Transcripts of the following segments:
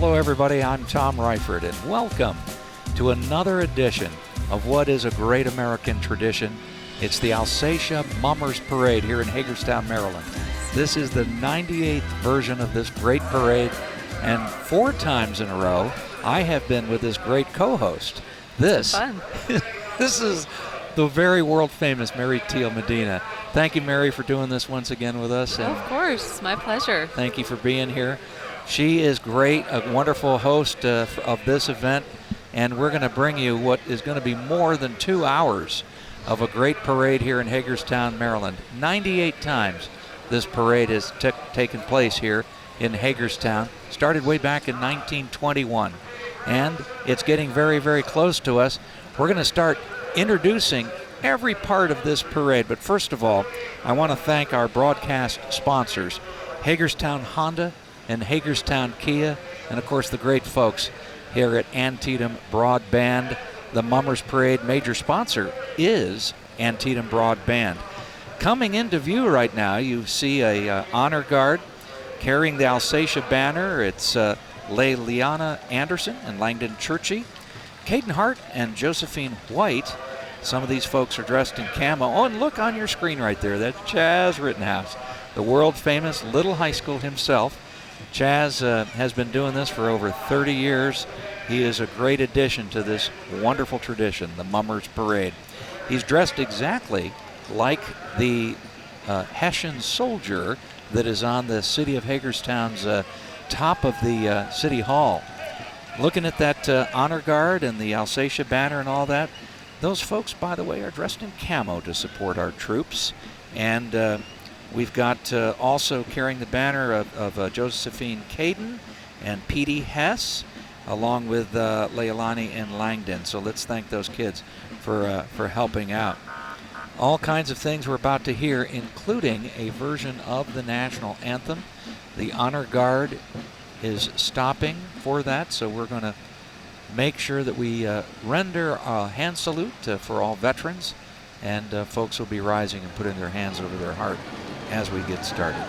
Hello everybody, I'm Tom Ryford, and welcome to another edition of what is a great American tradition. It's the Alsatia Mummers Parade here in Hagerstown, Maryland. This is the 98th version of this great parade, and 4 times in a row I have been with this great co-host. This is the very world-famous Mary Teal Medina. Thank you, Mary, for doing this once again with us. And of course, my pleasure. Thank you for being here. She is great, a wonderful host of this event, and we're going to bring you what is going to be more than 2 hours of a great parade here in Hagerstown, Maryland. 98 times this parade has taken place here in Hagerstown. Started way back in 1921, and it's getting very, very close to us. We're going to start introducing every part of this parade, but first of all, I want to thank our broadcast sponsors, Hagerstown Honda and Hagerstown Kia, and of course the great folks here at Antietam Broadband. The Mummers Parade major sponsor is Antietam Broadband. Coming into view right now, you see a honor guard carrying the Alsatia banner. It's Leiliana Anderson and Langdon Churchy, Caden Hart and Josephine White. Some of these folks are dressed in camo. Oh, and look on your screen right there, that's Chaz Rittenhouse, the world-famous Little High School himself. Chaz has been doing this for over 30 years. He is a great addition to this wonderful tradition, the Mummers Parade. He's dressed exactly like the Hessian soldier that is on the city of Hagerstown's top of the City Hall. Looking at that honor guard and the Alsatia banner and all that, those folks, by the way, are dressed in camo to support our troops. And we've got also carrying the banner of Josephine Caden and Petey Hess, along with Leilani and Langdon. So let's thank those kids for helping out. All kinds of things we're about to hear, including a version of the national anthem. The honor guard is stopping for that, so we're going to make sure that we render a hand salute for all veterans, and folks will be rising and putting their hands over their heart as we get started.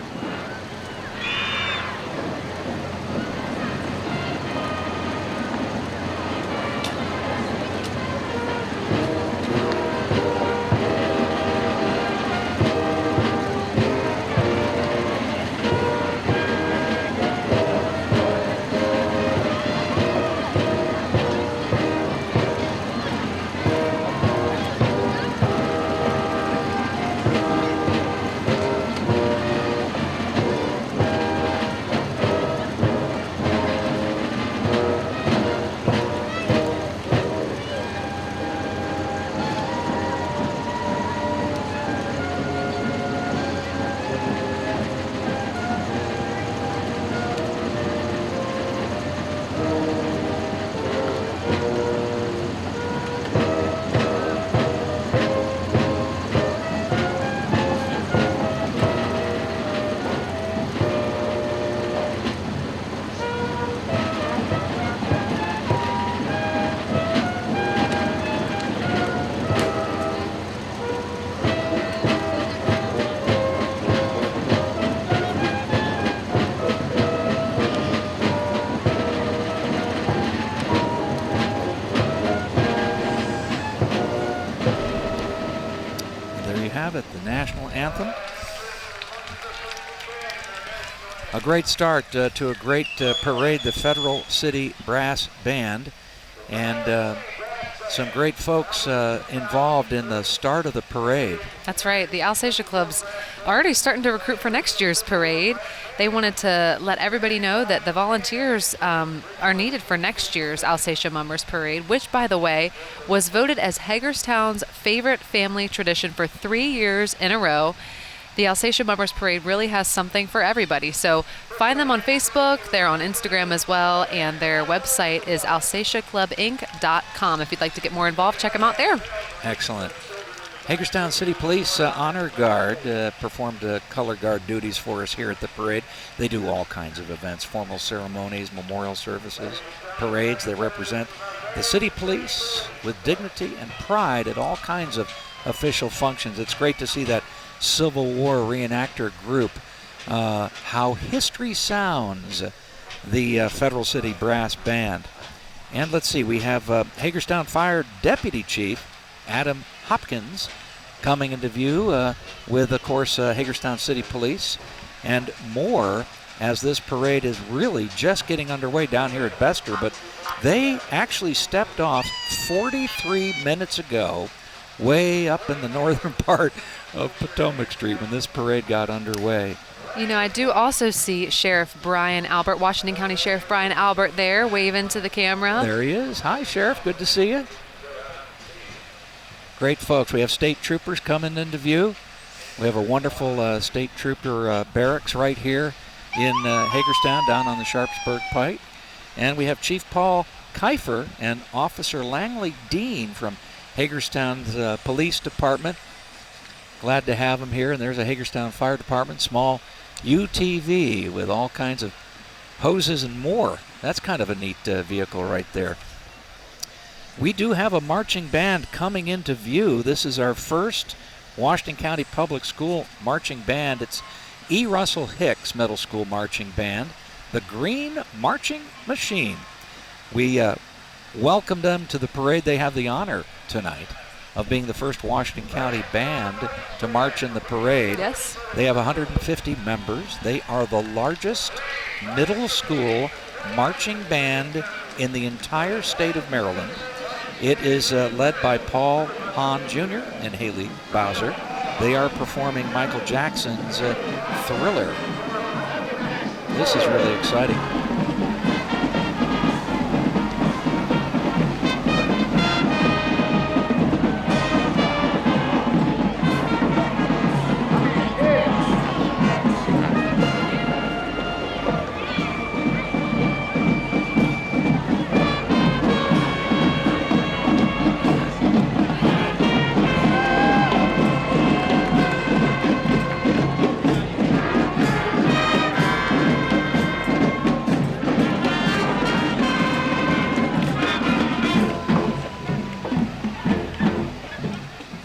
The national anthem. A great start to a great parade, the Federal City Brass Band, and some great folks involved in the start of the parade. That's right. The Alsatia Club's already starting to recruit for next year's parade. They wanted to let everybody know that the volunteers are needed for next year's Alsatia Mummers Parade, which, by the way, was voted as Hagerstown's favorite family tradition for 3 years in a row. The Alsatia Mummers Parade really has something for everybody. So find them on Facebook. They're on Instagram as well, and their website is alsatiaclubinc.com. If you'd like to get more involved, check them out there. Excellent. Hagerstown City Police Honor Guard performed color guard duties for us here at the parade. They do all kinds of events, formal ceremonies, memorial services, parades. They represent the city police with dignity and pride at all kinds of official functions. It's great to see that Civil War reenactor group, How History Sounds. the Federal City Brass Band. And let's see, we have Hagerstown Fire Deputy Chief Adam Hopkins coming into view with, of course, Hagerstown City Police and more, as this parade is really just getting underway down here at Bester. But they actually stepped off 43 minutes ago, way up in the northern part of Potomac Street when this parade got underway. You know, I do also see Sheriff Brian Albert, Washington County Sheriff Brian Albert there, waving to the camera. There he is. Hi, Sheriff. Good to see you. Great folks. We have state troopers coming into view. We have a wonderful state trooper barracks right here in Hagerstown, down on the Sharpsburg Pike. And we have Chief Paul Kiefer and Officer Langley Dean from Hagerstown's Police Department. Glad to have them here. And there's a Hagerstown Fire Department, small UTV with all kinds of hoses and more. That's kind of a neat vehicle right there. We do have a marching band coming into view. This is our first Washington County Public School marching band. It's E. Russell Hicks Middle School Marching Band, the Green Marching Machine. We welcomed them to the parade. They have the honor tonight of being the first Washington County band to march in the parade. Yes. They have 150 members. They are the largest middle school marching band in the entire state of Maryland. It is led by Paul Hahn Jr. and Haley Bowser. They are performing Michael Jackson's Thriller. This is really exciting.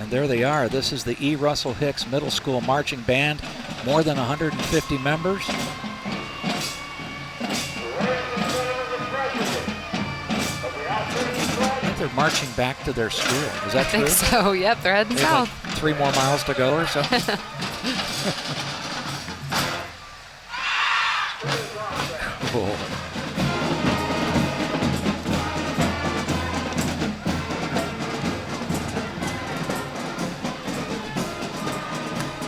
There they are. This is the E. Russell Hicks Middle School Marching Band. More than 150 members. I think they're marching back to their school. Is that true? I think so. Yep, they're heading south. Like 3 more miles to go or so. Cool.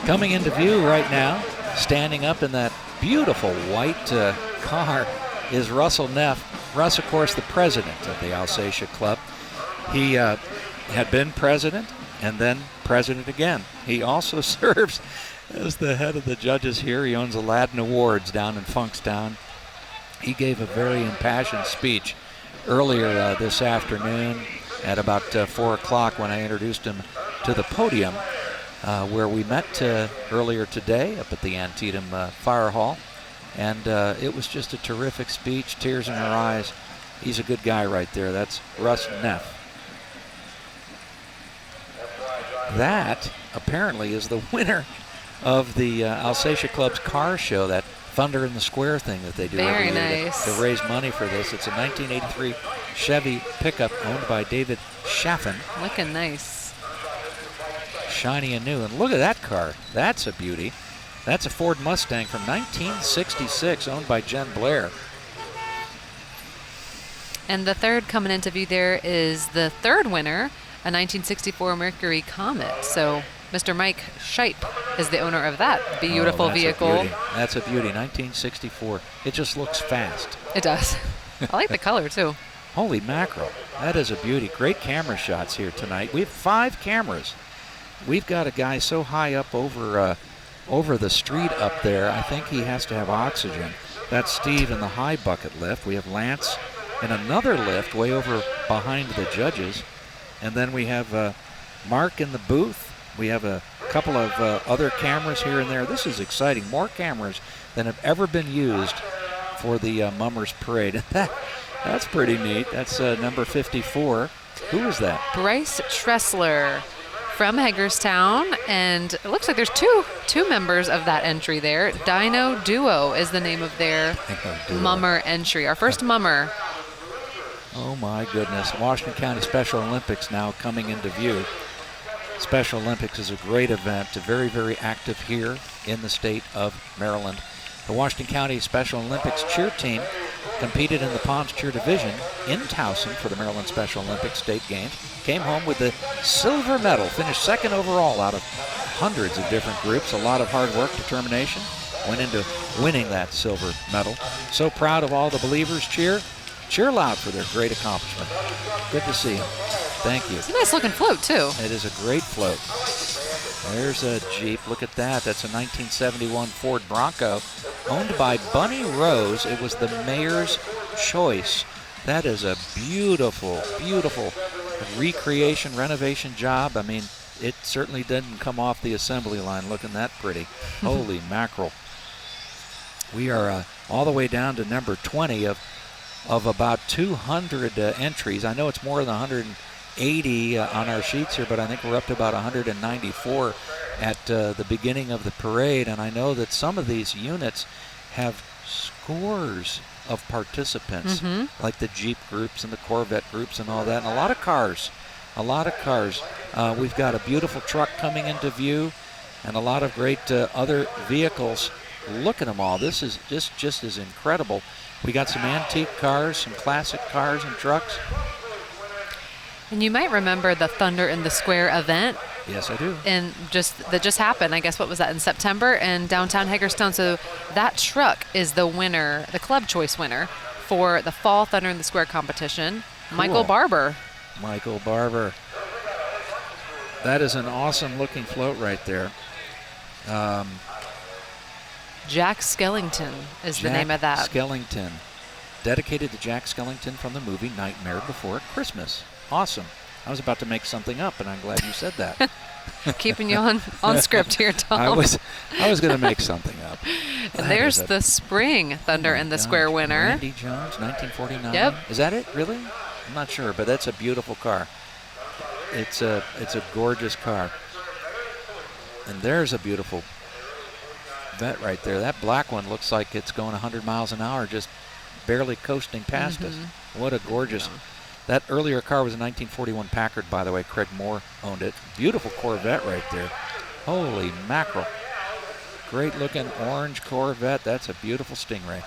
Coming into view right now, standing up in that beautiful white car, is Russell Neff. Russ, of course, the president of the Alsatia Club. He had been president and then president again. He also serves as the head of the judges here. He owns Aladdin Awards down in Funkstown. He gave a very impassioned speech earlier this afternoon at about 4 o'clock when I introduced him to the podium. Where we met earlier today up at the Antietam Fire Hall. And it was just a terrific speech, tears in her eyes. He's a good guy right there. That's Russ Neff. That apparently is the winner of the Alsatia Club's car show, that Thunder in the Square thing that they do Very every year nice. to raise money for this. It's a 1983 Chevy pickup owned by David Chaffin. Looking nice. Shiny and new. And look at that car. That's a beauty. That's a Ford Mustang from 1966 owned by Jen Blair. And the third coming into view there is the third winner, a 1964 Mercury Comet. So Mr. Mike Shipe is the owner of that beautiful vehicle. That's a beauty. 1964. It just looks fast. It does. I like the color too. Holy mackerel. That is a beauty. Great camera shots here tonight. We have 5 cameras. We've got a guy so high up over the street up there, I think he has to have oxygen. That's Steve in the high bucket lift. We have Lance in another lift way over behind the judges. And then we have Mark in the booth. We have a couple of other cameras here and there. This is exciting. More cameras than have ever been used for the Mummers Parade. That's pretty neat. That's number 54. Who is that? Bryce Tressler from Hagerstown, and it looks like there's two members of that entry there. Dino Duo is the name of their mummer entry. Our first mummer. Oh my goodness. Washington County Special Olympics now coming into view. Special Olympics is a great event, very, very active here in the state of Maryland. The Washington County Special Olympics cheer team competed in the Palms Cheer Division in Towson for the Maryland Special Olympics State Games. Came home with the silver medal, finished second overall out of hundreds of different groups. A lot of hard work, determination went into winning that silver medal. So proud of all the believers. Cheer loud for their great accomplishment. Good to see them. Thank you. It's a nice looking float too. It is a great float. There's a Jeep. Look at that. That's a 1971 Ford Bronco owned by Bunny Rose. It was the mayor's choice. That is a beautiful, beautiful recreation, renovation job. I mean, it certainly didn't come off the assembly line looking that pretty. Holy mackerel. We are all the way down to number 20 of about 200 entries. I know it's more than 180 on our sheets here, but I think we're up to about 194 at the beginning of the parade. And I know that some of these units have scores of participants, like the Jeep groups and the Corvette groups and all that, and a lot of cars. We've got a beautiful truck coming into view and a lot of great other vehicles. Look at them all. This is just as incredible. We got some antique cars, some classic cars and trucks. And you might remember the Thunder in the Square event. Yes, I do. And that just happened. I guess what was that, in September in downtown Hagerstown. So that truck is the winner, the club choice winner for the Fall Thunder in the Square competition. Cool. Michael Barber. Michael Barber. That is an awesome looking float right there. Jack Skellington is the name of that. Jack Skellington. Dedicated to Jack Skellington from the movie Nightmare Before Christmas. Awesome. I was about to make something up, and I'm glad you said that. Keeping you on script here, Tom. I was going to make something up. And there's the Spring Thunder in the Square winner. Randy Jones, 1949. Yep. Is that it, really? I'm not sure, but that's a beautiful car. It's a gorgeous car. And there's a beautiful vet right there. That black one looks like it's going 100 miles an hour, just barely coasting past us. What a gorgeous... That earlier car was a 1941 Packard, by the way. Craig Moore owned it. Beautiful Corvette right there. Holy mackerel. Great looking orange Corvette. That's a beautiful Stingray.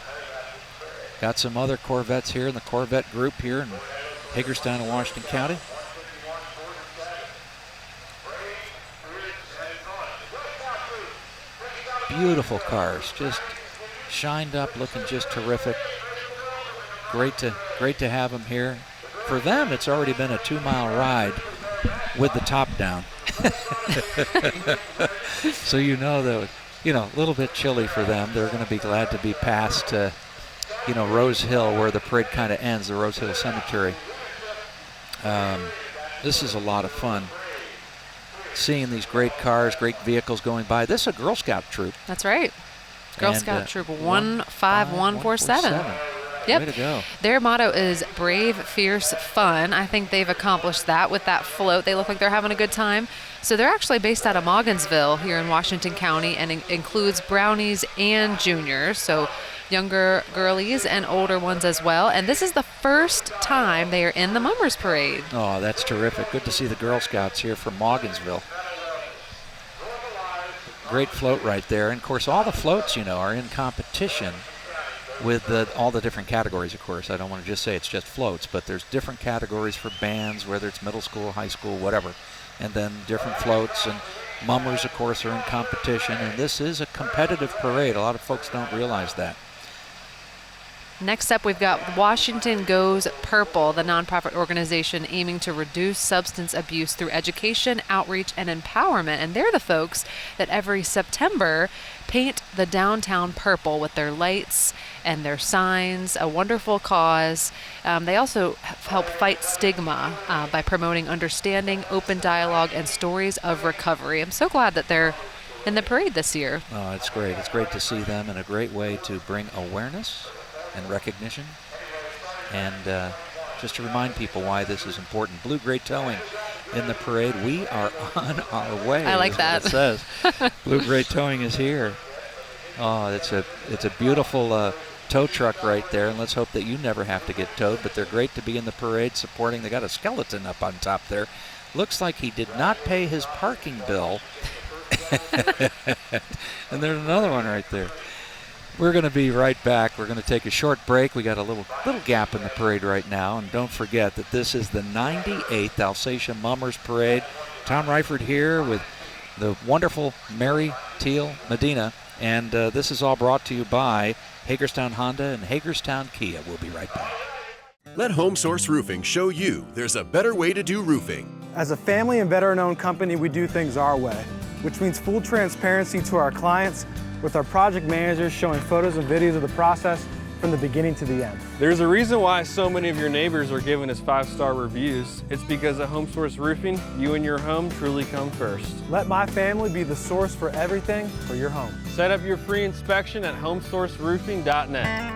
Got some other Corvettes here in the Corvette group here in Hagerstown and Washington County. Beautiful cars, just shined up, looking just terrific. Great to have them here. For them, it's already been a 2-mile ride with the top down. So that, a little bit chilly for them. They're going to be glad to be past, Rose Hill, where the parade kind of ends, the Rose Hill Cemetery. This is a lot of fun. Seeing these great cars, great vehicles going by. This is a Girl Scout troop. That's right. Girl Scout Troop 15147. Yep. Way to go. Their motto is brave, fierce, fun. I think they've accomplished that with that float. They look like they're having a good time. So they're actually based out of Mogginsville here in Washington County, and includes brownies and juniors, so younger girlies and older ones as well. And this is the first time they are in the Mummers Parade. Oh, that's terrific. Good to see the Girl Scouts here from Mogginsville. Great float right there. And, of course, all the floats, are in competition with all the different categories, of course. I don't want to just say it's just floats, but there's different categories for bands, whether it's middle school, high school, whatever. And then different floats, and mummers, of course, are in competition. And this is a competitive parade. A lot of folks don't realize that. Next up, we've got Washington Goes Purple, the nonprofit organization aiming to reduce substance abuse through education, outreach, and empowerment. And they're the folks that every September paint the downtown purple with their lights and their signs, a wonderful cause. They also help fight stigma by promoting understanding, open dialogue, and stories of recovery. I'm so glad that they're in the parade this year. Oh, it's great. It's great to see them, and a great way to bring awareness and recognition, and just to remind people why this is important. Blue Gray Towing in the parade. We are on our way. I like that. It says Blue Gray Towing is here. Oh, it's a beautiful tow truck right there, and let's hope that you never have to get towed. But they're great to be in the parade supporting. They got a skeleton up on top there. Looks like he did not pay his parking bill. And there's another one right there. We're going to be right back. We're going to take a short break. We got a little gap in the parade right now. And don't forget that this is the 98th Alsatia Mummers Parade. Tom Reifert here with the wonderful Mary Teal Medina. And this is all brought to you by Hagerstown Honda and Hagerstown Kia. We'll be right back. Let HomeSource Roofing show you there's a better way to do roofing. As a family and veteran-owned company, we do things our way, which means full transparency to our clients, with our project managers showing photos and videos of the process from the beginning to the end. There's a reason why so many of your neighbors are giving us 5-star reviews. It's because at HomeSource Roofing, you and your home truly come first. Let my family be the source for everything for your home. Set up your free inspection at homesourceroofing.net.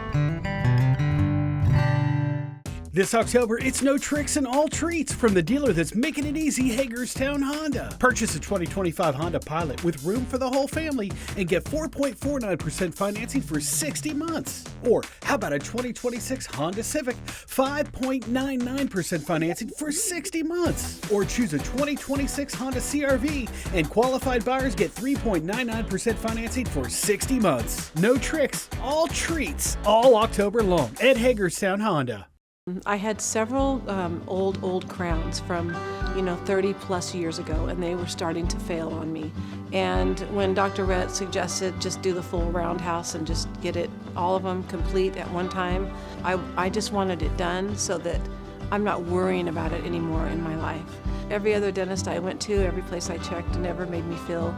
This October, it's no tricks and all treats from the dealer that's making it easy, Hagerstown Honda. Purchase a 2025 Honda Pilot with room for the whole family and get 4.49% financing for 60 months. Or how about a 2026 Honda Civic, 5.99% financing for 60 months. Or choose a 2026 Honda CR-V and qualified buyers get 3.99% financing for 60 months. No tricks, all treats, all October long at Hagerstown Honda. I had several old crowns from 30 plus years ago, and they were starting to fail on me. And when Dr. Rhett suggested just do the full roundhouse and just get all of them complete at one time, I just wanted it done so that I'm not worrying about it anymore in my life. Every other dentist I went to, every place I checked, never made me feel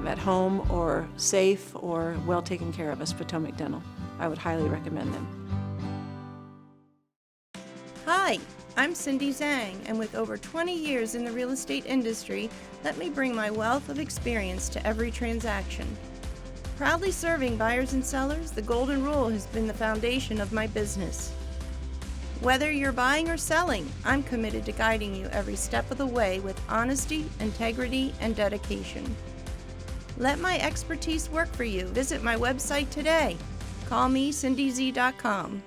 at home or safe or well taken care of as Potomac Dental. I would highly recommend them. Hi, I'm Cindy Zhang, and with over 20 years in the real estate industry, let me bring my wealth of experience to every transaction. Proudly serving buyers and sellers, the Golden Rule has been the foundation of my business. Whether you're buying or selling, I'm committed to guiding you every step of the way with honesty, integrity, and dedication. Let my expertise work for you. Visit my website today. Call me cindyz.com.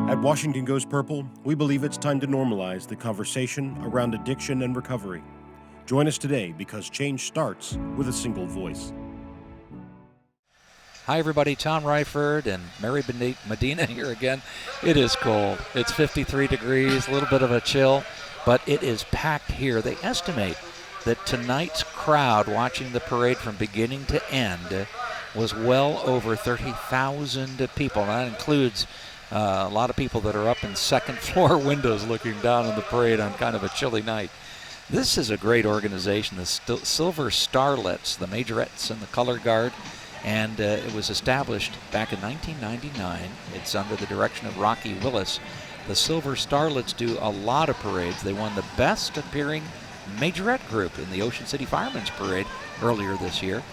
At Washington Goes Purple, we believe it's time to normalize the conversation around addiction and recovery. Join us today because change starts with a single voice. Hi, everybody. Tom Reifert and Mary Medina here again. It is cold. It's 53 degrees, a little bit of a chill, but it is packed here. They estimate that tonight's crowd watching the parade from beginning to end was well over 30,000 people. And that includes a lot of people that are up in second floor windows looking down on the parade on kind of a chilly night. This is a great organization, the Silver Starlets, the Majorettes and the Color Guard, and it was established back in 1999. It's under the direction of Rocky Willis. The Silver Starlets do a lot of parades. They won the best appearing Majorette group in the Ocean City Firemen's Parade earlier this year.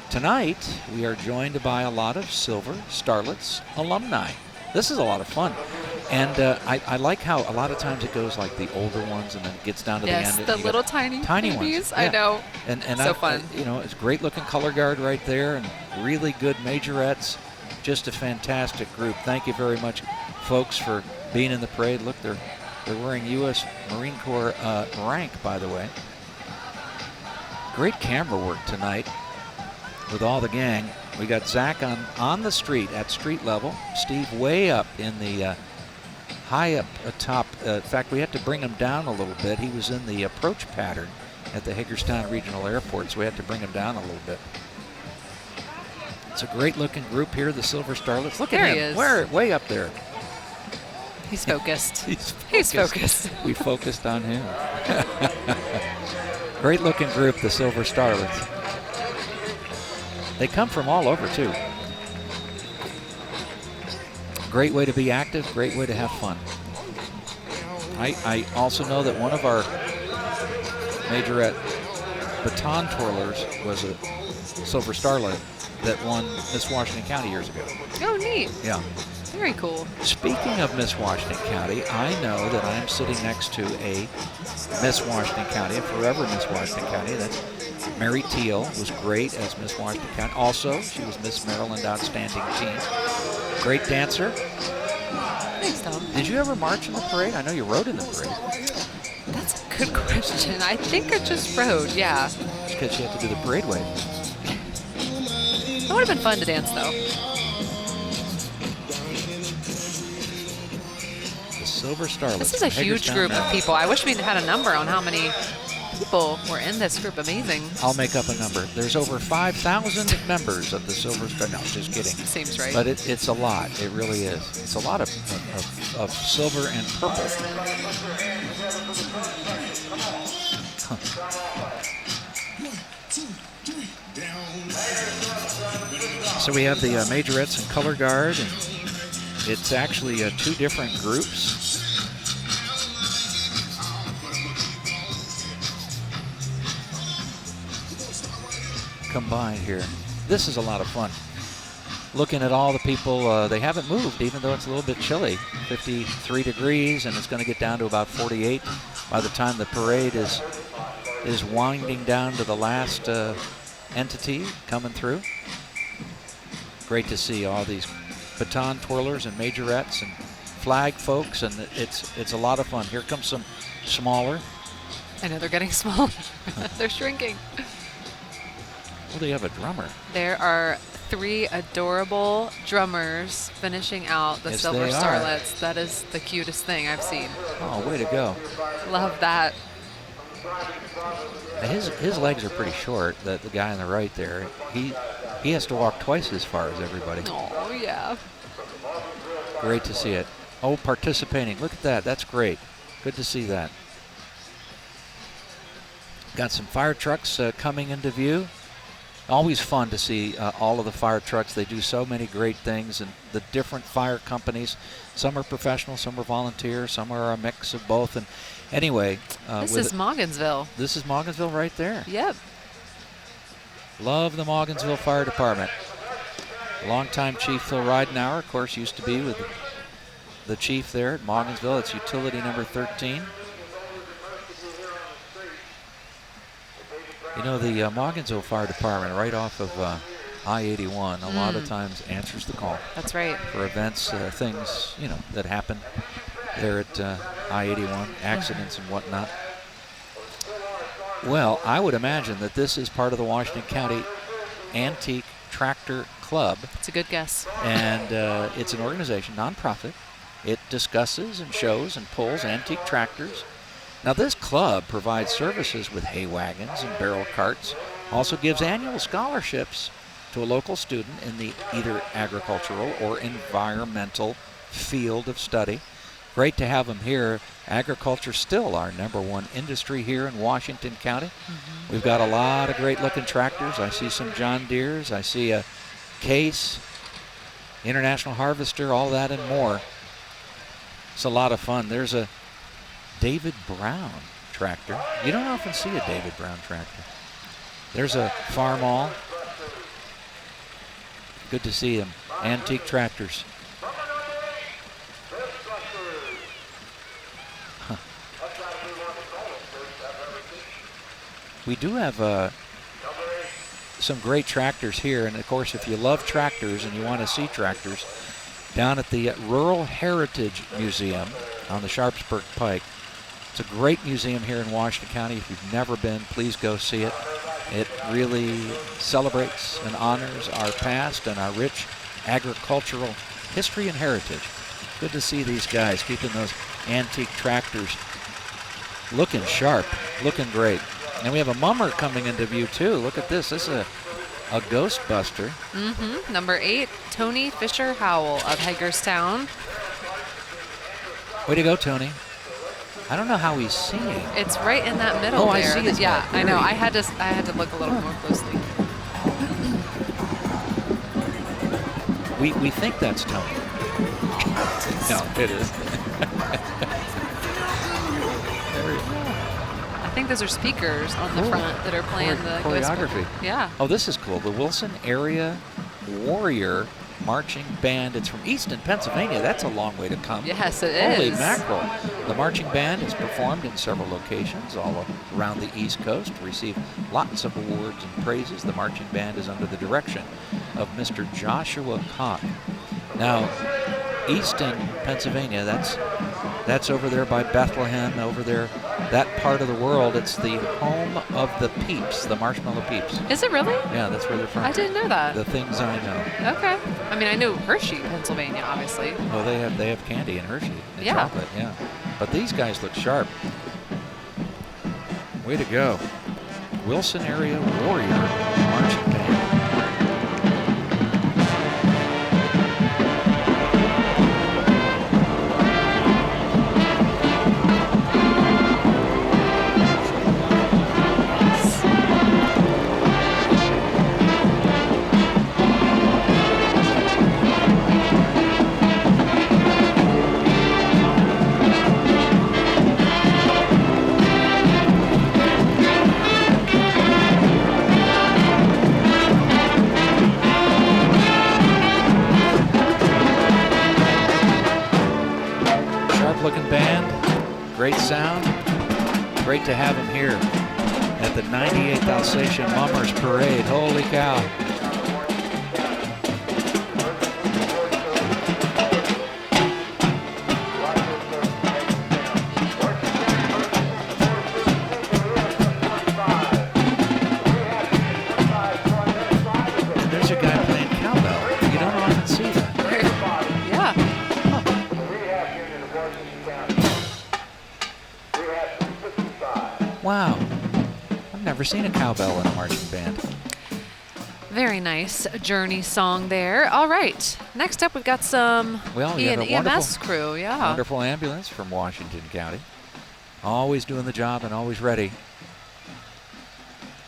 Tonight, we are joined by a lot of Silver Starlets alumni. This is a lot of fun. And I like how a lot of times it goes like the older ones and then it gets down to the end. Yes, the little tiny babies. Ones. I know. And so fun. It's great looking color guard right there and really good majorettes. Just a fantastic group. Thank you very much, folks, for being in the parade. Look, they're wearing U.S. Marine Corps rank, by the way. Great camera work tonight with all the gang. We got Zach on the street at street level. Steve way up in the high up atop. In fact, we had to bring him down a little bit. He was in the approach pattern at the Hagerstown Regional Airport, so we had to bring him down a little bit. It's a great looking group here, the Silver Starlets. Look there at him. He is. Where? Way up there. He's focused. He's focused. We focused on him. Great looking group, the Silver Starlets. They come from all over, too. Great way to be active, great way to have fun. I also know that one of our Majorette baton twirlers was a Silver Starlet that won Miss Washington County years ago. Oh, neat. Yeah. Very cool. Speaking of Miss Washington County, I know that I'm sitting next to a Miss Washington County, a forever Miss Washington County. That's Mary Teal, was great as Miss Washington County. Also, she was Miss Maryland Outstanding Teen. Great dancer. Thanks, Tom. Did you ever march in the parade? I know you rode in the parade. That's a good question. I think I just rode, yeah. It's because you have to do the parade wave. That would have been fun to dance, though. The Silver Starlet. This is a huge Hagerstown, group of Maryland. people. I wish we had a number on how many people were in this group. Amazing. I'll make up a number. There's over 5,000 members of the Silver Star. No, just kidding. Seems right. But it's a lot. It really is. It's a lot of silver and purple. So we have the Majorettes and Color Guard, and it's actually 2 different groups. Combined here. This is a lot of fun. Looking at all the people, they haven't moved, even though it's a little bit chilly. 53 degrees, and it's going to get down to about 48 by the time the parade is winding down to the last entity coming through. Great to see all these baton twirlers and majorettes and flag folks, and it's a lot of fun. Here comes some smaller. I know they're getting smaller. They're shrinking. Well, they have a drummer. There are 3 adorable drummers finishing out the Yes, Silver they are. Starlets. That is the cutest thing I've seen. Oh, way to go. Love that. His legs are pretty short, the guy on the right there. He has to walk twice as far as everybody. Oh, yeah. Great to see it. Oh, participating. Look at that. That's great. Good to see that. Got some fire trucks coming into view. Always fun to see all of the fire trucks. They do so many great things, and the different fire companies. Some are professional, some are volunteer, some are a mix of both. And anyway, This is Mogginsville. This is Mogginsville right there. Yep. Love the Mogginsville Fire Department. Longtime Chief Phil Ridenauer, of course, used to be with the chief there at Mogginsville. It's utility number 13. You know, the Mogginsville Fire Department, right off of I-81, a lot of times answers the call. That's right. For events, things, you know, that happen there at I-81, accidents and whatnot. Well, I would imagine that this is part of the Washington County Antique Tractor Club. It's a good guess. And it's an organization, nonprofit. It discusses and shows and pulls antique tractors. Now, this club provides services with hay wagons and barrel carts, also gives annual scholarships to a local student in the either agricultural or environmental field of study. Great to have them here. Agriculture still our #1 industry here in Washington County. We've got a lot of great-looking tractors. I see some John Deeres. I see a Case, International Harvester, all that and more. It's a lot of fun. There's a David Brown tractor. You don't often see a David Brown tractor. There's a Farmall. Good to see them. Antique tractors. Huh. We do have some great tractors here, and of course, if you love tractors and you want to see tractors, down at the Rural Heritage Museum on the Sharpsburg Pike. It's a great museum here in Washington County. If you've never been, please go see it. It really celebrates and honors our past and our rich agricultural history and heritage. Good to see these guys keeping those antique tractors looking sharp, looking great. And we have a mummer coming into view too. Look at this. This is a Ghostbuster. Number 8, Tony Fisher Howell of Hagerstown. Way to go, Tony. I don't know how he's seeing. It's right in that middle Oh, there. I see his Yeah, head. I know. Great. I had to look a little more closely. We think that's Tony. No, it is. I think those are speakers on the front that are playing the choreography. Yeah. Oh, this is cool. The Wilson Area Warrior Marching Band. It's from Easton, Pennsylvania. That's a long way to come. Yes, it Holy is. mackerel. The marching band has performed in several locations all around the East Coast, received lots of awards and praises. The marching band is under the direction of Mr. Joshua Koch. Now, Easton, Pennsylvania, that's over there by Bethlehem, over there, that part of the world. It's the home of the Peeps, the Marshmallow Peeps. Is it really? Yeah, that's where they're from. I didn't know that. The things I know. Okay. I mean, I knew Hershey, Pennsylvania, obviously. Well, they have candy in Hershey and Yeah. chocolate, yeah. But these guys look sharp. Way to go. Wilson Area Warrior Marching Band. Looking band, great sound, great to have them here at the 98th Alsatia Mummers Parade. Holy cow. And there's a guy playing cowbell. You don't often see that. Yeah. Wow. I've never seen a cowbell in a marching band. Very nice journey song there. All right. Next up, we've got some Well, you have a EMS crew. Yeah. Wonderful ambulance from Washington County. Always doing the job and always ready.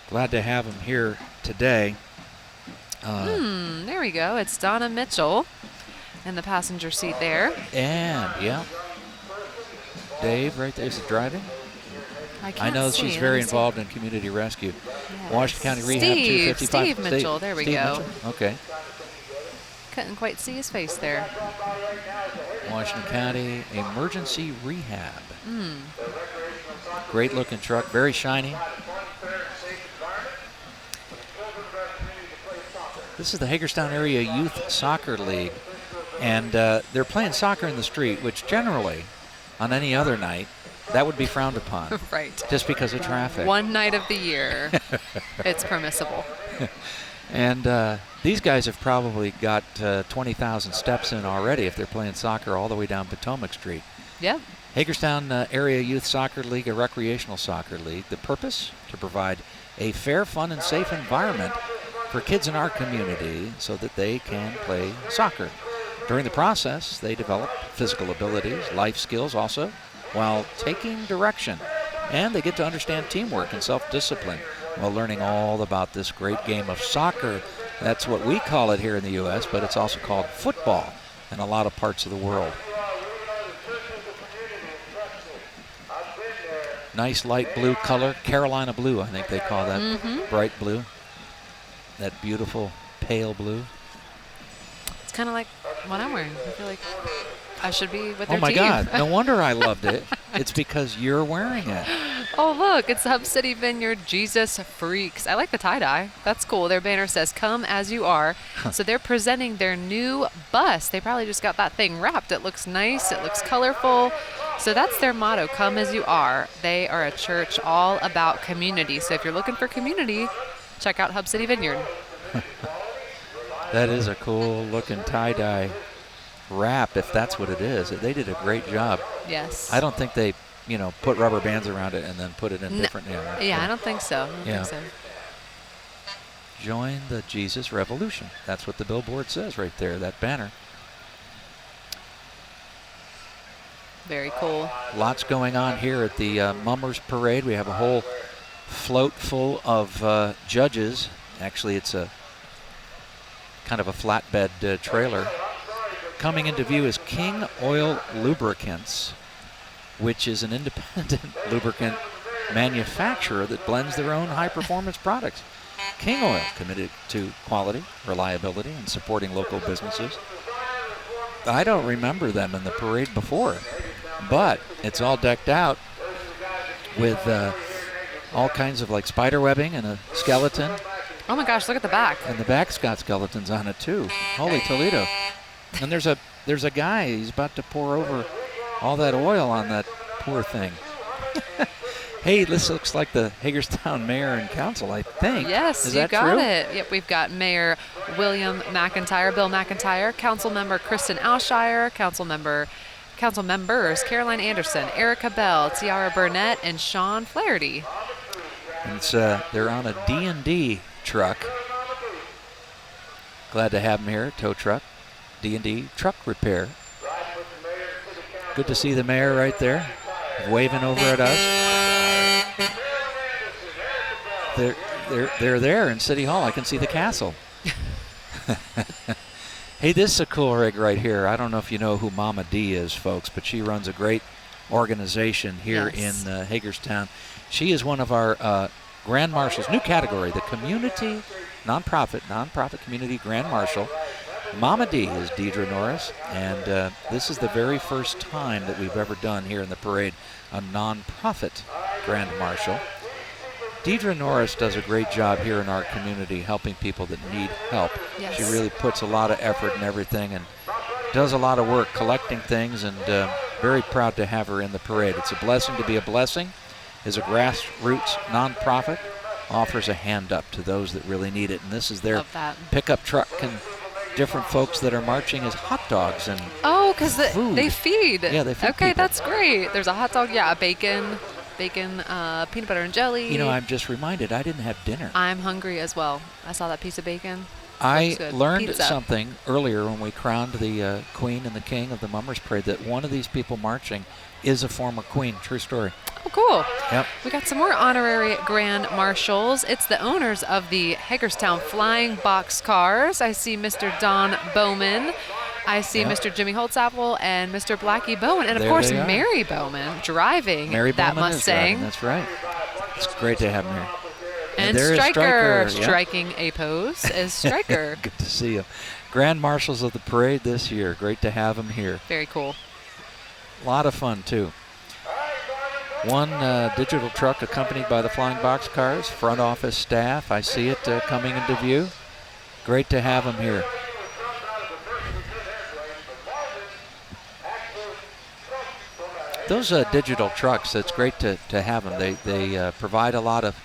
Glad to have them here today. There we go. It's Donna Mitchell in the passenger seat there. And, yeah. Dave right there is driving. I know she's very involved in community rescue. Yes. Washington County Rehab 255. Steve Mitchell, there we go. Mitchell. Okay. Couldn't quite see his face there. Washington County Emergency Rehab. Great looking truck, very shiny. This is the Hagerstown Area Youth Soccer League. And they're playing soccer in the street, which generally, on any other night, that would be frowned upon. Right. Just because of traffic. One night of the year, it's permissible. And these guys have probably got 20,000 steps in already if they're playing soccer all the way down Potomac Street. Yep. Hagerstown Area Youth Soccer League, a recreational soccer league. The purpose? To provide a fair, fun, and safe environment for kids in our community so that they can play soccer. During the process, they develop physical abilities, life skills also, while taking direction. And they get to understand teamwork and self-discipline while learning all about this great game of soccer. That's what we call it here in the U.S., but it's also called football in a lot of parts of the world. Nice light blue color, Carolina blue, I think they call that, bright blue. That beautiful pale blue. It's kind of like what I'm wearing. I feel like I should be with their Oh my team. God, no wonder I loved it. It's because you're wearing it. Oh, look, it's Hub City Vineyard Jesus Freaks. I like the tie-dye. That's cool. Their banner says, "Come as you are." So they're presenting their new bus. They probably just got that thing wrapped. It looks nice. It looks colorful. So that's their motto, "Come as you are." They are a church all about community. So if you're looking for community, check out Hub City Vineyard. That is a cool looking tie-dye wrap, if that's what it is. They did a great job. Yes. I don't think they, put rubber bands around it and then put it in different. Yeah, I don't think so. I don't think so. Join the Jesus Revolution. That's what the billboard says right there, that banner. Very cool. Lots going on here at the Mummers Parade. We have a whole float full of judges. Actually, it's a kind of a flatbed trailer coming into view is King Oil Lubricants, which is an independent lubricant manufacturer that blends their own high-performance products. King Oil, committed to quality, reliability, and supporting local businesses. I don't remember them in the parade before, but it's all decked out with all kinds of like spider webbing and a skeleton. Oh my gosh, look at the back. And the back's got skeletons on it too. Holy Toledo. And there's a guy, he's about to pour over all that oil on that poor thing. Hey, this looks like the Hagerstown Mayor and Council, I think. Yes, Is you that got true? it. Yep, we've got Mayor Bill McIntyre, Council Member Kristen Alshire, Council Members Caroline Anderson, Erica Bell, Tiara Burnett, and Sean Flaherty. And it's, they're on a D&D truck. Glad to have them here, tow truck, D&D truck repair. Good to see the mayor right there, waving over at us. They're there in City Hall. I can see the castle. Hey, this is a cool rig right here. I don't know if you know who Mama D is, folks, but she runs a great organization here in Hagerstown. She is one of our Grand Marshals, new category, the community nonprofit community Grand Marshal. Mama D is Deidre Norris, and this is the very first time that we've ever done here in the parade a nonprofit Grand Marshal. Deidre Norris does a great job here in our community helping people that need help. Yes. She really puts a lot of effort in everything and does a lot of work collecting things, and very proud to have her in the parade. It's a blessing to be a blessing. Is a grassroots nonprofit, offers a hand up to those that really need it. And this is their pickup truck, and different folks that are marching as hot dogs and because they feed. Yeah, they feed Okay, people. that's great. There's a hot dog, a bacon, peanut butter and jelly. You know, I'm just reminded I didn't have dinner. I'm hungry as well. I saw that piece of bacon. I good. learned Pizza. something earlier when we crowned the Queen and the King of the Mummers Parade, that one of these people marching is a former Queen. True story. Oh, cool. Yep. We got some more honorary Grand Marshals. It's the owners of the Hagerstown Flying Box Cars. I see Mr. Don Bowman. I see Mr. Jimmy Holtzapfel and Mr. Blackie Bowen. And, of There course, they are. Mary Bowman driving Mary that Bowman is driving, Mustang. that's right. It's great to have him here. And there is Stryker yeah. striking a pose as Stryker. Good to see you. Grand Marshals of the parade this year. Great to have him here. Very cool. A lot of fun, too. One digital truck accompanied by the Flying Box Cars, front office staff. I see it coming into view. Great to have them here. Those digital trucks, it's great to have them. They provide a lot of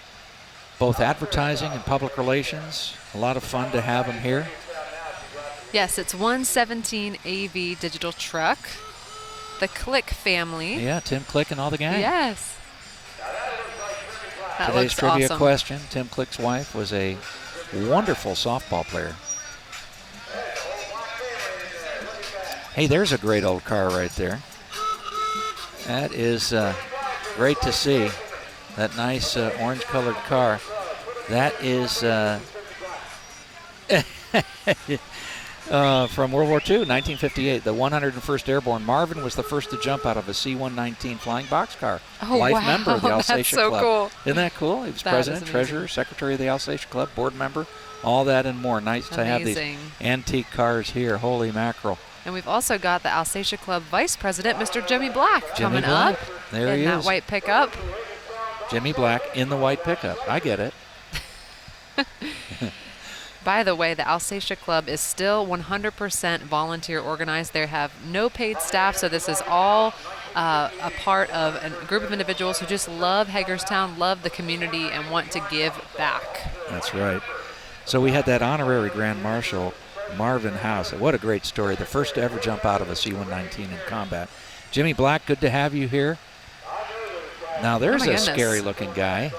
both advertising and public relations. A lot of fun to have them here. Yes, it's 117 AV digital truck. The Click family. Yeah, Tim Click and all the gang. Yes. That Today's looks trivia awesome. question, Tim Click's wife was a wonderful softball player. Hey, there's a great old car right there. That is great to see. That nice orange-colored car. That is from World War II, 1958. The 101st Airborne. Marvin was the first to jump out of a C-119 flying boxcar. Oh, Life wow. member of the That's Alsatia so Club. cool. Isn't that cool? He was That president, is amazing. treasurer, secretary of the Alsatia Club, board member, all that and more. Nice to have these Amazing. antique cars here. Holy mackerel. And we've also got the Alsatia Club Vice President, Mr. Jimmy Black, Jimmy coming Black. up There in he that is. white pickup. Jimmy Black in the white pickup. I get it. By the way, the Alsatia Club is still 100% volunteer organized. They have no paid staff, so this is all a part of a group of individuals who just love Hagerstown, love the community, and want to give back. That's right. So we had that honorary Grand Marshal, Marvin House. What a great story. The first to ever jump out of a C-119 in combat. Jimmy Black, good to have you here. Now there's my a goodness. scary-looking guy.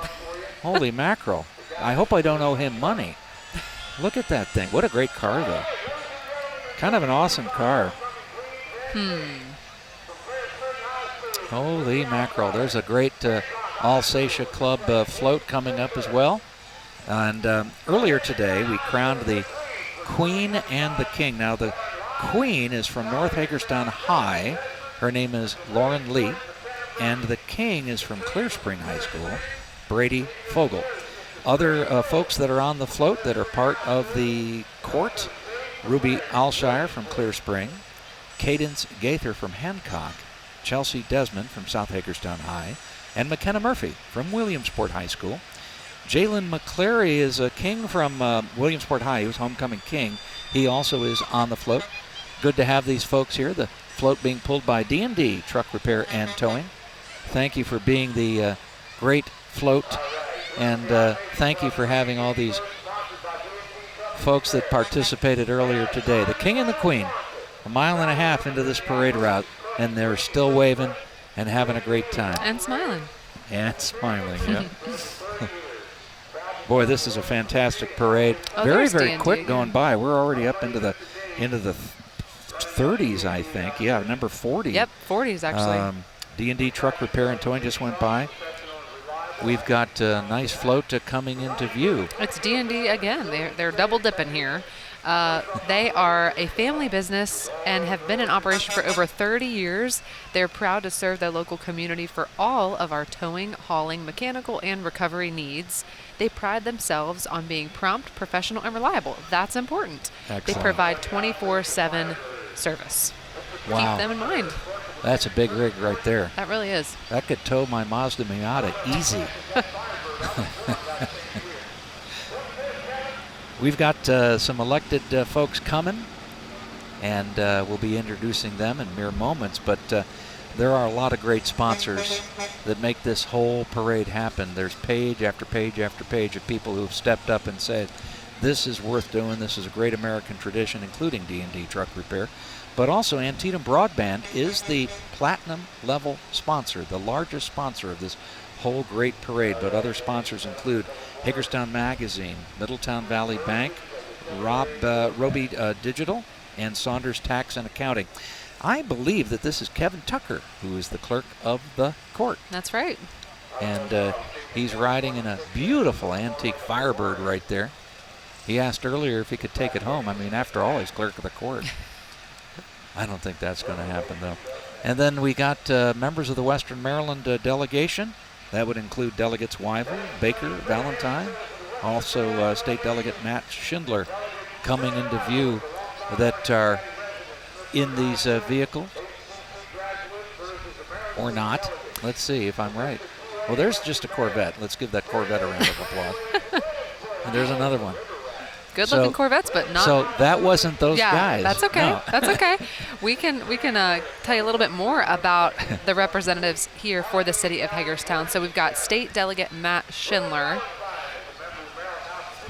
Holy mackerel. I hope I don't owe him money. Look at that thing. What a great car, though. Kind of an awesome car. Holy mackerel. There's a great Alsatia Club float coming up as well. And earlier today, we crowned the Queen and the King. Now, the queen is from North Hagerstown High. Her name is Lauren Lee. And the king is from Clear Spring High School, Brady Fogel. Other folks that are on the float that are part of the court, Ruby Alshire from Clear Spring, Cadence Gaither from Hancock, Chelsea Desmond from South Hagerstown High, and McKenna Murphy from Williamsport High School. Jalen McClary is a king from Williamsport High. He was homecoming king. He also is on the float. Good to have these folks here. The float being pulled by D&D Truck Repair and Towing. Thank you for being the great float, and thank you for having all these folks that participated earlier today. The king and the queen, 1.5 miles into this parade route, and they're still waving and having a great time. And smiling. And smiling, yeah. Boy, this is a fantastic parade. Very quick going by. We're already up into the 30s, I think. Yeah, number 40. Yep, 40s actually. D&D Truck Repair and Towing just went by. We've got a nice float coming into view. It's D&D again. They're double dipping here. They are a family business and have been in operation for over 30 years. They're proud to serve their local community for all of our towing, hauling, mechanical, and recovery needs. They pride themselves on being prompt, professional, and reliable. That's important. Excellent. They provide 24/7 service. Wow. Keep them in mind. That's a big rig right there. That really is. That could tow my Mazda Miata easy. We've got some elected folks coming, and we'll be introducing them in mere moments, but there are a lot of great sponsors that make this whole parade happen. There's page after page after page of people who have stepped up and said, this is worth doing, this is a great American tradition, including D&D Truck Repair. But also Antietam Broadband is the platinum level sponsor, the largest sponsor of this whole great parade. But other sponsors include Hagerstown Magazine, Middletown Valley Bank, Roby Digital, and Saunders Tax and Accounting. I believe that this is Kevin Tucker, who is the clerk of the court. That's right. And he's riding in a beautiful antique Firebird right there. He asked earlier if he could take it home. I mean, after all, he's clerk of the court. I don't think that's going to happen, though. And then we got members of the Western Maryland delegation. That would include delegates Wyville, Baker, Valentine, also State Delegate Matt Schindler coming into view that are in these vehicles. Or not. Let's see if I'm right. Well, there's just a Corvette. Let's give that Corvette a round of applause. And there's another one. Good-looking Corvettes, but not. So that wasn't those guys. That's okay. No. That's okay. We can tell you a little bit more about the representatives here for the city of Hagerstown. So we've got State Delegate Matt Schindler,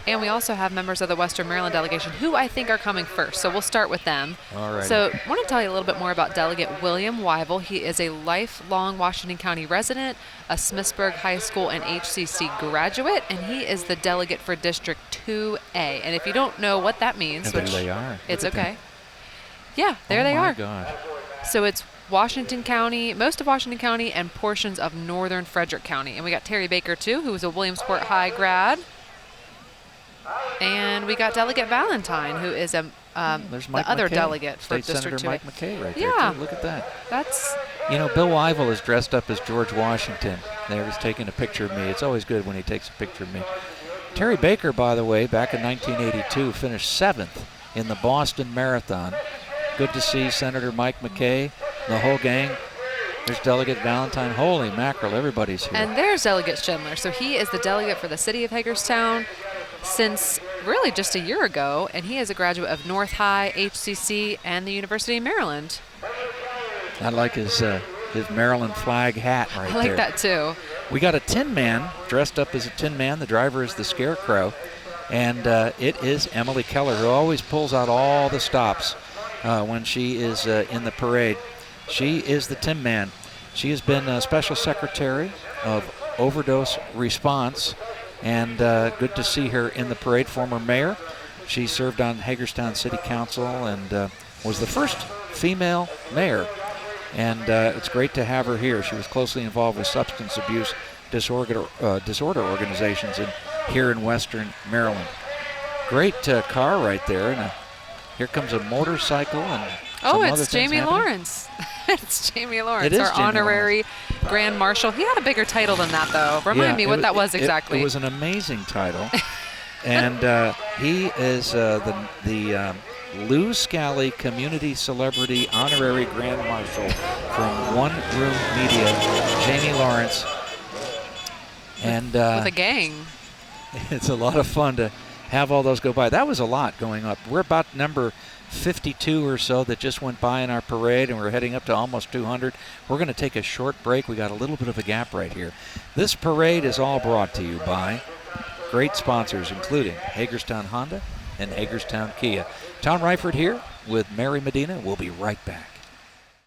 and we also have members of the Western Maryland delegation who I think are coming first. So we'll start with them. All right. So I want to tell you a little bit more about Delegate William Wyville. He is a lifelong Washington County resident, a Smithsburg High School and HCC graduate, and he is the delegate for District 2A. And if you don't know what that means, there they are. It's okay. Yeah, there they are. Oh, my gosh. So it's Washington County, most of Washington County, and portions of northern Frederick County. And we got Terry Baker, too, who is a Williamsport High grad. And we got Delegate Valentine, who is the other McKay, delegate for State District Senator 2A. Mike McKay right Yeah. there, too. Look at that. That's... You know, Bill Wyville is dressed up as George Washington. There he's taking a picture of me. It's always good when he takes a picture of me. Terry Baker, by the way, back in 1982, finished 7th in the Boston Marathon. Good to see Senator Mike McKay, the whole gang. There's Delegate Valentine. Holy mackerel, everybody's here. And there's Delegate Schindler. So he is the delegate for the city of Hagerstown since really just a year ago, and he is a graduate of North High, HCC, and the University of Maryland. I like his Maryland flag hat right there. I like that too. We got a Tin Man dressed up as a Tin Man. The driver is the Scarecrow, and it is Emily Keller, who always pulls out all the stops when she is in the parade. She is the Tin Man. She has been Special Secretary of Overdose Response, and good to see her in the parade. Former mayor. She served on Hagerstown City Council and was the first female mayor. And it's great to have her here. She was closely involved with substance abuse disorder organizations here in Western Maryland. Great car right there, and Here comes a motorcycle and Oh, some other it's things Jamie happening. Lawrence. It's Jamie Lawrence, It is our Jamie honorary Grand Marshal. He had a bigger title than that, though. Remind me what that was exactly. It was an amazing title. And he is the Lou Scally Community Celebrity Honorary Grand Marshal from One Room Media, Jamie Lawrence. And with a gang. It's a lot of fun to have all those go by. That was a lot going up. We're about number 52 or so that just went by in our parade, and we're heading up to almost 200. We're going to take a short break. We got a little bit of a gap right here. This parade is all brought to you by great sponsors, including Hagerstown Honda and Hagerstown Kia. Tom Reifert here with Mary Medina. We'll be right back.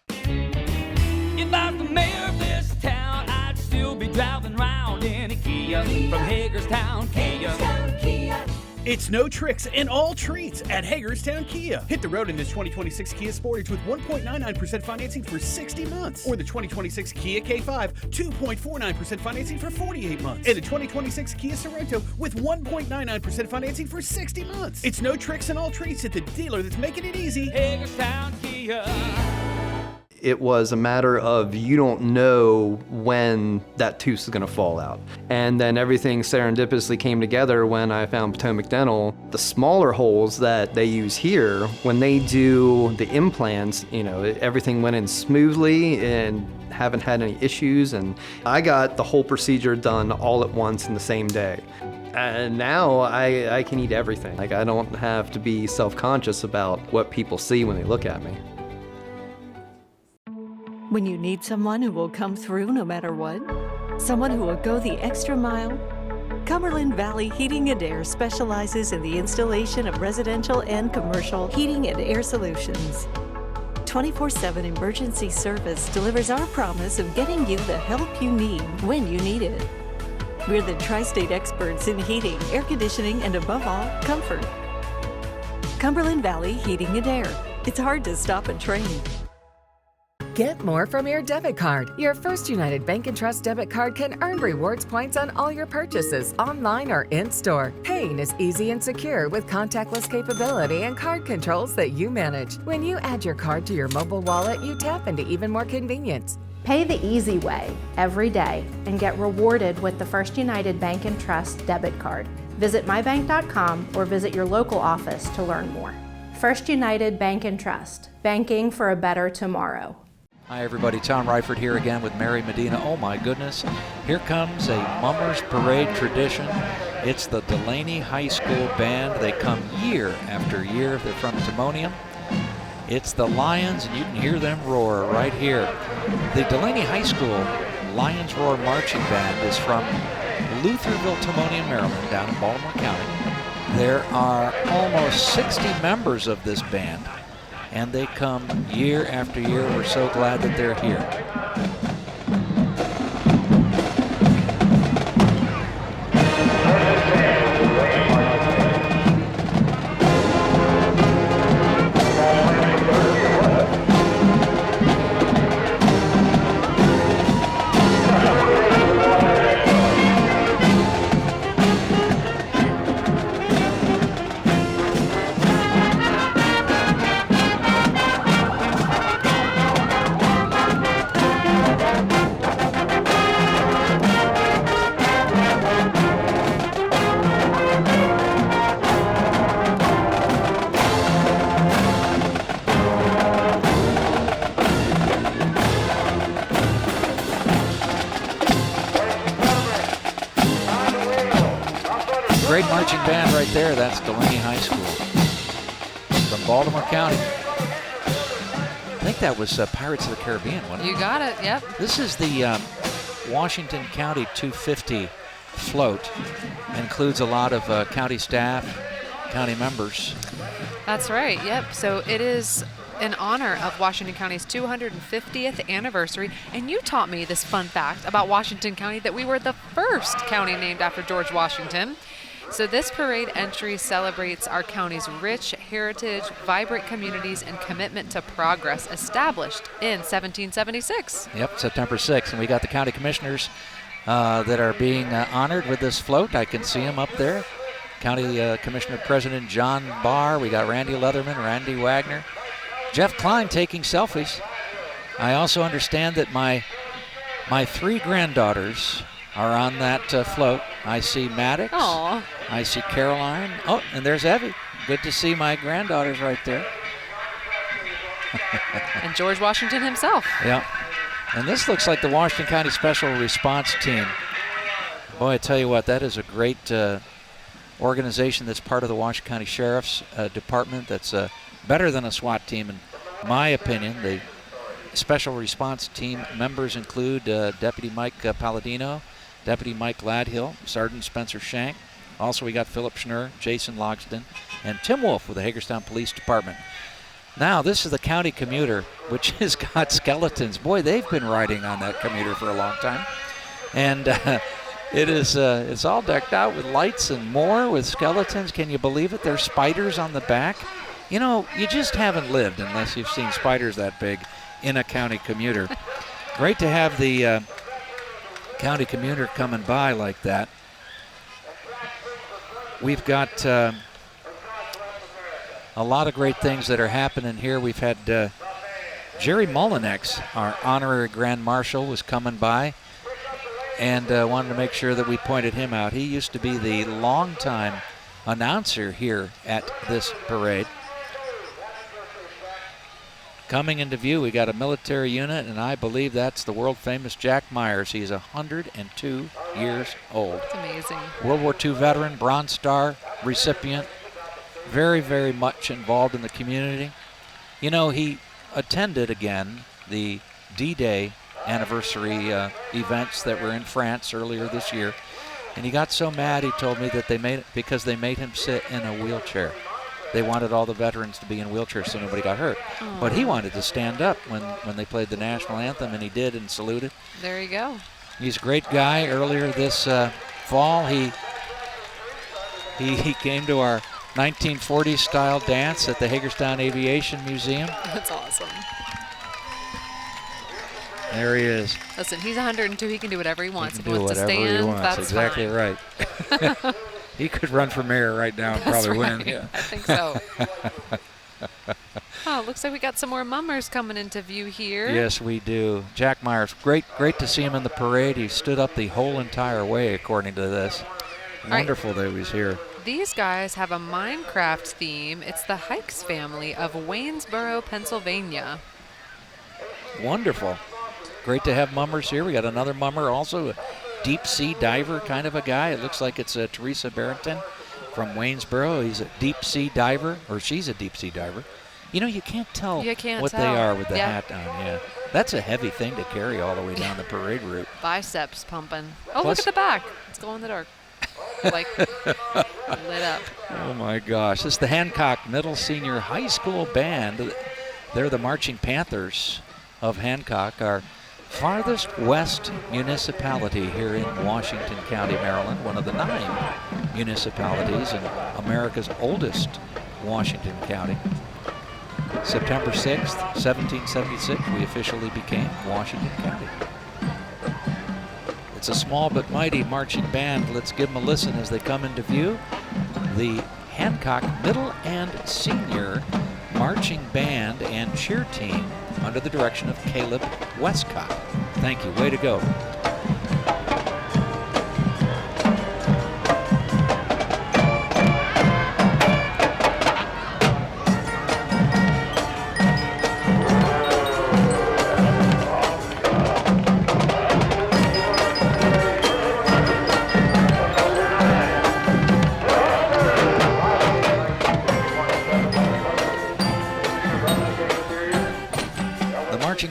If I was the mayor of this town, I'd still be driving around in a Kia from Hagerstown Kia. It's no tricks and all treats at Hagerstown Kia. Hit the road in this 2026 Kia Sportage with 1.99% financing for 60 months. Or the 2026 Kia K5, 2.49% financing for 48 months. And the 2026 Kia Sorento with 1.99% financing for 60 months. It's no tricks and all treats at the dealer that's making it easy. Hagerstown Kia. It was a matter of you don't know when that tooth is going to fall out. And then everything serendipitously came together when I found Potomac Dental. The smaller holes that they use here, when they do the implants, everything went in smoothly and haven't had any issues. And I got the whole procedure done all at once in the same day. And now I can eat everything. Like, I don't have to be self-conscious about what people see when they look at me. When you need someone who will come through no matter what, someone who will go the extra mile, Cumberland Valley Heating and Air specializes in the installation of residential and commercial heating and air solutions. 24/7 emergency service delivers our promise of getting you the help you need when you need it. We're the tri-state experts in heating, air conditioning, and above all, comfort. Cumberland Valley Heating and Air. It's hard to stop a train. Get more from your debit card. Your First United Bank & Trust debit card can earn rewards points on all your purchases, online or in-store. Paying is easy and secure with contactless capability and card controls that you manage. When you add your card to your mobile wallet, you tap into even more convenience. Pay the easy way every day and get rewarded with the First United Bank & Trust debit card. Visit mybank.com or visit your local office to learn more. First United Bank & Trust, banking for a better tomorrow. Hi, everybody. Tom Reifert here again with Mary Medina. Oh, my goodness. Here comes a Mummers Parade tradition. It's the Delaney High School Band. They come year after year. They're from Timonium. It's the Lions, and you can hear them roar right here. The Delaney High School Lions Roar Marching Band is from Lutherville, Timonium, Maryland, down in Baltimore County. There are almost 60 members of this band, and they come year after year. We're so glad that they're here. Great marching band right there. That's Delaney High School from Baltimore County. I think that was Pirates of the Caribbean, wasn't it? You got it, yep. This is the Washington County 250 float. Includes a lot of county staff, county members. That's right, yep. So it is in honor of Washington County's 250th anniversary. And you taught me this fun fact about Washington County, that we were the first county named after George Washington. So this parade entry celebrates our county's rich heritage, vibrant communities, and commitment to progress established in 1776. Yep, September 6th. And we got the county commissioners that are being honored with this float. I can see them up there. County Commissioner President John Barr. We got Randy Leatherman, Randy Wagner, Jeff Klein taking selfies. I also understand that my 3 granddaughters are on that float. I see Maddox. Aww. I see Caroline. Oh, and there's Evie. Good to see my granddaughters right there. And George Washington himself. Yeah. And this looks like the Washington County Special Response Team. Boy, I tell you what, that is a great organization that's part of the Washington County Sheriff's Department. That's better than a SWAT team, in my opinion. The Special Response Team members include Deputy Mike Palladino, Deputy Mike Ladhill, Sergeant Spencer Shank. Also, we got Philip Schnurr, Jason Logston, and Tim Wolf with the Hagerstown Police Department. Now, this is the county commuter, which has got skeletons. Boy, they've been riding on that commuter for a long time. And it's all decked out with lights and more, with skeletons. Can you believe it? There's spiders on the back. You know, you just haven't lived unless you've seen spiders that big in a county commuter. Great to have the county commuter coming by like that. We've got a lot of great things that are happening here. We've had Jerry Mullinex, our honorary Grand Marshal, was coming by and wanted to make sure that we pointed him out. He used to be the longtime announcer here at this parade. Coming into view, we got a military unit, and I believe that's the world-famous Jack Myers. He's 102 years old. That's amazing. World War II veteran, Bronze Star recipient. Very, very much involved in the community. You know, he attended again the D-Day anniversary events that were in France earlier this year, and he got so mad he told me that they made him sit in a wheelchair. They wanted all the veterans to be in wheelchairs so nobody got hurt. Aww. But he wanted to stand up when they played the national anthem, and he did and saluted. There you go. He's a great guy. Earlier this fall, he came to our 1940s style dance at the Hagerstown Aviation Museum. That's awesome. There he is. Listen, he's 102. He can do whatever he wants. He If he wants to stand, he wants. that's exactly fine. Right. He could run for mayor right now and That's probably right. win. Yeah. I think so. Oh, looks like we got some more mummers coming into view here. Yes, we do. Jack Myers, great to see him in the parade. He stood up the whole entire way, according to this. Wonderful that he was here. These guys have a Minecraft theme. It's the Hikes family of Waynesboro, Pennsylvania. Wonderful. Great to have mummers here. We got another mummer, also a deep sea diver kind of a guy. It looks like it's Teresa Barrington from Waynesboro. He's a deep sea diver, or she's a deep sea diver. You know, you can't tell what they are with the hat on. Yeah, that's a heavy thing to carry all the way down the parade route. Biceps pumping. Oh, look at the back. It's glow in the dark. Like lit up. Oh my gosh. This is the Hancock Middle Senior High School Band. They're the Marching Panthers of Hancock, our farthest west municipality here in Washington County, Maryland, one of the 9 municipalities in America's oldest Washington County. September 6th, 1776, we officially became Washington County. It's a small but mighty marching band. Let's give them a listen as they come into view. The Hancock Middle and Senior Marching Band and Cheer Team under the direction of Caleb Westcott. Thank you. Way to go.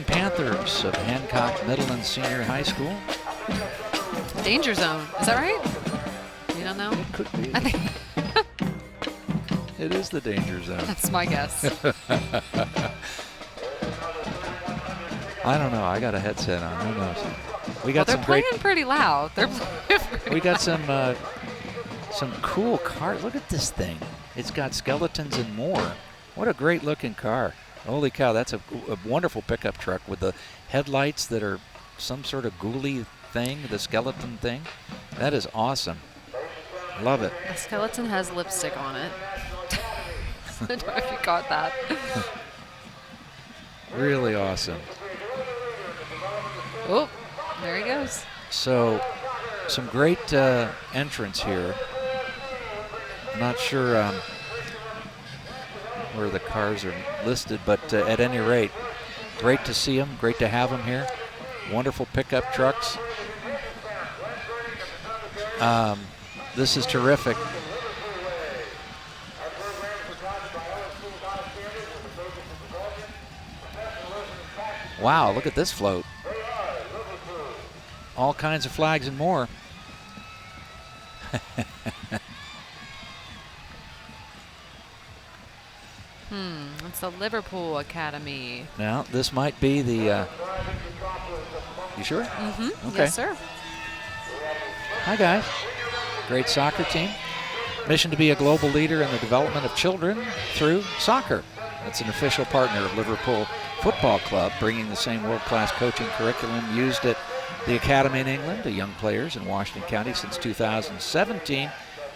Panthers of Hancock Middle and Senior High School. Danger Zone. Is that right? You don't know? It could be. I think it is the Danger Zone. That's my guess. I don't know. I got a headset on. Who knows? We got they're some playing great. Pretty loud. They're playing pretty We got loud. some cool cars. Look at this thing. It's got skeletons and more. What a great looking car. Holy cow, that's a wonderful pickup truck with the headlights that are some sort of ghouly thing, the skeleton thing. That is awesome. Love it. The skeleton has lipstick on it. I don't know if you caught that. Really awesome. Oh, there he goes. So, some great entrants here. I'm not sure where the cars are listed, but at any rate, great to see them, great to have them here. Wonderful pickup trucks. This is terrific. Wow, look at this float. All kinds of flags and more. It's the Liverpool Academy. Now, this might be the... you sure? Mm-hmm. Okay. Yes, sir. Hi, guys. Great soccer team. Mission to be a global leader in the development of children through soccer. That's an official partner of Liverpool Football Club, bringing the same world-class coaching curriculum used at the Academy in England to young players in Washington County since 2017.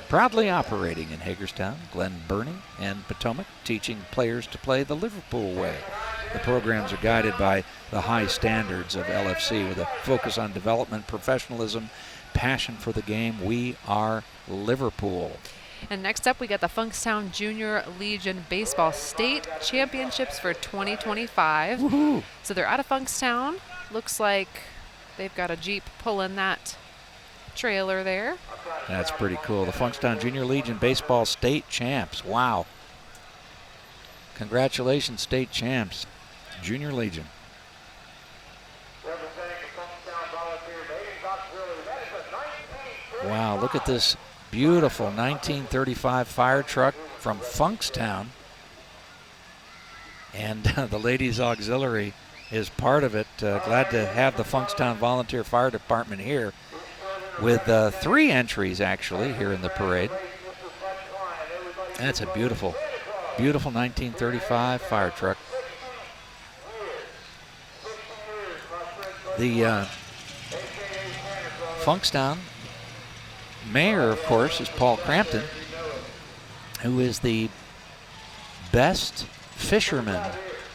Proudly operating in Hagerstown, Glen Burnie, and Potomac, teaching players to play the Liverpool way. The programs are guided by the high standards of LFC with a focus on development, professionalism, passion for the game. We are Liverpool. And next up, we got the Funkstown Junior Legion Baseball State Championships for 2025. Woohoo! So they're out of Funkstown. Looks like they've got a Jeep pulling that trailer there. That's pretty cool. The Funkstown Junior Legion Baseball State Champs. Wow. Congratulations, State Champs. Junior Legion. Wow, look at this beautiful 1935 fire truck from Funkstown. And the Ladies Auxiliary is part of it. Glad to have the Funkstown Volunteer Fire Department here with 3 entries actually here in the parade. That's a beautiful, beautiful 1935 fire truck. The Funkstown mayor, of course, is Paul Crampton, who is the best fisherman,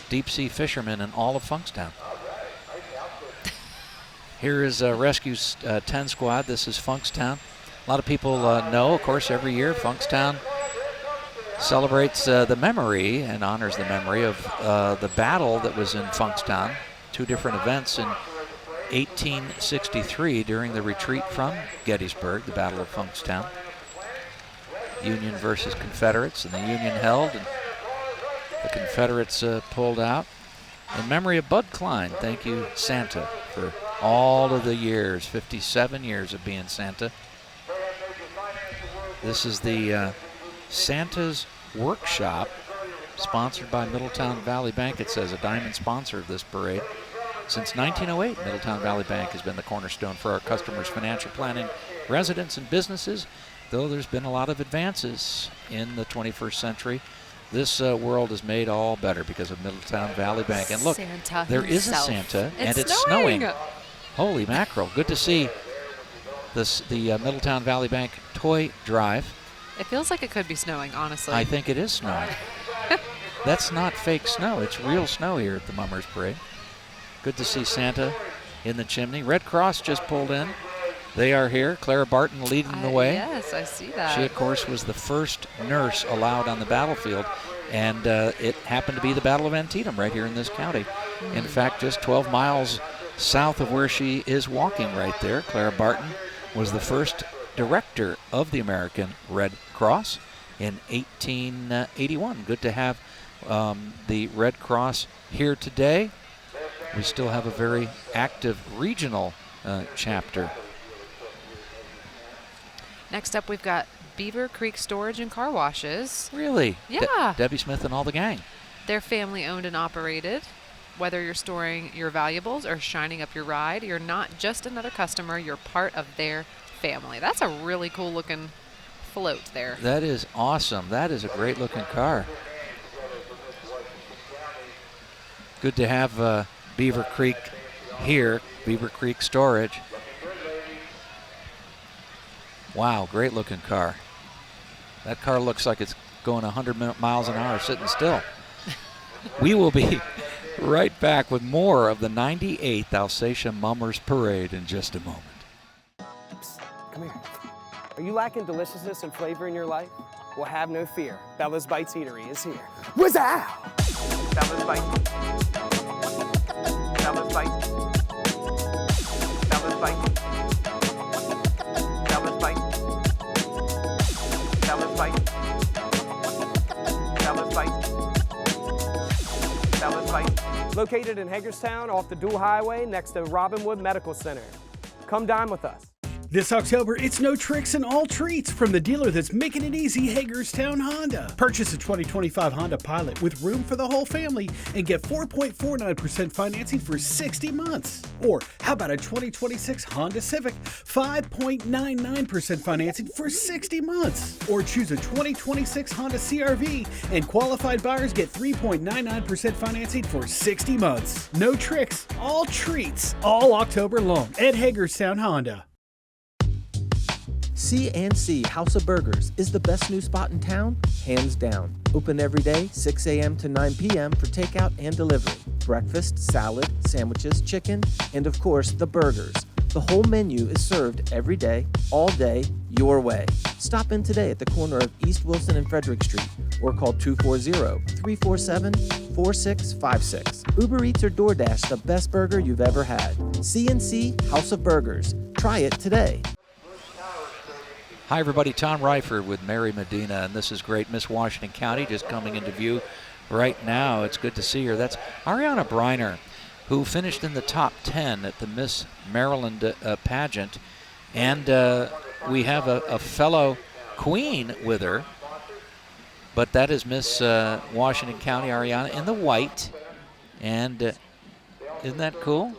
deep sea fisherman in all of Funkstown. Here is Rescue 10 Squad. This is Funkstown. A lot of people know, of course, every year Funkstown celebrates the memory and honors the memory of the battle that was in Funkstown. 2 different events in 1863 during the retreat from Gettysburg, the Battle of Funkstown. Union versus Confederates, and the Union held, and the Confederates pulled out. In memory of Bud Klein, thank you, Santa, for all of the years, 57 years of being Santa. This is the Santa's Workshop, sponsored by Middletown Valley Bank. It says a diamond sponsor of this parade. Since 1908, Middletown Valley Bank has been the cornerstone for our customers' financial planning, residents, and businesses. Though there's been a lot of advances in the 21st century, this world is made all better because of Middletown Valley Bank. And look, Santa there is a himself. Santa, and it's snowing. Holy mackerel. Good to see the Middletown Valley Bank toy drive. It feels like it could be snowing, honestly. I think it is snowing. That's not fake snow. It's real snow here at the Mummers Parade. Good to see Santa in the chimney. Red Cross just pulled in. They are here. Clara Barton leading the way. Yes, I see that. She, of course, was the first nurse allowed on the battlefield, and it happened to be the Battle of Antietam right here in this county. In fact, just 12 miles south of where she is walking right there, Clara Barton was the first director of the American Red Cross in 1881. Good to have the Red Cross here today. We still have a very active regional chapter. Next up, we've got Beaver Creek Storage and Car Washes. Really? Yeah. Debbie Smith and all the gang. They're family owned and operated. Whether you're storing your valuables or shining up your ride, you're not just another customer, you're part of their family. That's a really cool looking float there. That is awesome. That is a great looking car. Good to have Beaver Creek here, Beaver Creek Storage. Wow, great looking car. That car looks like it's going 100 miles an hour sitting still. We will be right back with more of the 98th Alsatia Mummers Parade in just a moment. Come here. Are you lacking deliciousness and flavor in your life? Well, have no fear. Bella's Bites Eatery is here. What's that? Bella's Bites. Bella's Bites. Bella's Bites. Bella's Bites. Bella's Bites. Bella's Bites. Bella's Bites. Located in Hagerstown off the Dual Highway next to Robinwood Medical Center. Come dine with us. This October, it's no tricks and all treats from the dealer that's making it easy, Hagerstown Honda. Purchase a 2025 Honda Pilot with room for the whole family and get 4.49% financing for 60 months. Or how about a 2026 Honda Civic, 5.99% financing for 60 months. Or choose a 2026 Honda CR-V and qualified buyers get 3.99% financing for 60 months. No tricks, all treats, all October long at Hagerstown Honda. C&C House of Burgers is the best new spot in town, hands down. Open every day, 6 a.m. to 9 p.m. for takeout and delivery. Breakfast, salad, sandwiches, chicken, and of course, the burgers. The whole menu is served every day, all day, your way. Stop in today at the corner of East Wilson and Frederick Street or call 240-347-4656. Uber Eats or DoorDash the best burger you've ever had. C&C House of Burgers. Try it today. Hi everybody, Tom Reifert with Mary Medina, and this is great Miss Washington County just coming into view right now. It's good to see her. That's Ariana Briner, who finished in the top 10 at the Miss Maryland pageant, and we have a fellow queen with her, but that is Miss Washington County Ariana in the white, and isn't that cool?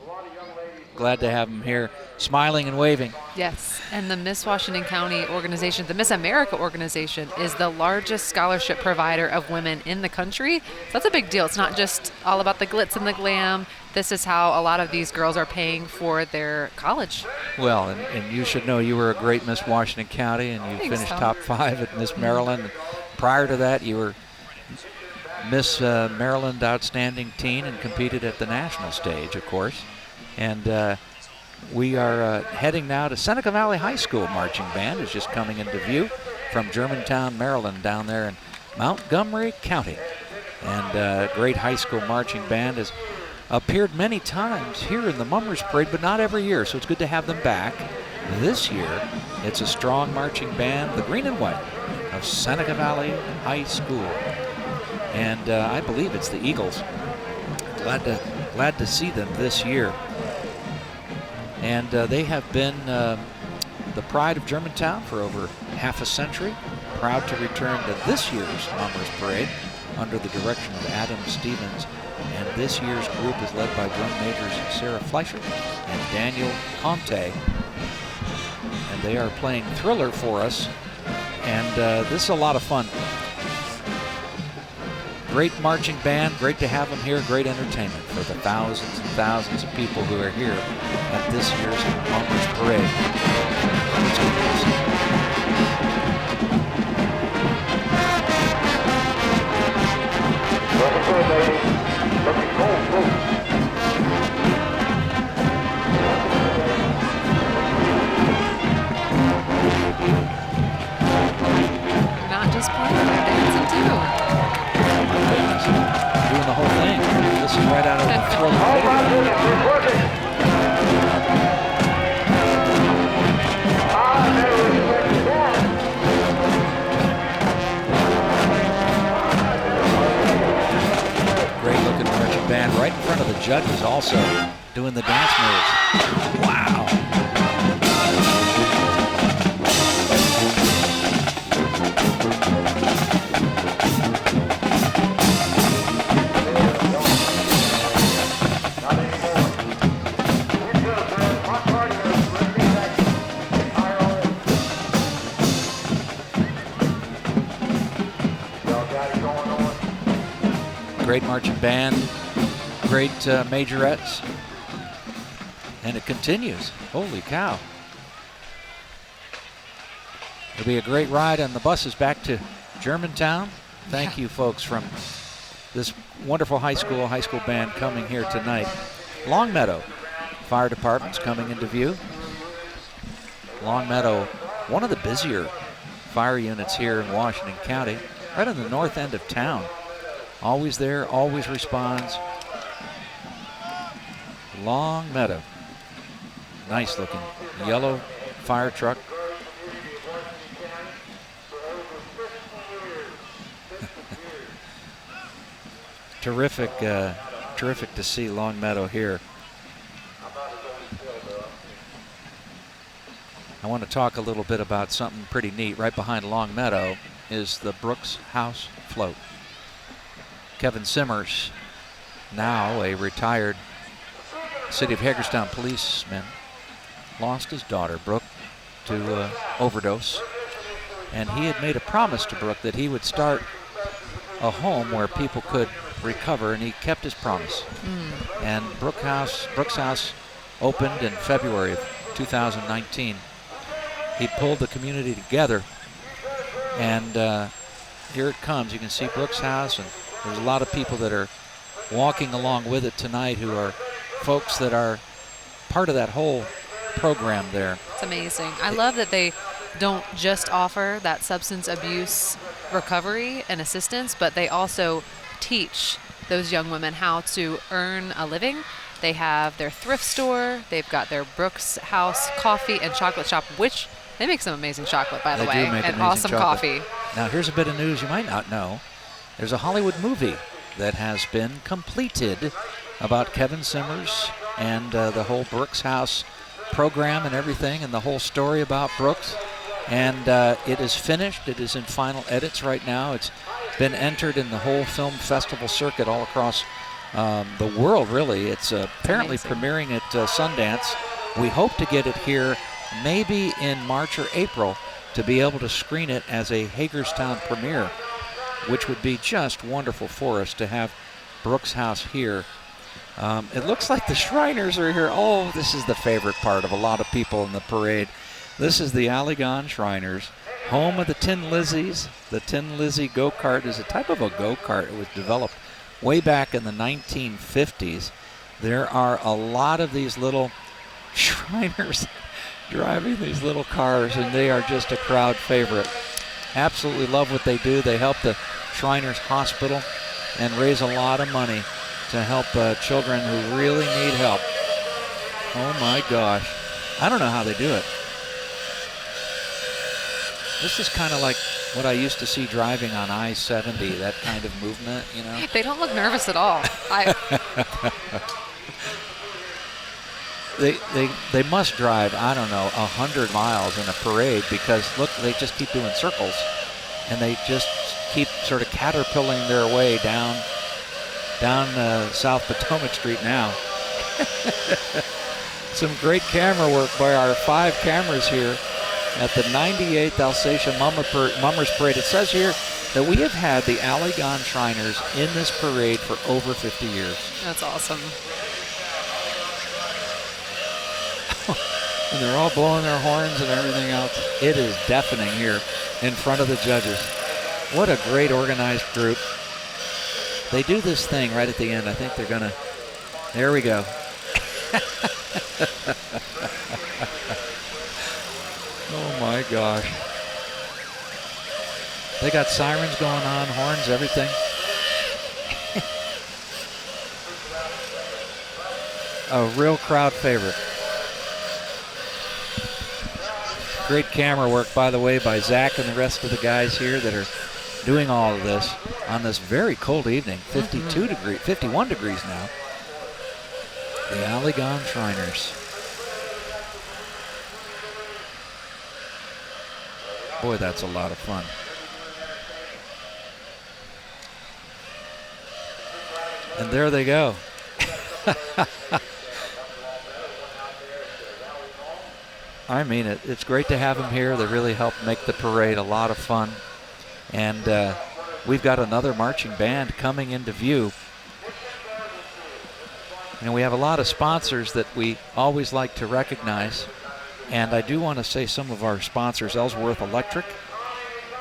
Glad to have them here, smiling and waving. Yes, and the Miss Washington County organization, the Miss America organization, is the largest scholarship provider of women in the country. So that's a big deal. It's not just all about the glitz and the glam. This is how a lot of these girls are paying for their college. Well, and you should know you were a great Miss Washington County, and you finished top 5 at Miss Maryland. Prior to that, you were Miss Maryland Outstanding Teen and competed at the national stage, of course. And we are heading now to Seneca Valley High School Marching Band is just coming into view from Germantown, Maryland, down there in Montgomery County. And great high school marching band has appeared many times here in the Mummers Parade, but not every year, so it's good to have them back. This year, it's a strong marching band, the green and white of Seneca Valley High School. And I believe it's the Eagles. Glad to see them this year. And they have been the pride of Germantown for over half a century. Proud to return to this year's Mummers Parade under the direction of Adam Stevens. And this year's group is led by drum majors Sarah Fleischer and Daniel Conte. And they are playing Thriller for us. And this is a lot of fun. Great marching band, great to have them here, great entertainment for the thousands and thousands of people who are here at this year's Mummers Parade. It's good to see. Looking good, ladies. Looking cool, cool. Not just playing, they're dancing too. Doing the whole thing. This is right out of the Thriller Great looking marching band right in front of the judges also doing the dance moves. Wow. Great marching band, great majorettes, and it continues. Holy cow. It'll be a great ride on the buses back to Germantown. Thank you, folks, from this wonderful high school band coming here tonight. Longmeadow Fire Department's coming into view. Longmeadow, one of the busier fire units here in Washington County, right on the north end of town. Always there, always responds. Longmeadow. Nice looking yellow fire truck. Terrific to see Longmeadow here. I want to talk a little bit about something pretty neat. Right behind Longmeadow is the Brooks House float. Kevin Simmers, now a retired City of Hagerstown policeman, lost his daughter, Brooke, to overdose. And he had made a promise to Brooke that he would start a home where people could recover, and he kept his promise. And Brooks House opened in February of 2019. He pulled the community together, and here it comes. You can see Brooks House, and there's a lot of people that are walking along with it tonight who are folks that are part of that whole program there. It's amazing. I love that they don't just offer that substance abuse recovery and assistance, but they also teach those young women how to earn a living. They have their thrift store. They've got their Brooks House coffee and chocolate shop, which they make some amazing chocolate, by the way, and awesome coffee. Now, here's a bit of news you might not know. There's a Hollywood movie that has been completed about Kevin Simmers and the whole Brooks House program and everything, and the whole story about Brooks. And it is finished. It is in final edits right now. It's been entered in the whole film festival circuit all across the world, really. It's apparently premiering at Sundance. We hope to get it here maybe in March or April to be able to screen it as a Hagerstown premiere, which would be just wonderful for us to have Brooks House here. It looks like the Shriners are here. Oh, this is the favorite part of a lot of people in the parade. This is the Allegan Shriners, home of the Tin Lizzies. The Tin Lizzie go-kart is a type of a go-kart. It was developed way back in the 1950s. There are a lot of these little Shriners driving these little cars, and they are just a crowd favorite. Absolutely love what they do. They help the Shriners Hospital and raise a lot of money to help children who really need help. Oh my gosh. I don't know how they do it. This is kind of like what I used to see driving on I-70, that kind of movement, you know? They don't look nervous at all. They must drive, I don't know, 100 miles in a parade, because look, they just keep doing circles, and they just keep sort of caterpilling their way down South Potomac Street now. Some great camera work by our 5 cameras here at the 98th Alsatia Mummers Parade. It says here that we have had the Allegan Shriners in this parade for over 50 years. That's awesome. And they're all blowing their horns and everything else. It is deafening here in front of the judges. What a great organized group. They do this thing right at the end. I think they're gonna, there we go. Oh my gosh. They got sirens going on, horns, everything. A real crowd favorite. Great camera work, by the way, by Zach and the rest of the guys here that are doing all of this on this very cold evening. 51 degrees now. The Allegan Shriners. Boy, that's a lot of fun. And there they go. I mean, it's great to have them here. They really help make the parade a lot of fun. And we've got another marching band coming into view. And we have a lot of sponsors that we always like to recognize. And I do want to say some of our sponsors: Ellsworth Electric,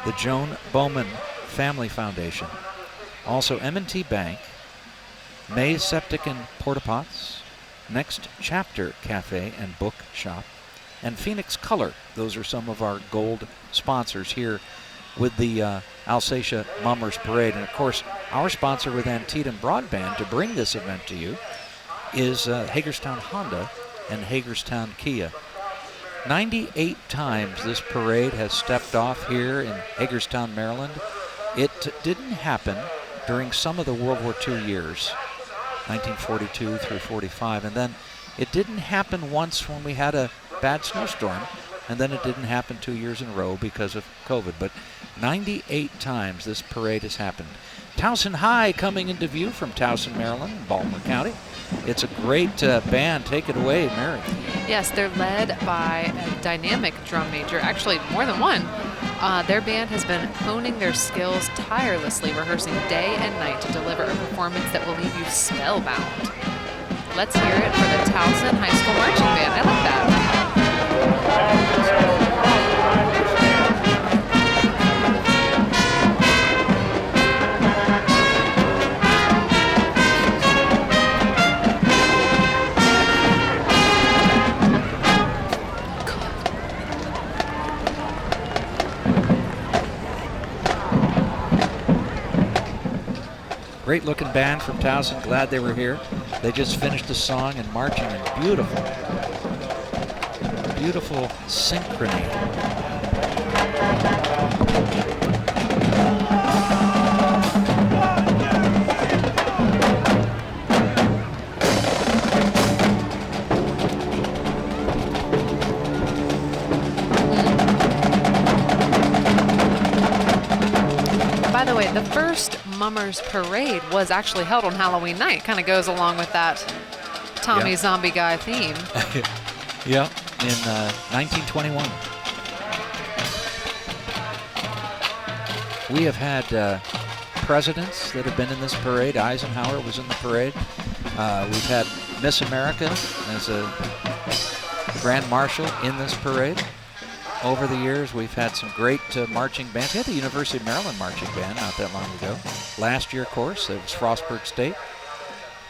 the Joan Bowman Family Foundation, also M&T Bank, Mays Septic and Porta Pots, Next Chapter Cafe and Book Shop, and Phoenix Color. Those are some of our gold sponsors here with the Alsatia Mummers Parade. And of course, our sponsor with Antietam Broadband to bring this event to you is Hagerstown Honda and Hagerstown Kia. 98 times this parade has stepped off here in Hagerstown, Maryland. It didn't happen during some of the World War II years, 1942 through 45, and then it didn't happen once when we had a bad snowstorm, and then it didn't happen 2 years in a row because of COVID. But 98 times this parade has happened. Towson High coming into view from Towson, Maryland, Baltimore County. It's a great band. Take it away, Mary. Yes, they're led by a dynamic drum major, actually more than one. Their band has been honing their skills tirelessly, rehearsing day and night to deliver a performance that will leave you spellbound. Let's hear it for the Towson High School Marching Band. I like that. Great looking band from Towson. Glad they were here. They just finished the song and marching in beautiful, beautiful synchrony. By the way, the first Mummers Parade was actually held on Halloween night. Kind of goes along with that Tommy Zombie Guy theme. Yeah, in 1921. We have had presidents that have been in this parade. Eisenhower was in the parade. We've had Miss America as a Grand Marshal in this parade. Over the years, we've had some great marching bands. We had the University of Maryland marching band not that long ago. Last year, of course, it was Frostburg State.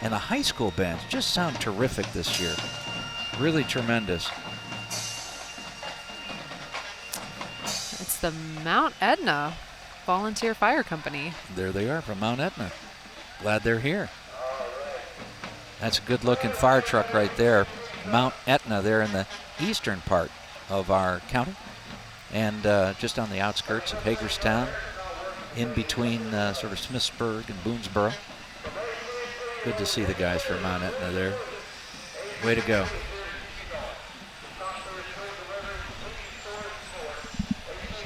And the high school bands just sound terrific this year. Really tremendous. It's the Mount Etna Volunteer Fire Company. There they are from Mount Etna. Glad they're here. That's a good-looking fire truck right there. Mount Etna there in the eastern part of our county, and just on the outskirts of Hagerstown, in between sort of Smithsburg and Boonesboro. Good to see the guys from Mount Etna there. Way to go.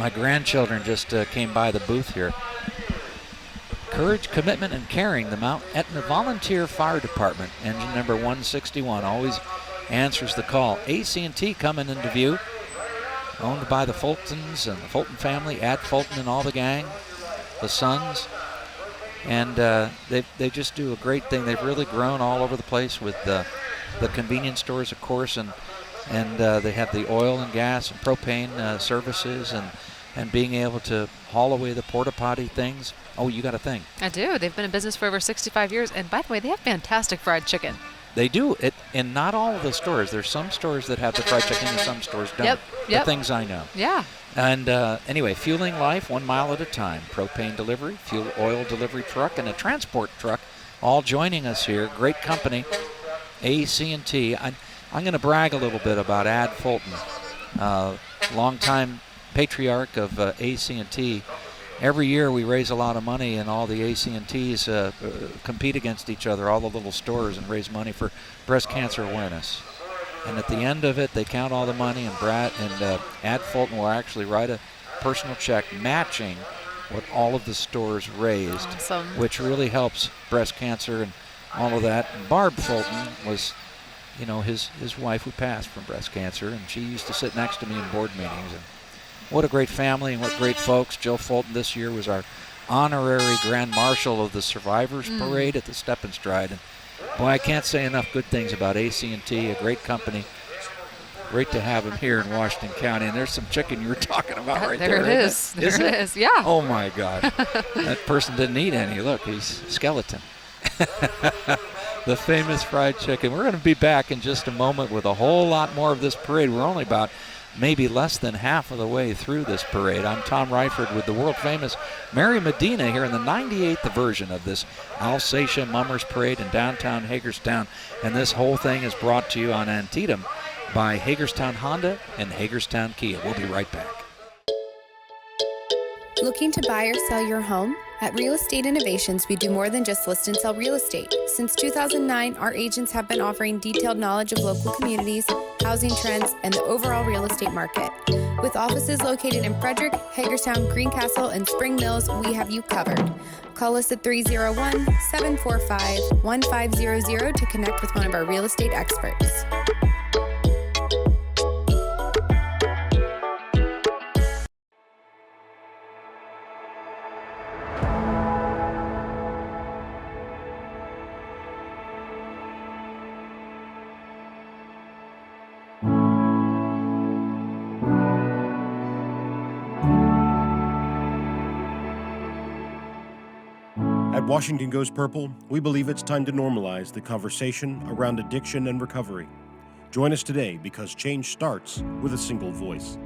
My grandchildren just came by the booth here. Courage, commitment, and caring. The Mount Etna Volunteer Fire Department, engine number 161, always answers the call. AC&T coming into view, owned by the Fultons and the Fulton family, Ad Fulton and all the gang, the sons. And they just do a great thing. They've really grown all over the place with the convenience stores, of course, and they have the oil and gas and propane services, and being able to haul away the porta potty things. Oh, you got a thing. I do. They've been in business for over 65 years. And by the way, they have fantastic fried chicken. They do. In not all of the stores. There's some stores that have the fried chicken and some stores don't. Yep. The things I know. Yeah. And anyway, fueling life 1 mile at a time. Propane delivery, fuel oil delivery truck, and a transport truck all joining us here. Great company, AC&T. I'm going to brag a little bit about Ad Fulton, longtime patriarch of AC&T. Every year we raise a lot of money, and all the AC&Ts compete against each other, all the little stores, and raise money for breast cancer awareness. And at the end of it, they count all the money, and Ad Fulton will actually write a personal check matching what all of the stores raised, awesome. Which really helps breast cancer and all of that. And Barb Fulton was, his wife who passed from breast cancer, and she used to sit next to me in board meetings. And what a great family and what great folks. Jill Fulton this year was our honorary Grand Marshal of the Survivors Parade at the Step and Stride. And boy, I can't say enough good things about AC&T, a great company. Great to have him here in Washington County. And there's some chicken you were talking about right there. There it is. There it is. Yeah. Oh, my God. That person didn't eat any. Look, he's skeleton. The famous fried chicken. We're going to be back in just a moment with a whole lot more of this parade. We're only about maybe less than half of the way through this parade. I'm Tom Ryford with the world-famous Mary Medina here in the 98th version of this Alsatia Mummers Parade in downtown Hagerstown. And this whole thing is brought to you on Antietam by Hagerstown Honda and Hagerstown Kia. We'll be right back. Looking to buy or sell your home? At Real Estate Innovations, we do more than just list and sell real estate. Since 2009, our agents have been offering detailed knowledge of local communities, housing trends, and the overall real estate market. With offices located in Frederick, Hagerstown, Greencastle, and Spring Mills, we have you covered. Call us at 301-745-1500 to connect with one of our real estate experts. At Washington Goes Purple, we believe it's time to normalize the conversation around addiction and recovery. Join us today because change starts with a single voice.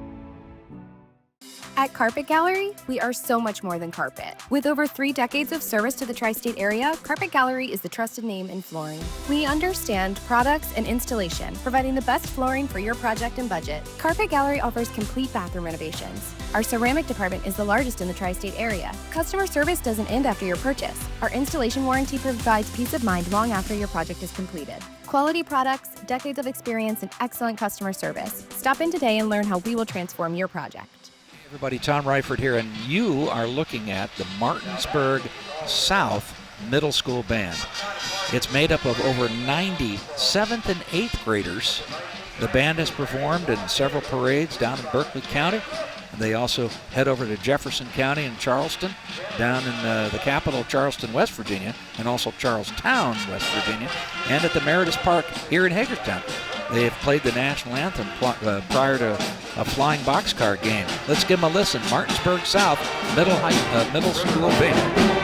At Carpet Gallery, we are so much more than carpet. With over 3 decades of service to the tri-state area, Carpet Gallery is the trusted name in flooring. We understand products and installation, providing the best flooring for your project and budget. Carpet Gallery offers complete bathroom renovations. Our ceramic department is the largest in the tri-state area. Customer service doesn't end after your purchase. Our installation warranty provides peace of mind long after your project is completed. Quality products, decades of experience, and excellent customer service. Stop in today and learn how we will transform your project. Everybody, Tom Ryford here, and you are looking at the Martinsburg South Middle School Band. It's made up of over 90 7th and 8th graders. The band has performed in several parades down in Berkeley County. They also head over to Jefferson County and Charleston, down in the capital, Charleston, West Virginia, and also Charlestown, West Virginia, and at the Meredith Park here in Hagerstown. They have played the national anthem prior to a flying boxcar game. Let's give them a listen. Martinsburg South Middle School Band.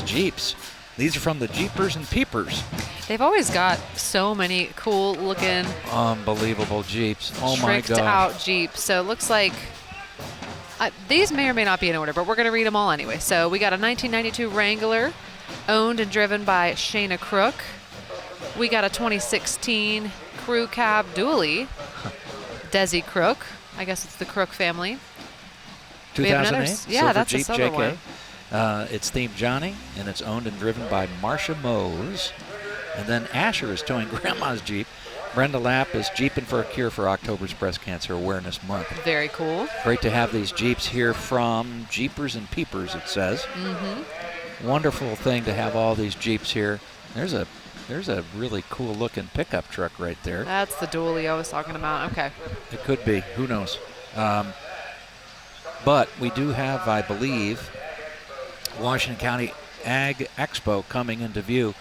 Jeeps. These are from the Jeepers and Peepers. They've always got so many cool looking, unbelievable Jeeps. Oh my God. Tricked out Jeeps. So it looks like these may or may not be in order, but we're going to read them all anyway. So we got a 1992 Wrangler, owned and driven by Shayna Crook. We got a 2016 Crew Cab Dually, Desi Crook. I guess it's the Crook family. 2008. Yeah, that's Jeep a silver JK. one. It's themed Johnny, and it's owned and driven by Marcia Mose. And then Asher is towing Grandma's Jeep. Brenda Lapp is Jeeping for a Cure for October's Breast Cancer Awareness Month. Very cool. Great to have these Jeeps here from Jeepers and Peepers, it says. Mm-hmm. Wonderful thing to have all these Jeeps here. There's a really cool looking pickup truck right there. That's the dually I was talking about. Okay. It could be. Who knows? But we do have, I believe, Washington County Ag Expo coming into view.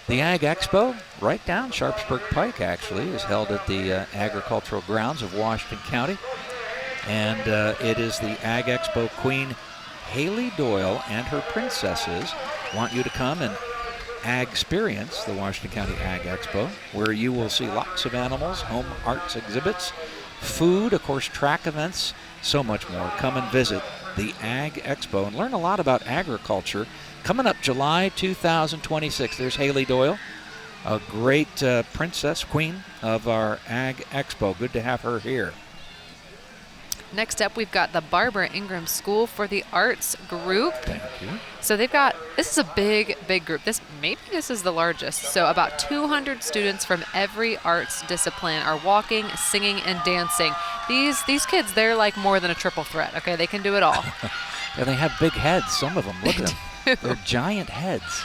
The Ag Expo, right down Sharpsburg Pike, actually, is held at the agricultural grounds of Washington County. And it is the Ag Expo Queen Haley Doyle and her princesses want you to come and Ag experience the Washington County Ag Expo, where you will see lots of animals, home arts exhibits, food, of course, track events, so much more. Come and visit the Ag Expo and learn a lot about agriculture. Coming up July 2026. There's Haley Doyle, a great princess, queen of our Ag Expo. Good to have her here. Next up, we've got the Barbara Ingram School for the Arts group. Thank you. So they've got, this is a big group. Maybe this is the largest. So about 200 students from every arts discipline are walking, singing, and dancing. These kids, they're like more than a triple threat, okay? They can do it all. Yeah, they have big heads, some of them. Look at them. They're giant heads.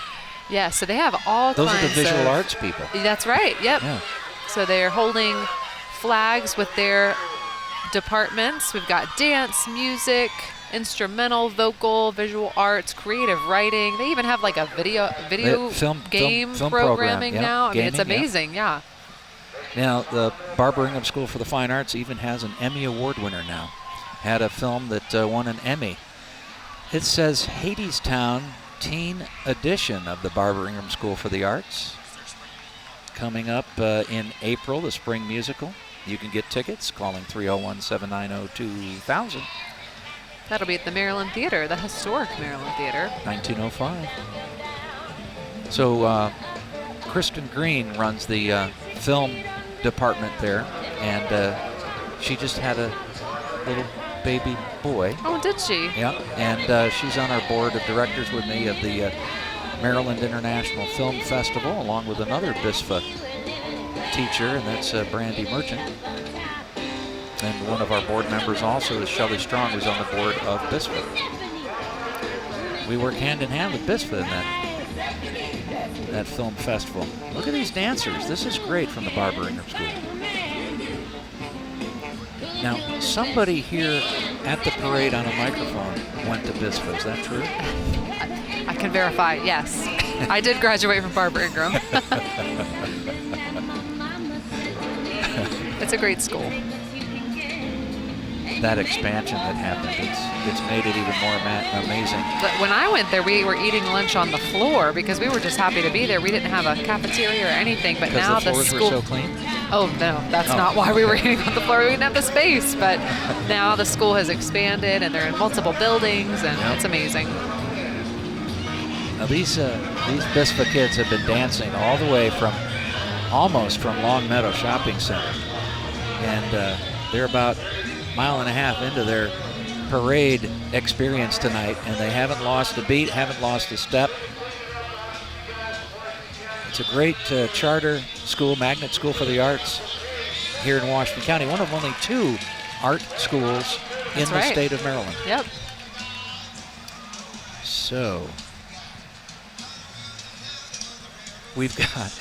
Yeah, so they have all Those kinds are the visual of, arts people. That's right, yep. Yeah. So they're holding flags with their departments. We've got dance, music, instrumental, vocal, visual arts, creative writing. They even have like a video game programming yeah. now. I mean, it's Gaming, amazing, yeah. Now, the Barbara Ingram School for the Fine Arts even has an Emmy Award winner now. Had a film that won an Emmy. It says Hagerstown Teen Edition of the Barbara Ingram School for the Arts. Coming up in April, the spring musical. You can get tickets calling 301-790-2000. That'll be at the Maryland Theater, the historic Maryland Theater. 1905. So Kristen Green runs the film department there, and she just had a little baby boy. Oh, did she? Yeah, and she's on our board of directors with me of the Maryland International Film Festival, along with another BISFA teacher, and that's Brandy Merchant. And one of our board members also is Shelley Strong, who's on the board of BISFA. We work hand in hand with BISFA in that film festival. Look at these dancers. This is great from the Barbara Ingram School. Now, somebody here at the parade on a microphone went to BISFA. Is that true? I can verify, yes. I did graduate from Barbara Ingram. It's a great school. That expansion that happened, it's made it even more amazing. But when I went there, we were eating lunch on the floor because we were just happy to be there. We didn't have a cafeteria or anything, but now the floors were so clean? Oh, no, that's not why we were eating on the floor. We didn't have the space, but now the school has expanded and they're in multiple buildings, and it's amazing. Now these BISFA kids have been dancing all the way almost from Long Meadow Shopping Center, and they're about a mile and a half into their parade experience tonight, and they haven't lost a beat, haven't lost a step. It's a great charter school, magnet school for the arts here in Washington County, one of only 2 art schools in the state of Maryland. Yep. So we've got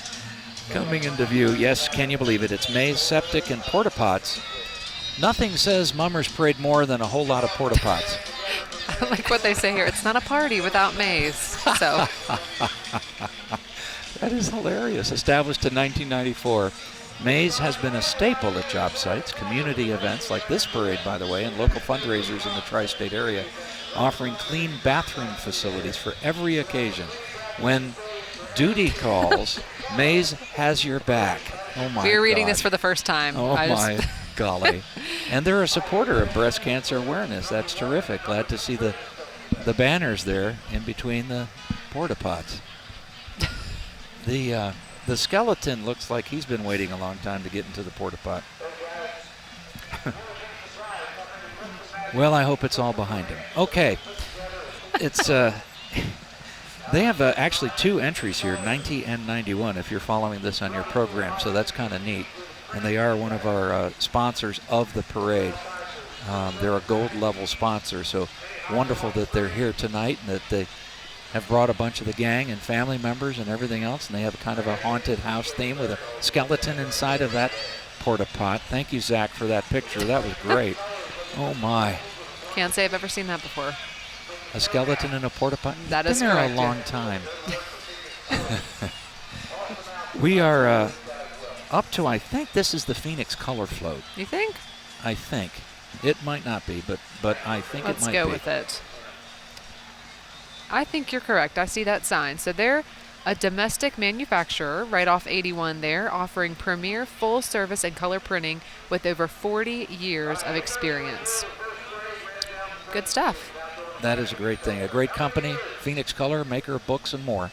coming into view, yes, can you believe it? It's Maze, Septic, and Porta Pots. Nothing says Mummers Parade more than a whole lot of Porta Pots. I like what they say here. It's not a party without Maze. So that is hilarious. Established in 1994, Maze has been a staple at job sites, community events like this parade, by the way, and local fundraisers in the tri-state area, offering clean bathroom facilities for every occasion. When duty calls, Maze has your back. Oh my God. We're reading this for the first time. Oh my golly. And they're a supporter of breast cancer awareness. That's terrific. Glad to see the banners there in between the porta pots. The skeleton looks like he's been waiting a long time to get into the porta pot. Well, I hope it's all behind him. Okay. It's they have actually 2 entries here, 90 and 91, if you're following this on your program, so that's kind of neat. And they are one of our sponsors of the parade. They're a gold level sponsor, so wonderful that they're here tonight and that they have brought a bunch of the gang and family members and everything else, and they have kind of a haunted house theme with a skeleton inside of that porta pot. Thank you, Zach, for that picture. That was great. Oh my. Can't say I've ever seen that before. A skeleton in a porta pot? That is correct. Been there a long time. We are up to, I think this is the Phoenix Color Float. You think? I think. It might not be, but I think it might be. Let's go with it. I think you're correct. I see that sign. So they're a domestic manufacturer right off 81 there, offering premier full service and color printing with over 40 years of experience. Good stuff. That is a great thing. A great company, Phoenix Color, maker of books and more.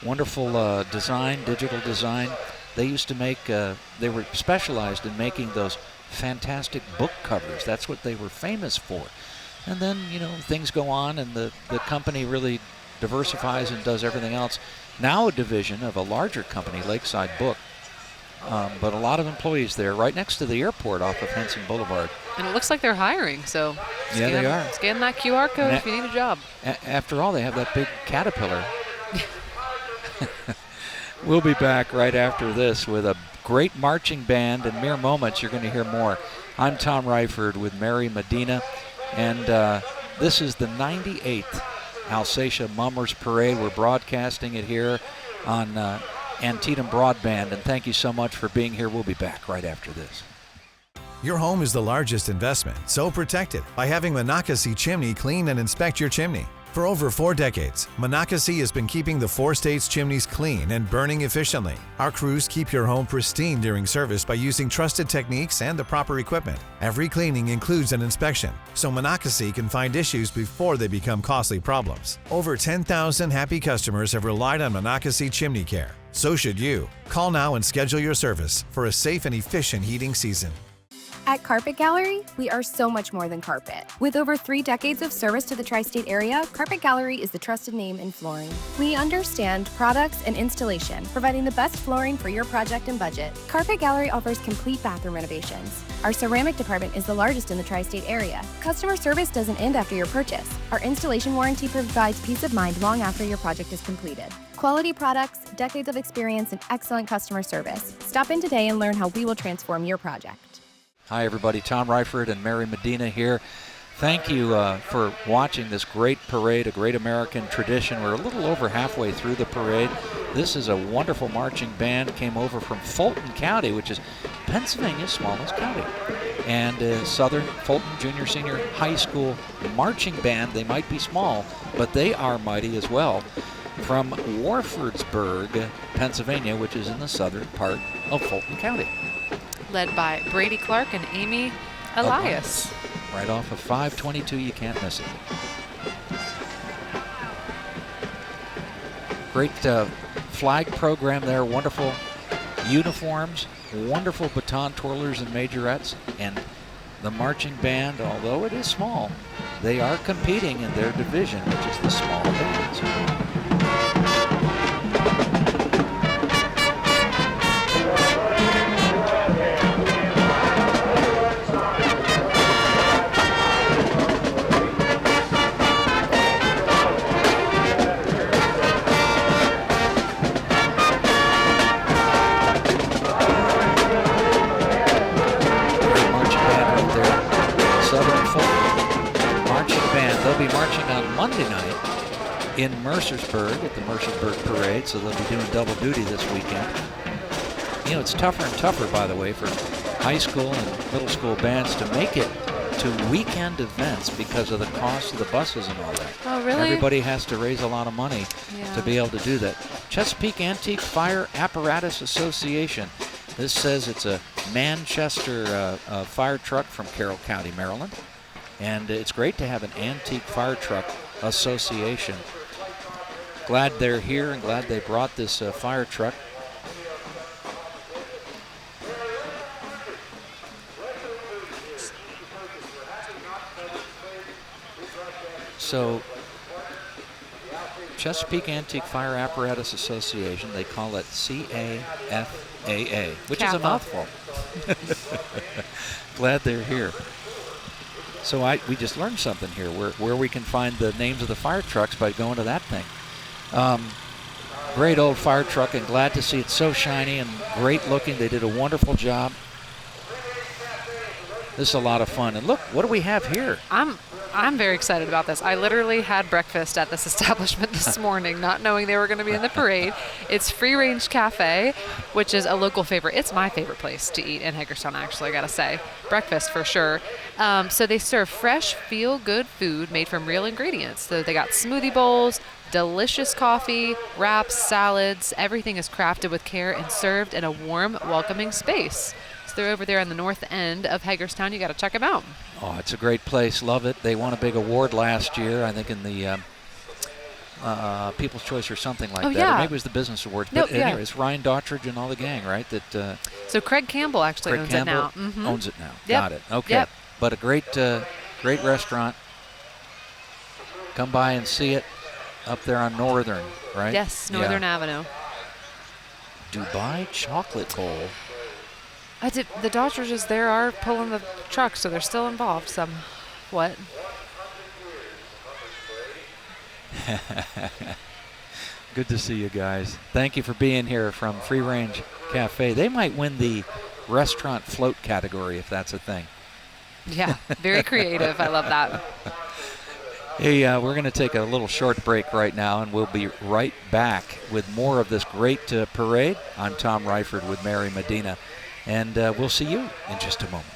Wonderful design, digital design. They used to make, they were specialized in making those fantastic book covers. That's what they were famous for. And then, you know, things go on and the company really diversifies and does everything else. Now a division of a larger company, Lakeside Book, But a lot of employees there, right next to the airport off of Henson Boulevard. And it looks like they're hiring, so Yeah, they are. Scan that QR code if you need a job. After all, they have that big Caterpillar. We'll be back right after this with a great marching band. In mere moments, you're going to hear more. I'm Tom Ryford with Mary Medina, and this is the 98th Alsatia Mummers Parade. We're broadcasting it here on Antietam Broadband, and thank you so much for being here. We'll be back right after this. Your home is the largest investment, so protect it by having Monocacy Chimney clean and inspect your chimney. For over 4 decades, Monocacy has been keeping the 4 states' chimneys clean and burning efficiently. Our crews keep your home pristine during service by using trusted techniques and the proper equipment. Every cleaning includes an inspection, so Monocacy can find issues before they become costly problems. Over 10,000 happy customers have relied on Monocacy Chimney Care. So should you. Call now and schedule your service for a safe and efficient heating season. At Carpet Gallery, we are so much more than carpet. With over 3 decades of service to the tri-state area, Carpet Gallery is the trusted name in flooring. We understand products and installation, providing the best flooring for your project and budget. Carpet Gallery offers complete bathroom renovations. Our ceramic department is the largest in the tri-state area. Customer service doesn't end after your purchase. Our installation warranty provides peace of mind long after your project is completed. Quality products, decades of experience, and excellent customer service. Stop in today and learn how we will transform your project. Hi, everybody. Tom Ryford and Mary Medina here. Thank you for watching this great parade, a great American tradition. We're a little over halfway through the parade. This is a wonderful marching band. Came over from Fulton County, which is Pennsylvania's smallest county. And Southern Fulton Junior Senior High School marching band. They might be small, but they are mighty as well. From Warfordsburg, Pennsylvania, which is in the southern part of Fulton County. Led by Brady Clark and Amy Elias. Right off of 522, you can't miss it. Great flag program there, wonderful uniforms, wonderful baton twirlers and majorettes, and the marching band, although it is small, they are competing in their division, which is the small bands. They'll be marching on Monday night in Mercersburg at the Mercersburg Parade, so they'll be doing double duty this weekend. You know, it's tougher and tougher, by the way, for high school and middle school bands to make it to weekend events because of the cost of the buses and all that. Oh, really? Everybody has to raise a lot of money to be able to do that. Chesapeake Antique Fire Apparatus Association. This says it's a Manchester fire truck from Carroll County, Maryland. And it's great to have an antique fire truck association. Glad they're here and glad they brought this fire truck. So, Chesapeake Antique Fire Apparatus Association, they call it CAFAA, which is a mouthful. Glad they're here. So we just learned something here, where we can find the names of the fire trucks by going to that thing. Great old fire truck, and glad to see it so shiny and great looking. They did a wonderful job. This is a lot of fun. And look, what do we have here? I'm very excited about this. I literally had breakfast at this establishment this morning, not knowing they were going to be in the parade. It's Free Range Cafe, which is a local favorite. It's my favorite place to eat in Hagerstown, actually, I got to say. Breakfast for sure. So they serve fresh, feel-good food made from real ingredients. So they got smoothie bowls, delicious coffee, wraps, salads. Everything is crafted with care and served in a warm, welcoming space. They're over there on the north end of Hagerstown. You got to check them out. Oh, it's a great place. Love it. They won a big award last year, I think in the People's Choice or something like that. Yeah. Or maybe it was the Business Award. But anyway, it's Ryan Daughtridge and all the gang, right? So Craig Campbell actually owns it now. Owns it now. Yep. Got it. Okay. Yep. But a great restaurant. Come by and see it up there on Northern, right? Yes, Northern Avenue. Dubai Chocolate Bowl. The Dodgers there are pulling the truck, so they're still involved somewhat. Good to see you guys. Thank you for being here from Free Range Cafe. They might win the restaurant float category if that's a thing. Yeah, very creative. I love that. Hey, we're going to take a little short break right now, and we'll be right back with more of this great parade. I'm Tom Reiford with Mary Medina, and we'll see you in just a moment.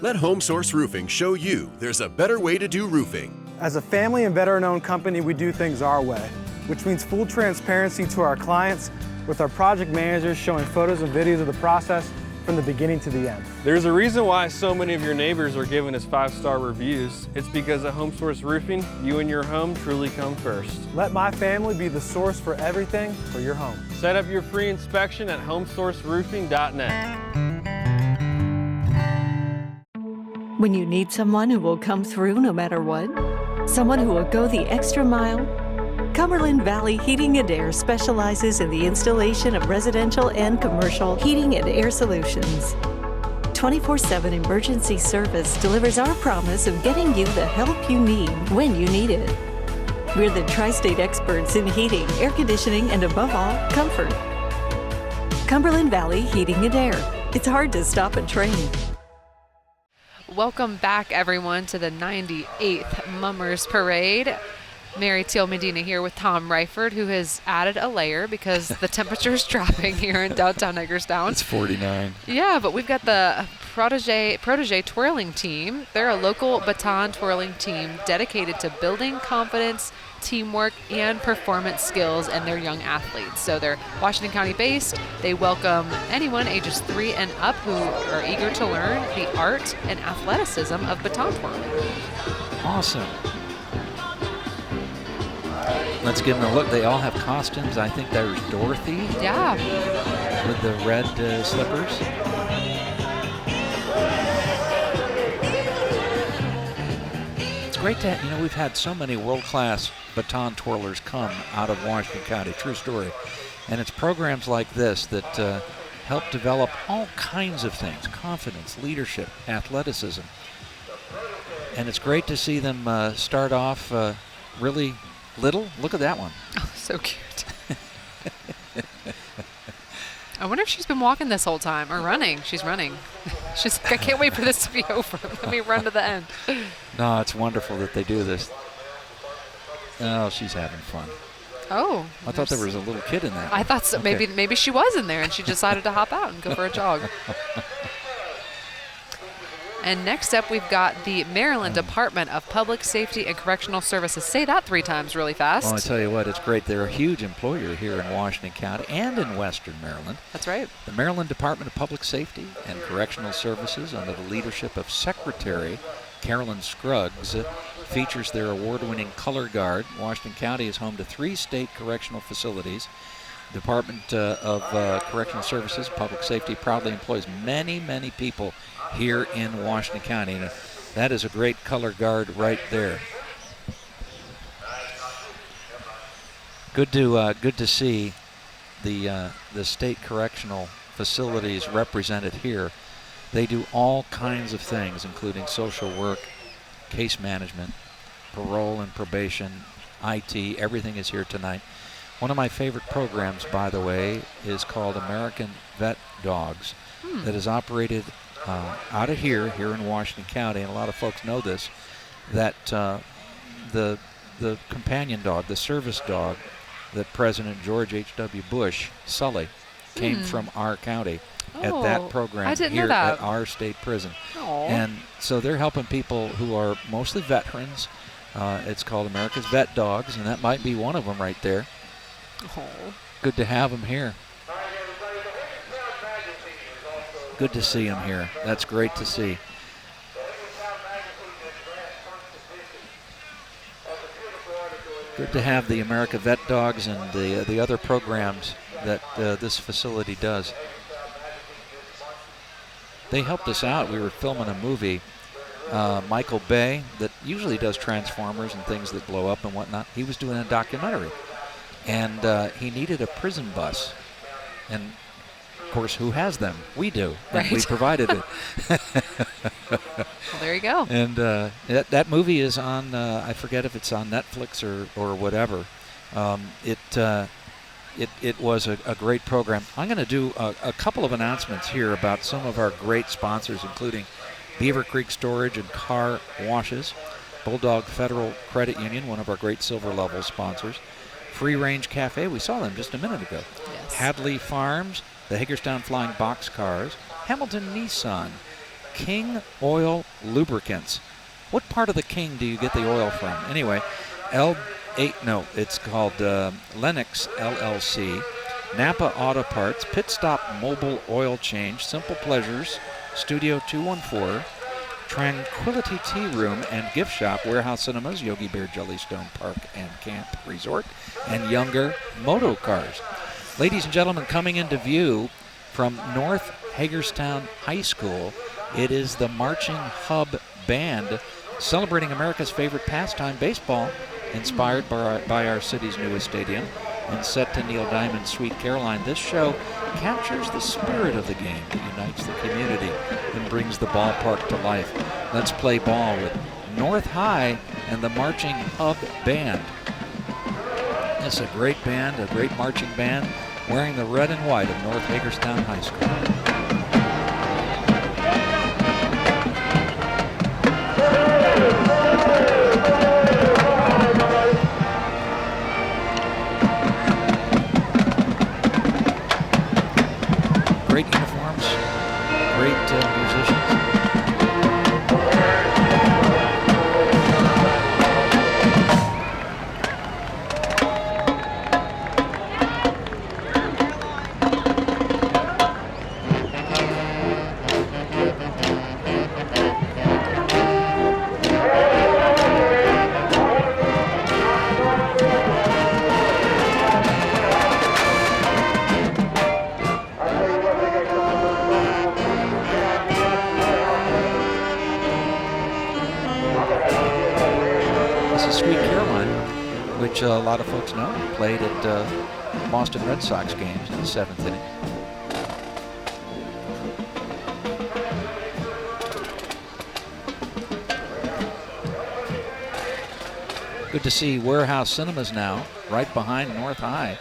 Let Home Source Roofing show you there's a better way to do roofing. As a family and veteran-owned company, we do things our way, which means full transparency to our clients with our project managers showing photos and videos of the process from the beginning to the end. There's a reason why so many of your neighbors are giving us 5-star reviews. It's because at Home Source Roofing, you and your home truly come first. Let my family be the source for everything for your home. Set up your free inspection at homesourceroofing.net. When you need someone who will come through no matter what, someone who will go the extra mile, Cumberland Valley Heating and Air specializes in the installation of residential and commercial heating and air solutions. 24/7 emergency service delivers our promise of getting you the help you need when you need it. We're the tri-state experts in heating, air conditioning, and above all, comfort. Cumberland Valley Heating and Air. It's hard to stop a train. Welcome back, everyone, to the 98th Mummers Parade. Mary Teal Medina here with Tom Reiford, who has added a layer because the temperature is dropping here in downtown Hagerstown. It's 49. Yeah, but we've got the protege twirling team. They're a local baton twirling team dedicated to building confidence, teamwork, and performance skills in their young athletes. So they're Washington County based. They welcome anyone ages 3 and up who are eager to learn the art and athleticism of baton twirling. Awesome. Let's give them a look. They all have costumes. I think there's Dorothy. Yeah. With the red slippers. It's great to have, we've had so many world-class baton twirlers come out of Washington County. True story. And it's programs like this that help develop all kinds of things. Confidence, leadership, athleticism. And it's great to see them start off really little. Look at that one. Oh, so cute. I wonder if she's been walking this whole time or running. She's running. She's like, I can't wait for this to be over. Let me run to the end. No, it's wonderful that they do this. Oh, she's having fun. Oh. I thought there was a little kid in that. I thought so. Okay. Maybe she was in there and she decided to hop out and go for a jog. And next up, we've got the Maryland Department of Public Safety and Correctional Services. Say that 3 times really fast. Well, I tell you what, it's great. They're a huge employer here in Washington County and in Western Maryland. That's right. The Maryland Department of Public Safety and Correctional Services, under the leadership of Secretary Carolyn Scruggs, features their award-winning Color Guard. Washington County is home to 3 state correctional facilities. The Department of Correctional Services, Public Safety proudly employs many, many people here in Washington County. And that is a great color guard right there. Good to see the state correctional facilities represented here. They do all kinds of things, including social work, case management, parole and probation, IT. Everything is here tonight. One of my favorite programs, by the way, is called American Vet Dogs, that is operated out of here in Washington County, and a lot of folks know this, that the companion dog, the service dog that President George H.W. Bush, Sully, came from our county at that program here at our state prison. And so they're helping people who are mostly veterans. It's called America's Vet Dogs, and that might be one of them right there. Good to have them here. Good to see them here. That's great to see. Good to have the America Vet Dogs and the other programs that this facility does. They helped us out. We were filming a movie. Michael Bay, that usually does Transformers and things that blow up and whatnot. He was doing a documentary. And he needed a prison bus. And Of course, who has them? We do. And Right. we provided it. Well, there you go. And that movie is on, I forget if it's on Netflix or whatever. It was a great program. I'm going to do a couple of announcements here about some of our great sponsors, including Beaver Creek Storage and Car Washes, Bulldog Federal Credit Union, one of our great silver level sponsors, Free Range Cafe, we saw them just a minute ago, Yes. Hadley Farms, the Hagerstown Flying Boxcars, Hamilton Nissan, King Oil Lubricants. What part of the King do you get the oil from? Anyway, it's called Lennox LLC, Napa Auto Parts, Pit Stop Mobile Oil Change, Simple Pleasures, Studio 214, Tranquility Tea Room and Gift Shop, Warehouse Cinemas, Yogi Bear Jellystone Park and Camp Resort, and Younger Moto Cars. Ladies and gentlemen, coming into view from North Hagerstown High School, it is the Marching Hub Band celebrating America's favorite pastime, baseball, inspired by our city's newest stadium and set to Neil Diamond's Sweet Caroline. This show captures the spirit of the game that unites the community and brings the ballpark to life. Let's play ball with North High and the Marching Hub Band. It's a great band, a great marching band, wearing the red and white of North Hagerstown High School. Great uniforms, great musicians. Which a lot of folks know, played at Boston Red Sox games in the 7th inning. Good to see Warehouse Cinemas now, right behind North High.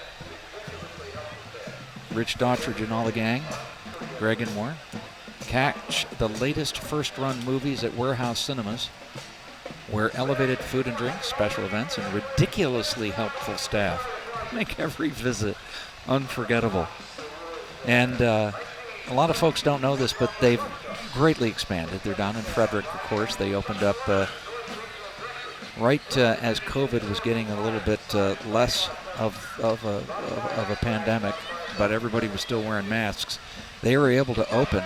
Rich Daughtridge and all the gang, Greg and more. Catch the latest first-run movies at Warehouse Cinemas, where elevated food and drink, special events, and ridiculously helpful staff make every visit unforgettable. And a lot of folks don't know this, but they've greatly expanded. They're down in Frederick, of course. They opened up right as COVID was getting a little bit less of a pandemic, but everybody was still wearing masks. They were able to open,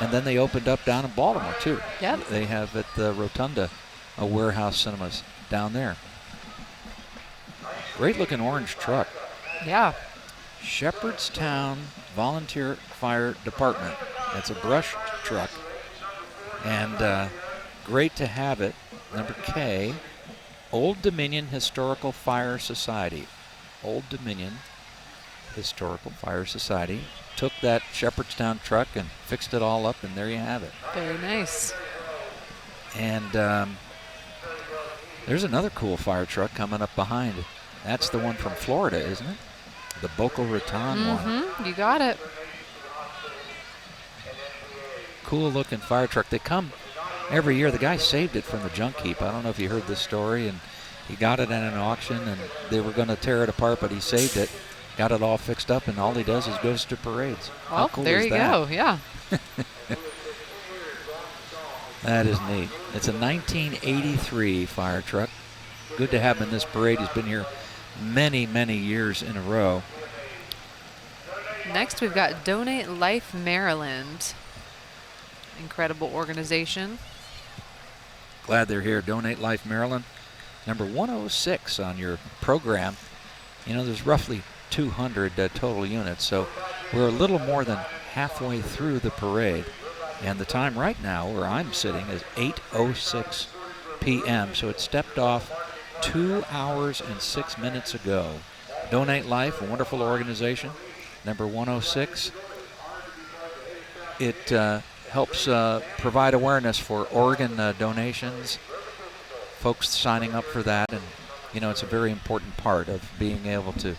and then they opened up down in Baltimore, too. Yep. They have at the Rotunda a Warehouse Cinemas down there. Great looking orange truck. Yeah. Shepherdstown Volunteer Fire Department. That's a brush truck. And great to have it. Number K, Old Dominion Historical Fire Society. Old Dominion Historical Fire Society took that Shepherdstown truck and fixed it all up, and there you have it. Very nice. And there's another cool fire truck coming up behind. That's the one from Florida, isn't it? The Boca Raton one. You got it. Cool looking fire truck. They come every year. The guy saved it from the junk heap. I don't know if you heard this story. And he got it at an auction, and they were going to tear it apart, but he saved it, got it all fixed up, and all he does is goes to parades. Well, how cool there is you that? go. Yeah. That is neat. It's a 1983 fire truck. Good to have him in this parade. He's been here many, many years in a row. Next, we've got Donate Life Maryland. Incredible organization. Glad they're here. Donate Life Maryland. Number 106 on your program. You know, there's roughly 200 total units, so we're a little more than halfway through the parade. And the time right now where I'm sitting is 8:06 p.m., so it stepped off 2 hours and 6 minutes ago. Donate Life, a wonderful organization. Number 106. it helps provide awareness for organ donations, folks signing up for that, and it's a very important part of being able to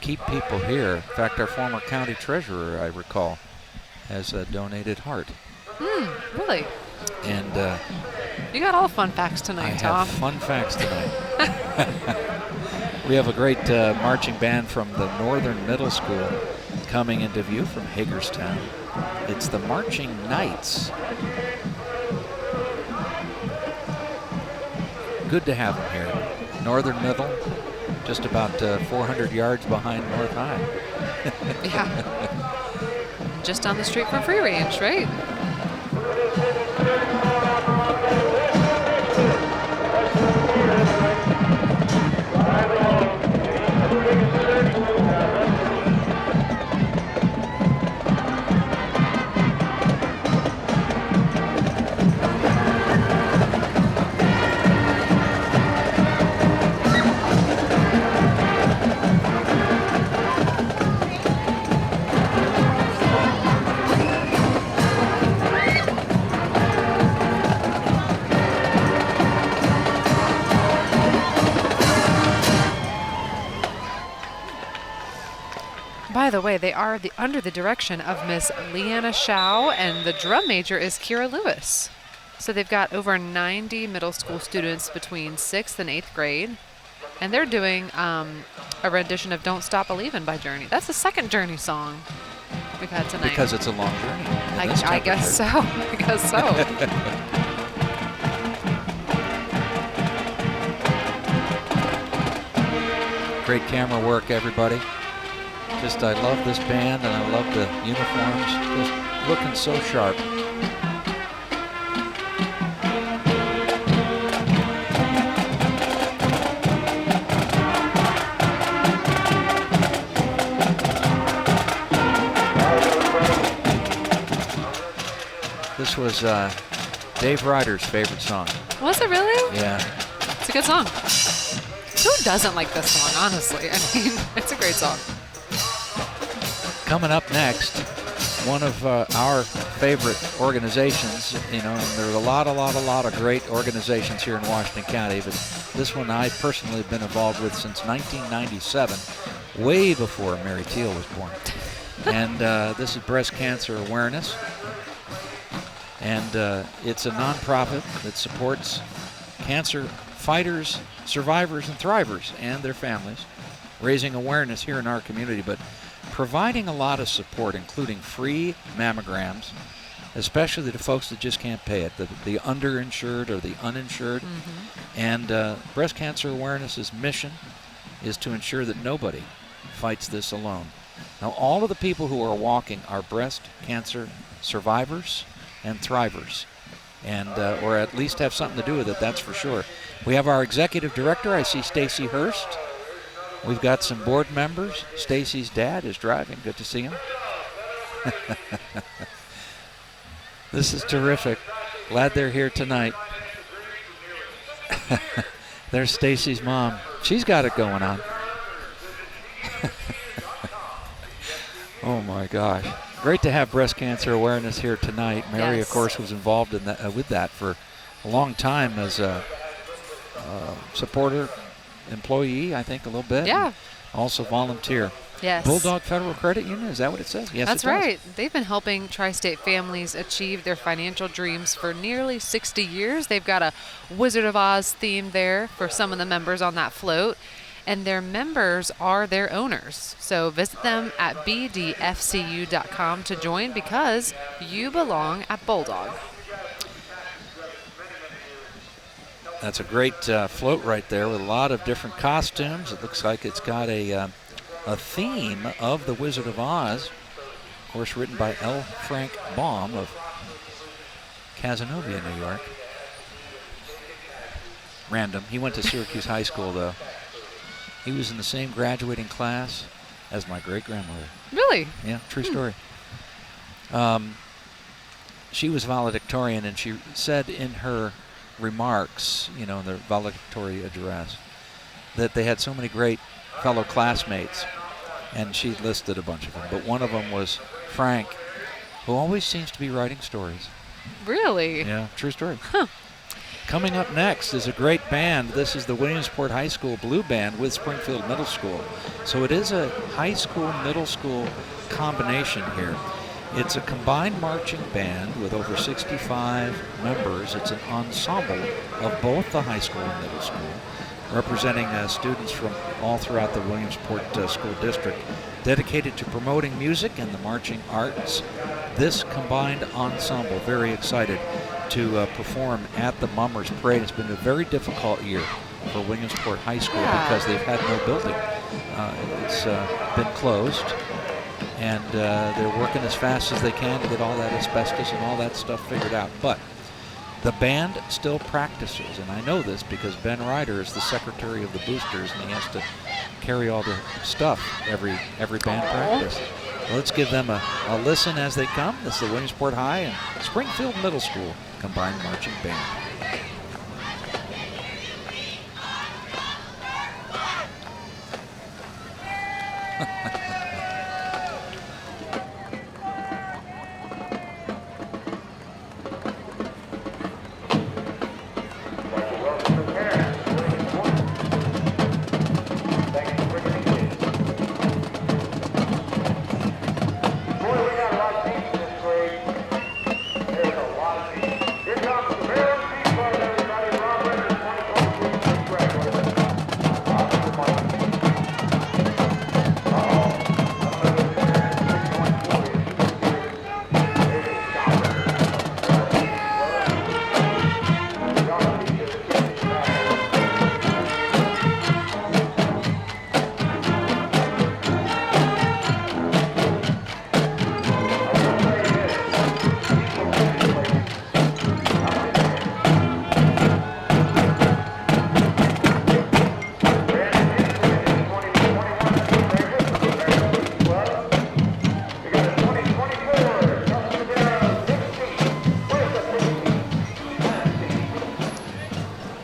keep people here. In fact, our former county treasurer, I recall, has a donated heart. Really? And you got all the fun facts tonight, Tom. I have fun facts tonight. We have a great marching band from the Northern Middle School coming into view from Hagerstown. It's the Marching Knights. Good to have them here. Northern Middle, just about 400 yards behind North High. Yeah. Just down the street from Free Range, right? By the way, they are under the direction of Miss Leanna Shao, and the drum major is Kira Lewis. So they've got over 90 middle school students between 6th and 8th grade, and they're doing a rendition of Don't Stop Believin' by Journey. That's the second Journey song we've had tonight. Because it's a long journey. I guess so. I guess so. Great camera work, everybody. I love this band, and I love the uniforms. Just looking so sharp. This was Dave Ryder's favorite song. Was it really? Yeah. It's a good song. Who doesn't like this song, honestly? I mean, it's a great song. Coming up next, one of our favorite organizations, and there are a lot of great organizations here in Washington County, but this one I personally have been involved with since 1997, way before Mary Teal was born. And this is Breast Cancer Awareness. And it's a nonprofit that supports cancer fighters, survivors, and thrivers and their families, raising awareness here in our community, but providing a lot of support, including free mammograms, especially to folks that just can't pay it, the underinsured or the uninsured. And Breast Cancer Awareness's mission is to ensure that nobody fights this alone. Now, all of the people who are walking are breast cancer survivors and thrivers, and or at least have something to do with it, that's for sure. We have our executive director. I see Stacy Hurst. We've got some board members. Stacy's dad is driving. Good to see him. This is terrific. Glad they're here tonight. There's Stacy's mom. She's got it going on. Oh my gosh. Great to have Breast Cancer Awareness here tonight. Mary, of course, was involved in that, with that for a long time as a supporter, employee, I think, a little bit. Yeah. Also volunteer. Yes. Bulldog Federal Credit Union, is that what it says? Yes, that's it does. right. They've been helping tri-state families achieve their financial dreams for nearly 60 years. They've got a Wizard of Oz theme there for some of the members on that float, and their members are their owners. So visit them at bdfcu.com to join, because you belong at Bulldog. That's a great float right there with a lot of different costumes. It looks like it's got a theme of the Wizard of Oz, of course written by L. Frank Baum of Cazenovia, New York. Random. He went to Syracuse High School, though. He was in the same graduating class as my great-grandmother. Really? Yeah, true story. She was valedictorian, and she said in her remarks, in the valedictory address, that they had so many great fellow classmates, and she listed a bunch of them, but one of them was Frank, who always seems to be writing stories. Really? Yeah, true story. Huh. Coming up next is a great band. This is the Williamsport High School Blue Band with Springfield Middle School. So it is a high school, middle school combination here. It's a combined marching band with over 65 members. It's an ensemble of both the high school and middle school, representing students from all throughout the Williamsport School District, dedicated to promoting music and the marching arts. This combined ensemble, very excited to perform at the Mummers Parade. It's been a very difficult year for Williamsport High School because they've had no building. It's been closed, and they're working as fast as they can to get all that asbestos and all that stuff figured out. But the band still practices, and I know this because Ben Ryder is the secretary of the boosters, and he has to carry all the stuff every band practice. Let's give them a listen as they come. This is the Williamsport High and Springfield Middle School combined marching band.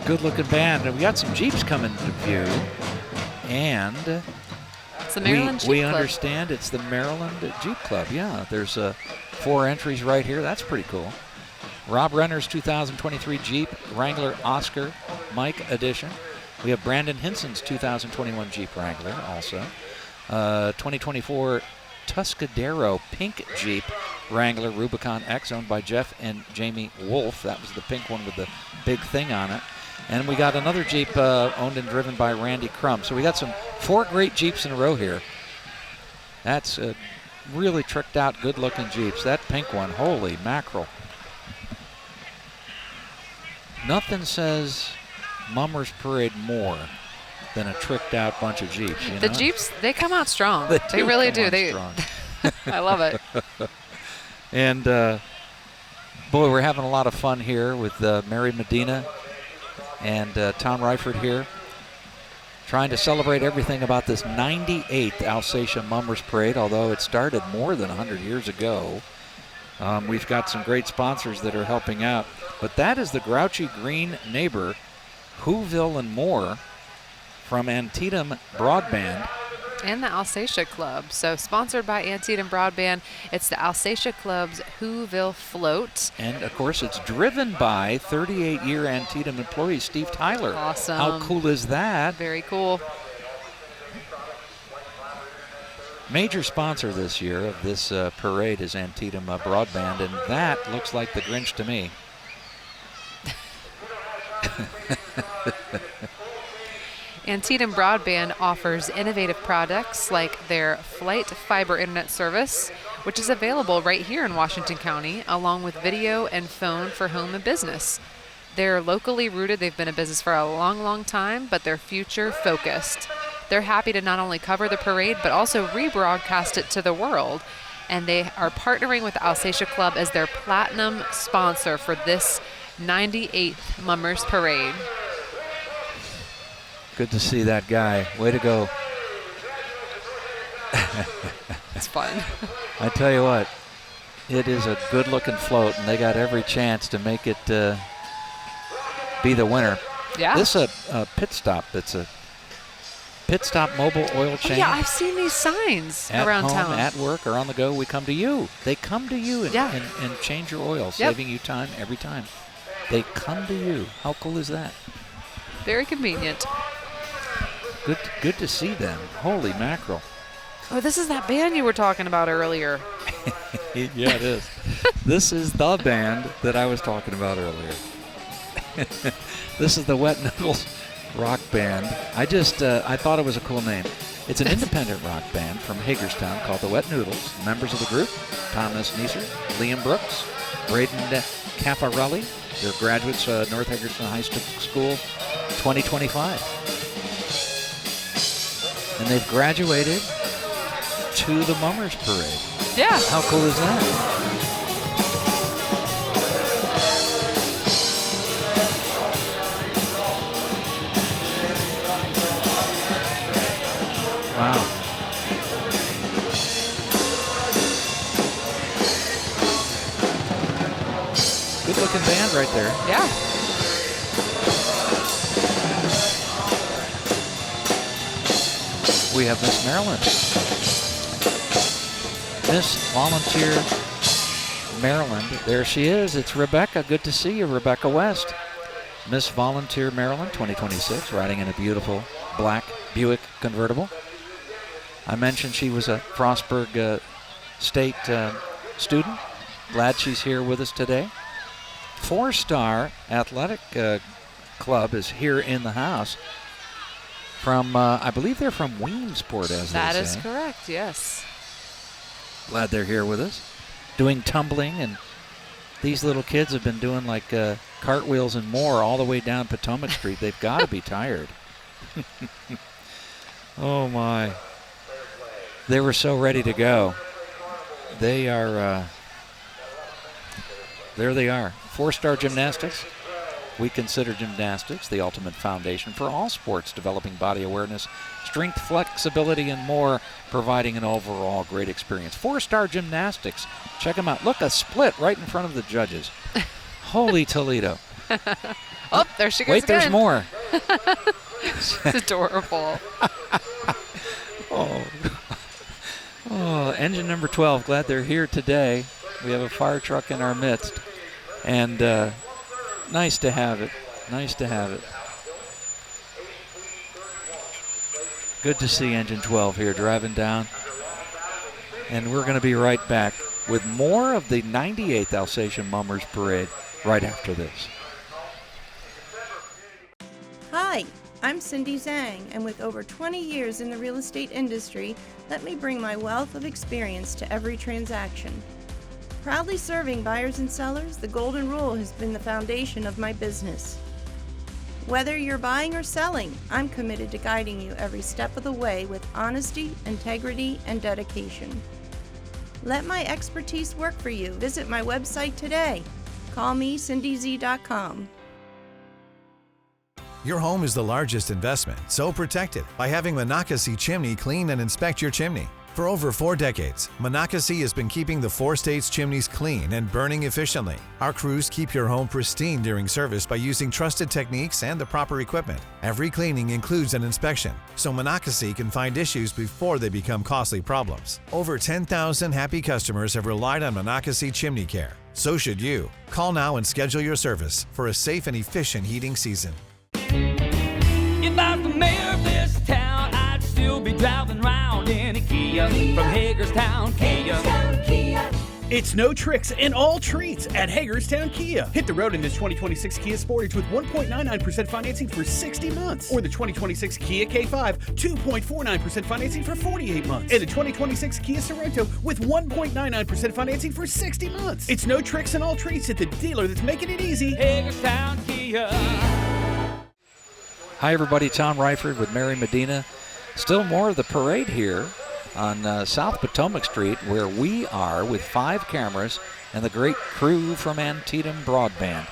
Good-looking band, and we got some Jeeps coming to view, and it's the Maryland Jeep we Club. Understand it's the Maryland Jeep Club. Yeah, there's 4 entries right here. That's pretty cool. Rob Renner's 2023 Jeep Wrangler Oscar Mike Edition. We have Brandon Hinson's 2021 Jeep Wrangler also. 2024 Tuscadero Pink Jeep Wrangler Rubicon X, owned by Jeff and Jamie Wolf. That was the pink one with the big thing on it. And we got another Jeep owned and driven by Randy Crum. So we got 4 great Jeeps in a row here. That's really tricked out, good-looking Jeeps. That pink one, holy mackerel. Nothing says Mummers Parade more than a tricked out bunch of Jeeps. You The know? Jeeps, they come out strong. They really come do. on strong. I love it. And boy, we're having a lot of fun here with Mary Medina and Tom Reifert here, trying to celebrate everything about this 98th Alsatia Mummers Parade, although it started more than 100 years ago. We've got some great sponsors that are helping out. But that is the Grouchy Green Neighbor, Whoville and More from Antietam Broadband. And the Alsatia Club. So sponsored by Antietam Broadband, it's the Alsatia Club's Whoville Float. And of course, it's driven by 38-year Antietam employee Steve Tyler. Awesome. How cool is that? Very cool. Major sponsor this year of this parade is Antietam Broadband, and that looks like the Grinch to me. Antietam Broadband offers innovative products like their Flight Fiber Internet service, which is available right here in Washington County, along with video and phone for home and business. They're locally rooted. They've been in business for a long, long time, but they're future focused. They're happy to not only cover the parade, but also rebroadcast it to the world. And they are partnering with the Alsatia Club as their platinum sponsor for this 98th Mummers Parade. Good to see that guy. Way to go. It's fun. I tell you what, it is a good-looking float, and they got every chance to make it be the winner. Yeah. This is a pit stop. It's a Pit Stop Mobile Oil Change. Yeah, I've seen these signs at around home, town. at work, or on the go. We come to you. They come to you and change your oil, saving you time every time. They come to you. How cool is that? Very convenient. Good to see them. Holy mackerel. Oh, this is that band you were talking about earlier. Yeah, it is. This is the band that I was talking about earlier. This is the Wet Noodles Rock Band. I thought it was a cool name. It's an independent rock band from Hagerstown called the Wet Noodles. Members of the group, Thomas Neeser, Liam Brooks, Braden Caffarelli. They're graduates of North Hagerstown High School 2025. And they've graduated to the Mummers Parade. Yeah. How cool is that? Wow. Good looking band right there. Yeah. We have Miss Maryland. Miss Volunteer Maryland. There she is. It's Rebecca. Good to see you, Rebecca West. Miss Volunteer Maryland 2026, riding in a beautiful black Buick convertible. I mentioned she was a Frostburg State student. Glad she's here with us today. 4-Star Athletic Club is here in the house. From, I believe they're from Williamsport, as they say. That is correct, yes. Glad they're here with us. Doing tumbling, and these little kids have been doing like cartwheels and more all the way down Potomac Street. They've got to be tired. Oh, my. They were so ready to go. They are, there they are. 4-Star Gymnastics. We consider gymnastics the ultimate foundation for all sports, developing body awareness, strength, flexibility, and more, providing an overall great experience. 4-Star Gymnastics. Check them out. Look, a split right in front of the judges. Holy Toledo. Oh, there she goes Wait, again. there's more. It's adorable. Oh, engine number 12. Glad they're here today. We have a fire truck in our midst. And nice to have it. Nice to have it. Good to see Engine 12 here driving down. And we're going to be right back with more of the 98th Alsatia Mummers Parade right after this. Hi, I'm Cindy Zhang, and with over 20 years in the real estate industry, let me bring my wealth of experience to every transaction. Proudly serving buyers and sellers, the Golden Rule has been the foundation of my business. Whether you're buying or selling, I'm committed to guiding you every step of the way with honesty, integrity, and dedication. Let my expertise work for you. Visit my website today. Call me cindyz.com. Your home is the largest investment, so protect it by having Monocacy Chimney clean and inspect your chimney. For over 4 decades, Monocacy has been keeping the 4 states' chimneys clean and burning efficiently. Our crews keep your home pristine during service by using trusted techniques and the proper equipment. Every cleaning includes an inspection, so Monocacy can find issues before they become costly problems. Over 10,000 happy customers have relied on Monocacy Chimney Care. So should you. Call now and schedule your service for a safe and efficient heating season. If I was the mayor of this town, I'd still be driving around in a Kia from Hagerstown, Kia. It's no tricks and all treats at Hagerstown Kia. Hit the road in this 2026 Kia Sportage with 1.99% financing for 60 months. Or the 2026 Kia K5, 2.49% financing for 48 months. And the 2026 Kia Sorento with 1.99% financing for 60 months. It's no tricks and all treats at the dealer that's making it easy. Hagerstown Kia. Hi, everybody. Tom Ryford with Mary Medina. Still more of the parade here on South Potomac Street, where we are with 5 cameras and the great crew from Antietam Broadband.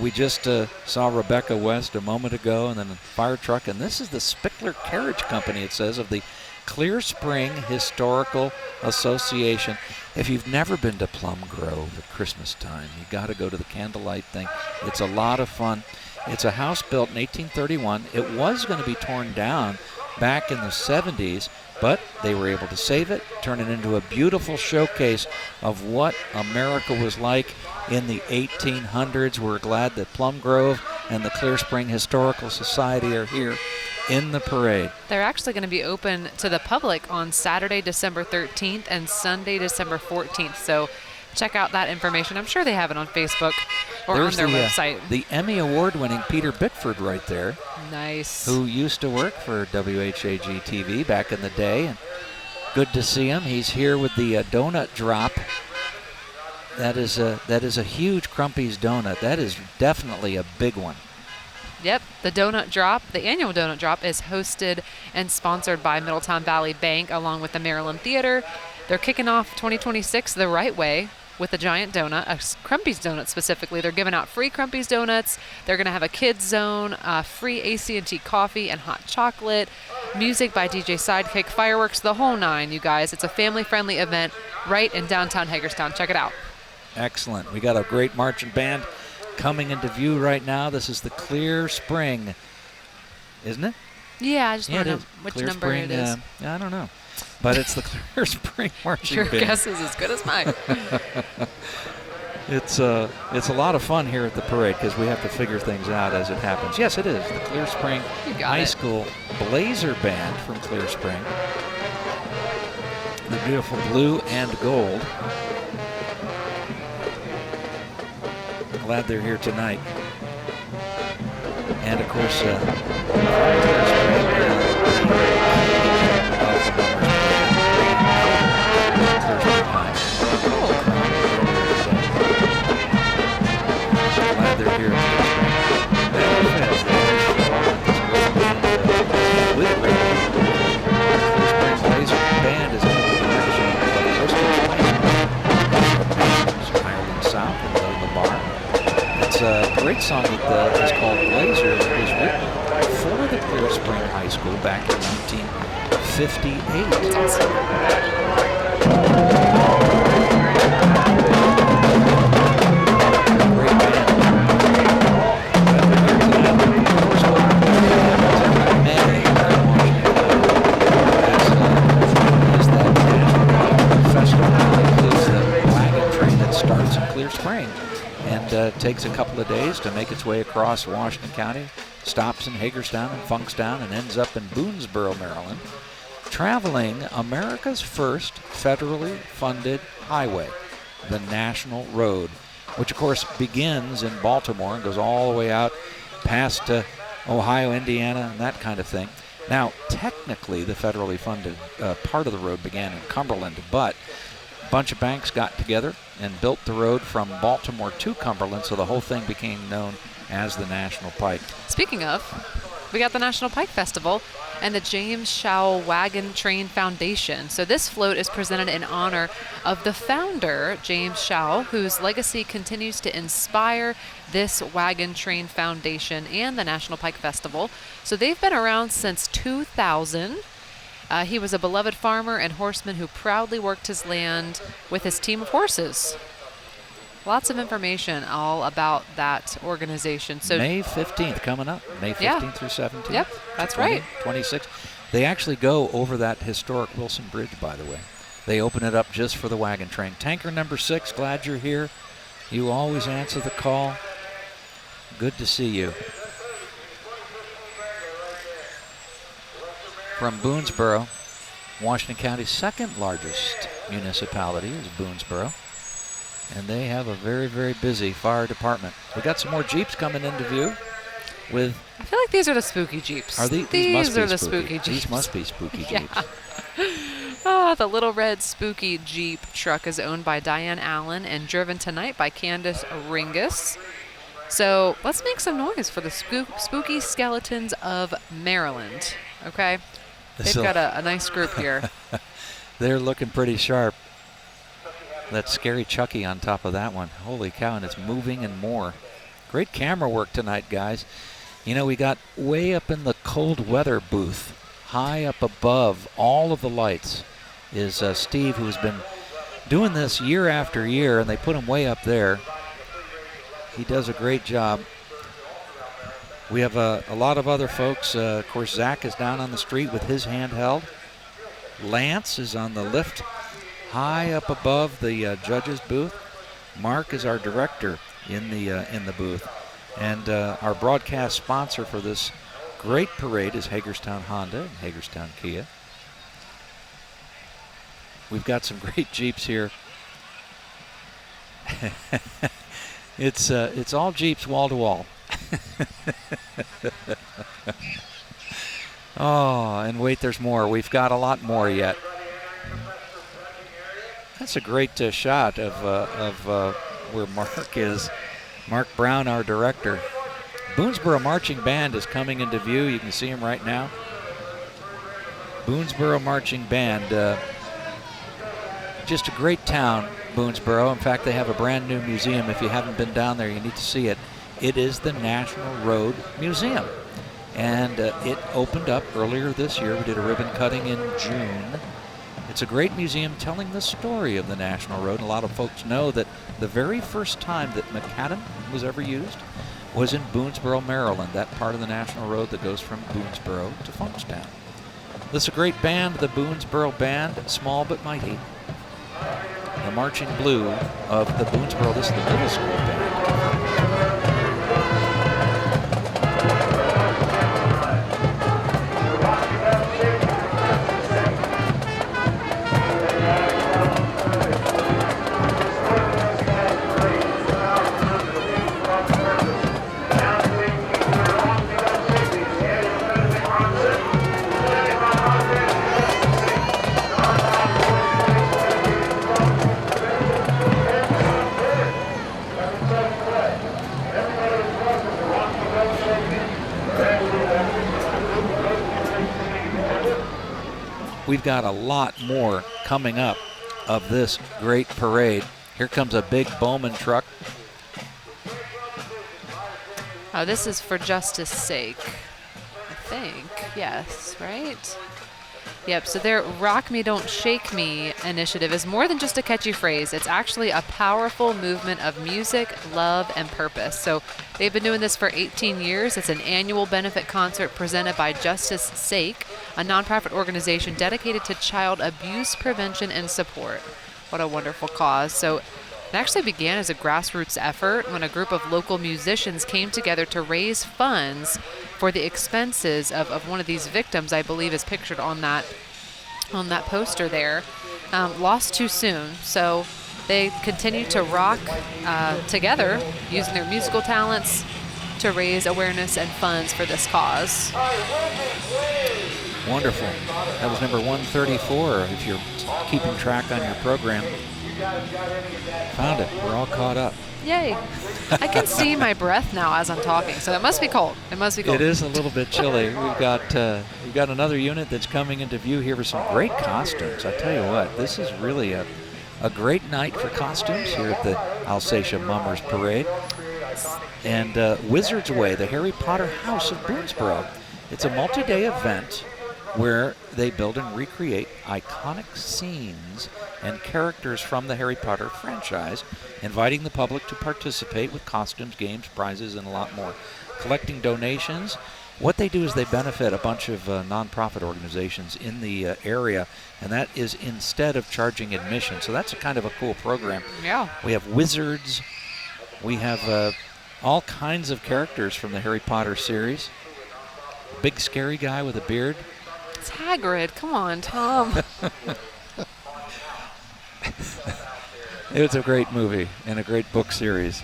We just saw Rebecca West a moment ago, and then a fire truck. And this is the Spickler Carriage Company, it says, of the Clear Spring Historical Association. If you've never been to Plum Grove at Christmas time, you got to go to the candlelight thing. It's a lot of fun. It's a house built in 1831. It was going to be torn down back in the 70s, but they were able to save it, turn it into a beautiful showcase of what America was like in the 1800s. We're glad that Plum Grove and the Clear Spring Historical Society are here in the parade. They're actually going to be open to the public on Saturday, December 13th and Sunday, December 14th. So check out that information. I'm sure they have it on Facebook or There's on their website. The Emmy Award-winning Peter Bickford right there. Nice. Who used to work for WHAG TV back in the day. And good to see him. He's here with the donut drop. That is a huge Crumpy's donut. That is definitely a big one. Yep, the donut drop, the annual donut drop, is hosted and sponsored by Middletown Valley Bank along with the Maryland Theater. They're kicking off 2026 the right way with a giant donut, a Crumpy's donut specifically. They're giving out free Crumpy's donuts. They're going to have a kids zone, free AC&T coffee and hot chocolate, music by DJ Sidekick, fireworks, the whole nine, you guys. It's a family-friendly event right in downtown Hagerstown. Check it out. Excellent. We got a great marching band coming into view right now. This is the Clear Spring, isn't it? Yeah, I just want to know which Clear number Spring, it is. I don't know. But it's the Clear Spring Marching Your Band. guess is as good as mine. It's a lot of fun here at the parade because we have to figure things out as it happens. Yes, it is. The Clear Spring High School Blazer Band from Clear Spring. The beautiful blue and gold. Glad they're here tonight. And of course, Clear Spring, glad they're here. With Clear Spring Blazer Band is under the direction of Coastal Ireland South and the bar. It's a great song that is called Blazer. It was written for the Clear Spring High School back in 1958. Takes a couple of days to make its way across Washington County, stops in Hagerstown and Funkstown, and ends up in Boonesboro, Maryland, traveling America's first federally funded highway, the National Road, which of course begins in Baltimore and goes all the way out past Ohio, Indiana, and that kind of thing. Now, technically, the federally funded part of the road began in Cumberland, but a bunch of banks got together and built the road from Baltimore to Cumberland, so the whole thing became known as the National Pike. Speaking of, we got the National Pike Festival and the James Shaw Wagon Train Foundation. So this float is presented in honor of the founder, James Shaw, whose legacy continues to inspire this Wagon Train Foundation and the National Pike Festival. So they've been around since 2000. He was a beloved farmer and horseman who proudly worked his land with his team of horses. Lots of information all about that organization. So May 15th coming up, May 15th through 17th. Yep, that's right. 26. They actually go over that historic Wilson Bridge, by the way. They open it up just for the wagon train. Tanker number 6, glad you're here. You always answer the call. Good to see you. From Boonesboro, Washington County's second largest municipality is Boonesboro. And they have a very, very busy fire department. We got some more Jeeps coming into view with... I feel like these are the spooky Jeeps. Are these These are the spooky. spooky Jeeps. These must be spooky Jeeps. The little red spooky Jeep truck is owned by Diane Allen and driven tonight by Candace Ringus. So let's make some noise for the spooky skeletons of Maryland, okay? They've got a nice group here. They're looking pretty sharp. That scary Chucky on top of that one. Holy cow, and it's moving and more. Great camera work tonight, guys. You know, we got way up in the cold weather booth, high up above all of the lights, is Steve, who's been doing this year after year, and they put him way up there. He does a great job. We have a lot of other folks. Of course, Zach is down on the street with his handheld. Lance is on the lift high up above the judges' booth. Mark is our director in the booth. And our broadcast sponsor for this great parade is Hagerstown Honda and Hagerstown Kia. We've got some great Jeeps here. It's all Jeeps wall to wall. Oh, and wait, there's more. We've got a lot more yet. That's a great shot of where Mark is. Mark Brown, our director. Boonesboro Marching Band is coming into view. You can see him right now. Boonesboro Marching Band. Just a great town, Boonesboro. In fact, they have a brand new museum. If you haven't been down there, you need to see it. It is the National Road Museum. And it opened up earlier this year. We did a ribbon cutting in June. It's a great museum telling the story of the National Road. A lot of folks know that the very first time that macadam was ever used was in Boonesboro, Maryland, that part of the National Road that goes from Boonesboro to Funkstown. This is a great band, the Boonesboro Band, small but mighty. The marching blue of the Boonesboro, this is the middle school band. We've got a lot more coming up of this great parade. Here comes a big Bowman truck. Oh, this is for justice sake, I think. Yes, right? Yep, so their Rock Me Don't Shake Me initiative is more than just a catchy phrase. It's actually a powerful movement of music, love, and purpose. So they've been doing this for 18 years. It's an annual benefit concert presented by Justice Sake, a nonprofit organization dedicated to child abuse prevention and support. What a wonderful cause. So it actually began as a grassroots effort when a group of local musicians came together to raise funds for the expenses of one of these victims, I believe is pictured on that poster there, lost too soon. So they continue to rock together using their musical talents to raise awareness and funds for this cause. Wonderful. That was number 134 if you're keeping track on your program. Found it. We're all caught up. Yay. I can see my breath now as I'm talking, so it must be cold. It must be cold. It is a little bit chilly. We've got another unit that's coming into view here with some great costumes. I tell you what, this is really a great night for costumes here at the Alsatia Mummers Parade. And Wizard's Way, the Harry Potter House of Boonesboro. It's a multi-day event where they build and recreate iconic scenes and characters from the Harry Potter franchise, inviting the public to participate with costumes, games, prizes, and a lot more. Collecting donations. What they do is they benefit a bunch of nonprofit organizations in the area, and that is instead of charging admission. So that's a kind of a cool program. Yeah. We have wizards. We have all kinds of characters from the Harry Potter series. Big scary guy with a beard. It's Hagrid. Come on, Tom. It's a great movie and a great book series.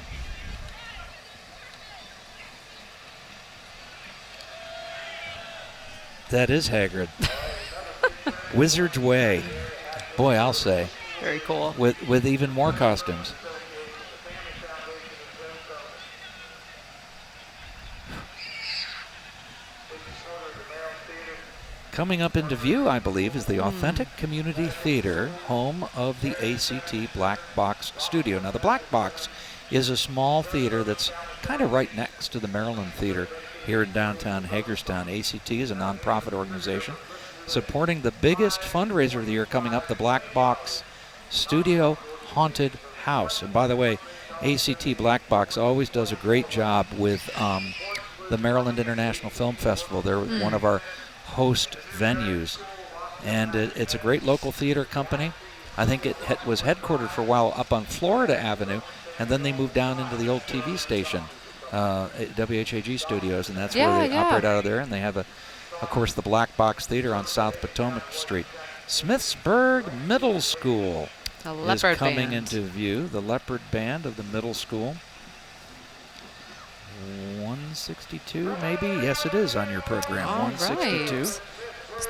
That is Hagrid. Wizard's Way. Boy, I'll say. Very cool. With even more costumes. Coming up into view, I believe, is the Authentic Community Theater, home of the ACT Black Box Studio. Now, the Black Box is a small theater that's kind of right next to the Maryland Theater here in downtown Hagerstown. ACT is a nonprofit organization supporting the biggest fundraiser of the year coming up, the Black Box Studio Haunted House. And by the way, ACT Black Box always does a great job with the Maryland International Film Festival. They're one of our host venues. And it's a great local theater company. I think it was headquartered for a while up on Florida Avenue, and then they moved down into the old TV station, WHAG Studios, and that's where they operate out of there. And they have, of course, the Black Box Theater on South Potomac Street. Smithsburg Middle School is coming into view. The Leopard Band of the middle school. 162, maybe? Yes, it is on your program. All 162. Right.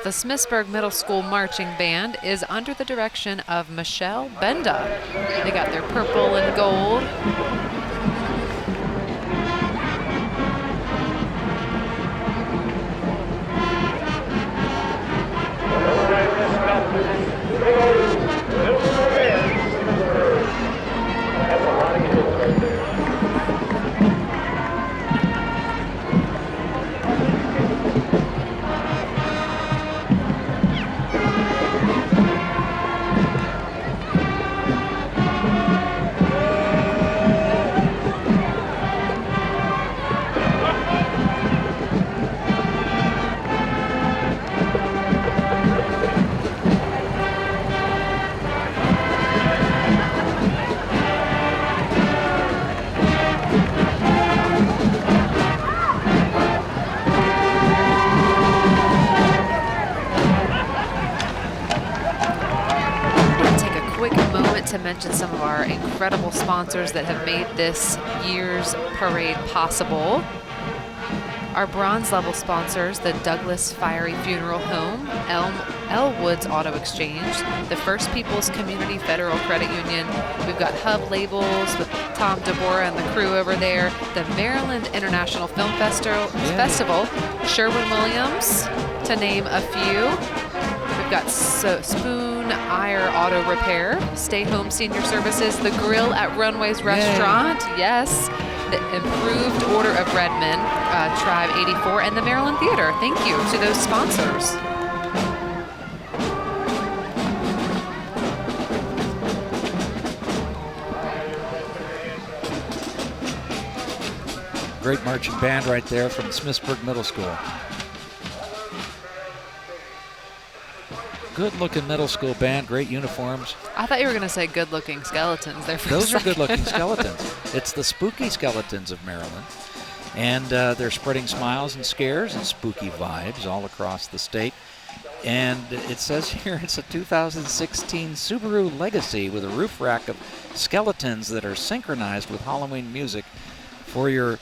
The Smithsburg Middle School Marching Band is under the direction of Michelle Benda. They got their purple and gold. To mention some of our incredible sponsors that have made this year's parade possible. Our bronze level sponsors, the Douglas Fiery Funeral Home, Elwood's Auto Exchange, the First People's Community Federal Credit Union. We've got Hub Labels with Tom DeBora and the crew over there, the Maryland International Film Festival, Sherwin-Williams, to name a few. We've got Spoon Ire Auto Repair, Stay Home Senior Services, the Grill at Runways Restaurant, yes, the Improved Order of Redmond, Tribe 84, and the Maryland Theater. Thank you to those sponsors. Great marching band right there from Smithsburg Middle School. Good-looking middle school band, great uniforms. I thought you were going to say good-looking skeletons there for Those a are second. good-looking skeletons. It's the spooky skeletons of Maryland. And they're spreading smiles and scares and spooky vibes all across the state. And it says here it's a 2016 Subaru Legacy with a roof rack of skeletons that are synchronized with Halloween music for your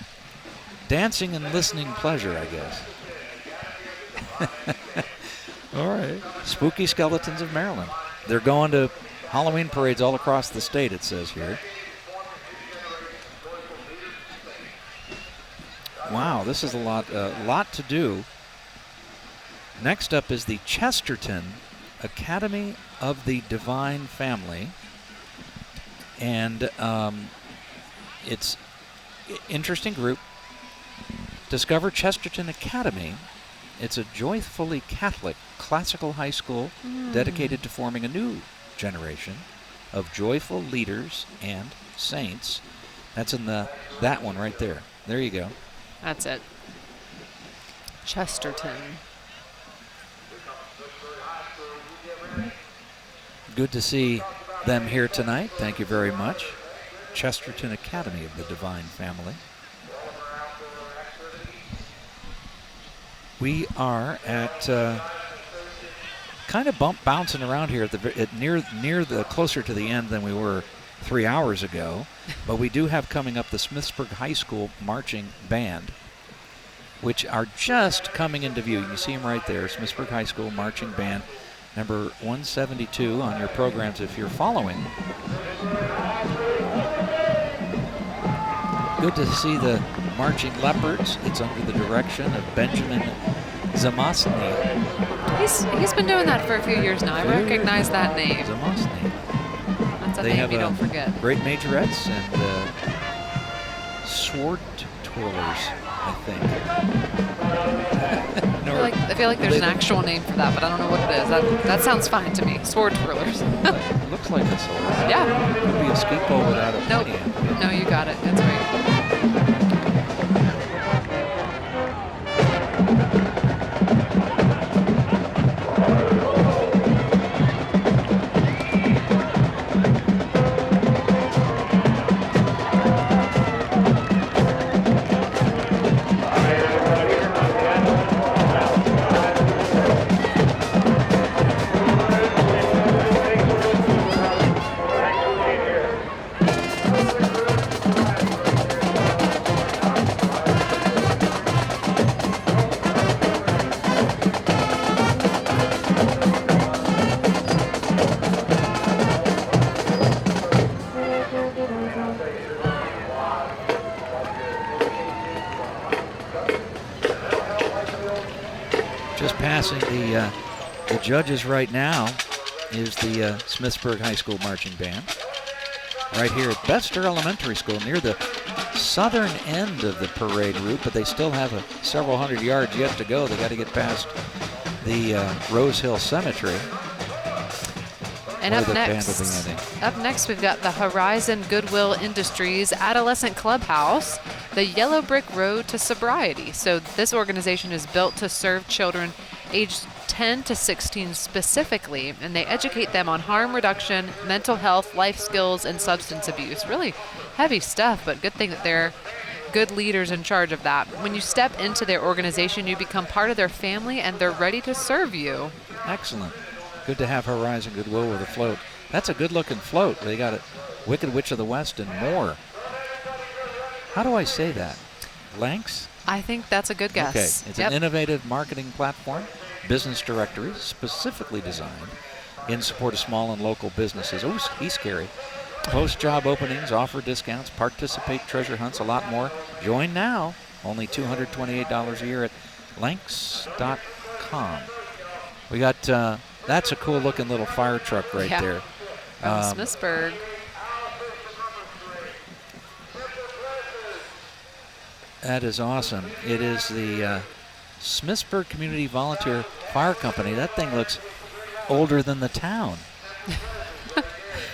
dancing and listening pleasure, I guess. All right. Spooky Skeletons of Maryland. They're going to Halloween parades all across the state, it says here. Wow, this is a lot to do. Next up is the Chesterton Academy of the Divine Family. And it's an interesting group. Discover Chesterton Academy. It's a joyfully Catholic classical high school dedicated to forming a new generation of joyful leaders and saints. That's in that one right there. There you go. That's it. Chesterton. Good to see them here tonight. Thank you very much. Chesterton Academy of the Divine Family. We are at kind of bouncing around here at near the closer to the end than we were 3 hours ago, but we do have coming up the Smithsburg High School Marching Band, which are just coming into view. You can see them right there, Smithsburg High School Marching Band, number 172 on your programs if you're following. Good to see the Marching Leopards. It's under the direction of Benjamin Zamosny. He's been doing that for a few years now. I recognize that name. Zamosny. That's a They name have you don't forget. Great Majorettes and sword twirlers, I think. I feel like there's an actual name for that, but I don't know what it is. That sounds fine to me. Sword twirlers. It looks like a sword. Yeah. It could be a ski pole without a Nope. pointy end. No, you got it. That's right. passing the judges right now is the Smithsburg High School Marching Band. Right here at Bester Elementary School, near the southern end of the parade route, but they still have several hundred yards yet to go. They got to get past the Rose Hill Cemetery. And up next we've got the Horizon Goodwill Industries Adolescent Clubhouse, the Yellow Brick Road to Sobriety. So this organization is built to serve children aged 10 to 16 specifically, and they educate them on harm reduction, mental health, life skills, and substance abuse. Really heavy stuff, but good thing that they're good leaders in charge of that. When you step into their organization, you become part of their family, and they're ready to serve you. Excellent. Good to have Horizon Goodwill with a float. That's a good-looking float. They got it, Wicked Witch of the West and more. How do I say that? Lanks? I think that's a good guess. Okay. It's an innovative marketing platform, business directory, specifically designed in support of small and local businesses. Oh, he's scary. Post job openings, offer discounts, participate, treasure hunts, a lot more. Join now. Only $228 a year at lanks.com. We got, that's a cool looking little fire truck right there. From Smithsburg. That is awesome. It is the Smithsburg Community Volunteer Fire Company. That thing looks older than the town.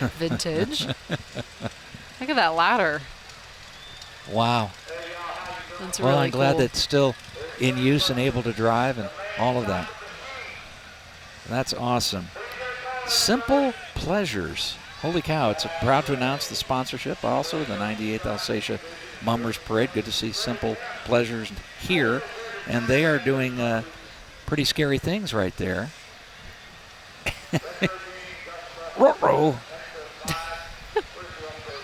Vintage. Look at that ladder. Wow. That's well, really I'm glad cool. that it's still in use and able to drive and all of that. That's awesome. Simple Pleasures. Holy cow, it's proud to announce the sponsorship also of the 98th Alsatia Mummers Parade. Good to see Simple Pleasures here. And they are doing pretty scary things right there. Ruh-roh.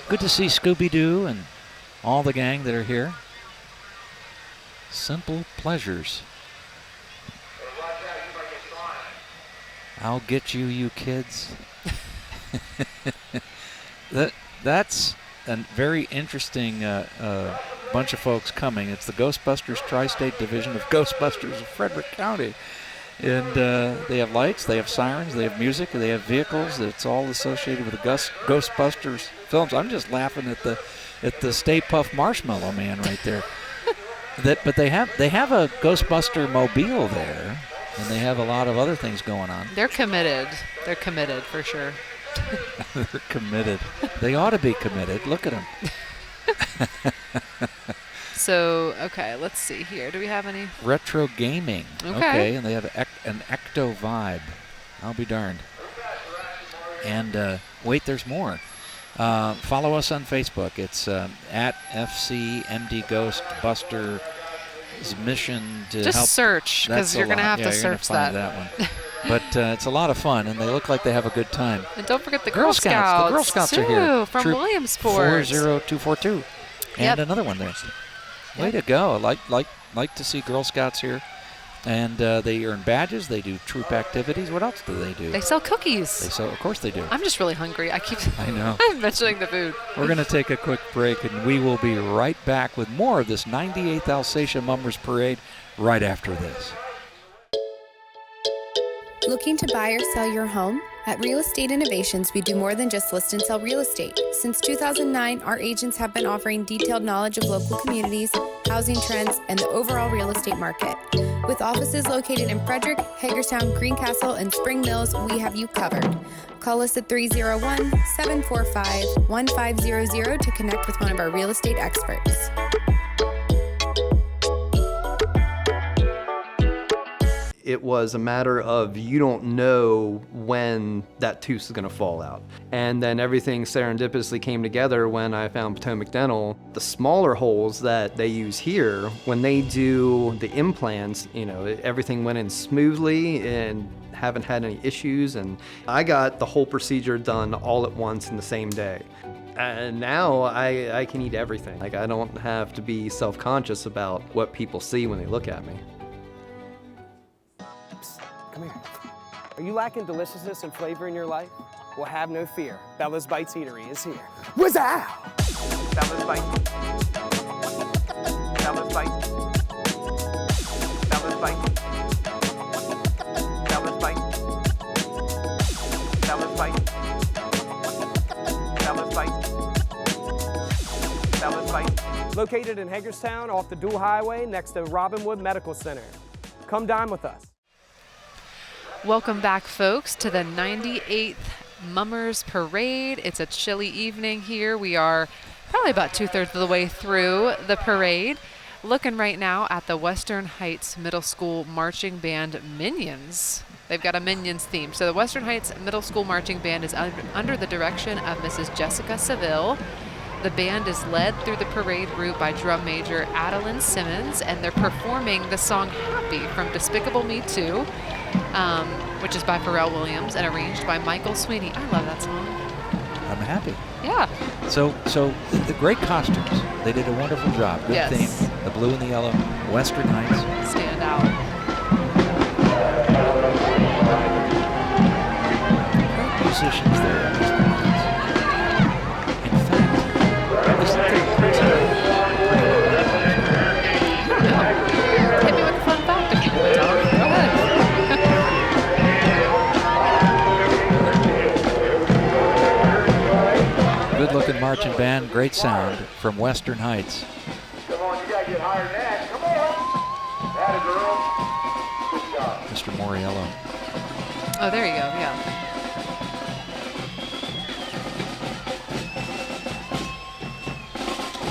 Good to see Scooby-Doo and all the gang that are here. Simple Pleasures. I'll get you, you kids. That's a very interesting bunch of folks coming. It's the Ghostbusters Tri-State Division of Ghostbusters of Frederick County. And they have lights, they have sirens, they have music, they have vehicles. It's all associated with the Ghostbusters films. I'm just laughing at the Stay Puft Marshmallow Man right there. But they have a Ghostbuster mobile there, and they have a lot of other things going on. They're committed. They're committed for sure. They're committed. They ought to be committed. Look at them. So, okay, let's see here. Do we have any? Retro gaming. Okay. And they have an Ecto Vibe. I'll be darned. And wait, there's more. Follow us on Facebook. It's at FC Ghostbusters Mission to just help. Search, because you're going to have to search that one. But it's a lot of fun, and they look like they have a good time. And don't forget the Girl Scouts. The Girl Scouts too, are here. From Troop Williamsport. 40242. And another one there. Way to go. Like to see Girl Scouts here. And they earn badges. They do troop activities. What else do they do? They sell cookies. Of course they do. I'm just really hungry. I know. I'm mentioning the food. We're going to take a quick break, and we will be right back with more of this 98th Alsatia Mummers Parade right after this. Looking to buy or sell your home? At Real Estate Innovations, we do more than just list and sell real estate. Since 2009, our agents have been offering detailed knowledge of local communities, housing trends, and the overall real estate market. With offices located in Frederick, Hagerstown, Greencastle, and Spring Mills, we have you covered. Call us at 301-745-1500 to connect with one of our real estate experts. It was a matter of you don't know when that tooth is going to fall out. And then everything serendipitously came together when I found Potomac Dental. The smaller holes that they use here, when they do the implants, everything went in smoothly and haven't had any issues. And I got the whole procedure done all at once in the same day. And now I can eat everything. Like, I don't have to be self-conscious about what people see when they look at me. Come here. Are you lacking deliciousness and flavor in your life? Well, have no fear. Bella's Bites Eatery is here. Wazzow! Bella's Bites. Bella's Bites. Bella's Bites. Bellas Bite. Located in Hagerstown off the Dual Highway next to Robinwood Medical Center. Come dine with us. Welcome back, folks, to the 98th Mummers Parade. It's a chilly evening here. We are probably about 2/3 of the way through the parade. Looking right now at the Western Heights Middle School Marching Band Minions. They've got a Minions theme. So the Western Heights Middle School Marching Band is under the direction of Mrs. Jessica Seville. The band is led through the parade route by drum major Adeline Simmons, and they're performing the song Happy from Despicable Me 2, which is by Pharrell Williams and arranged by Michael Sweeney. I love that song. I'm happy. Yeah. So the great costumes. They did a wonderful job. Good Yes. theme. The blue and the yellow. Western Heights. Stand out. Great musicians there at Western Heights. In fact, isn't there Hit me with a fun fact if you want to tell me. Go ahead. Good-looking marching band, great sound from Western Heights. Come on, you gotta get higher than that. Come on. That a girl. Good job. Mr. Moriello. Oh, there you go. Yeah.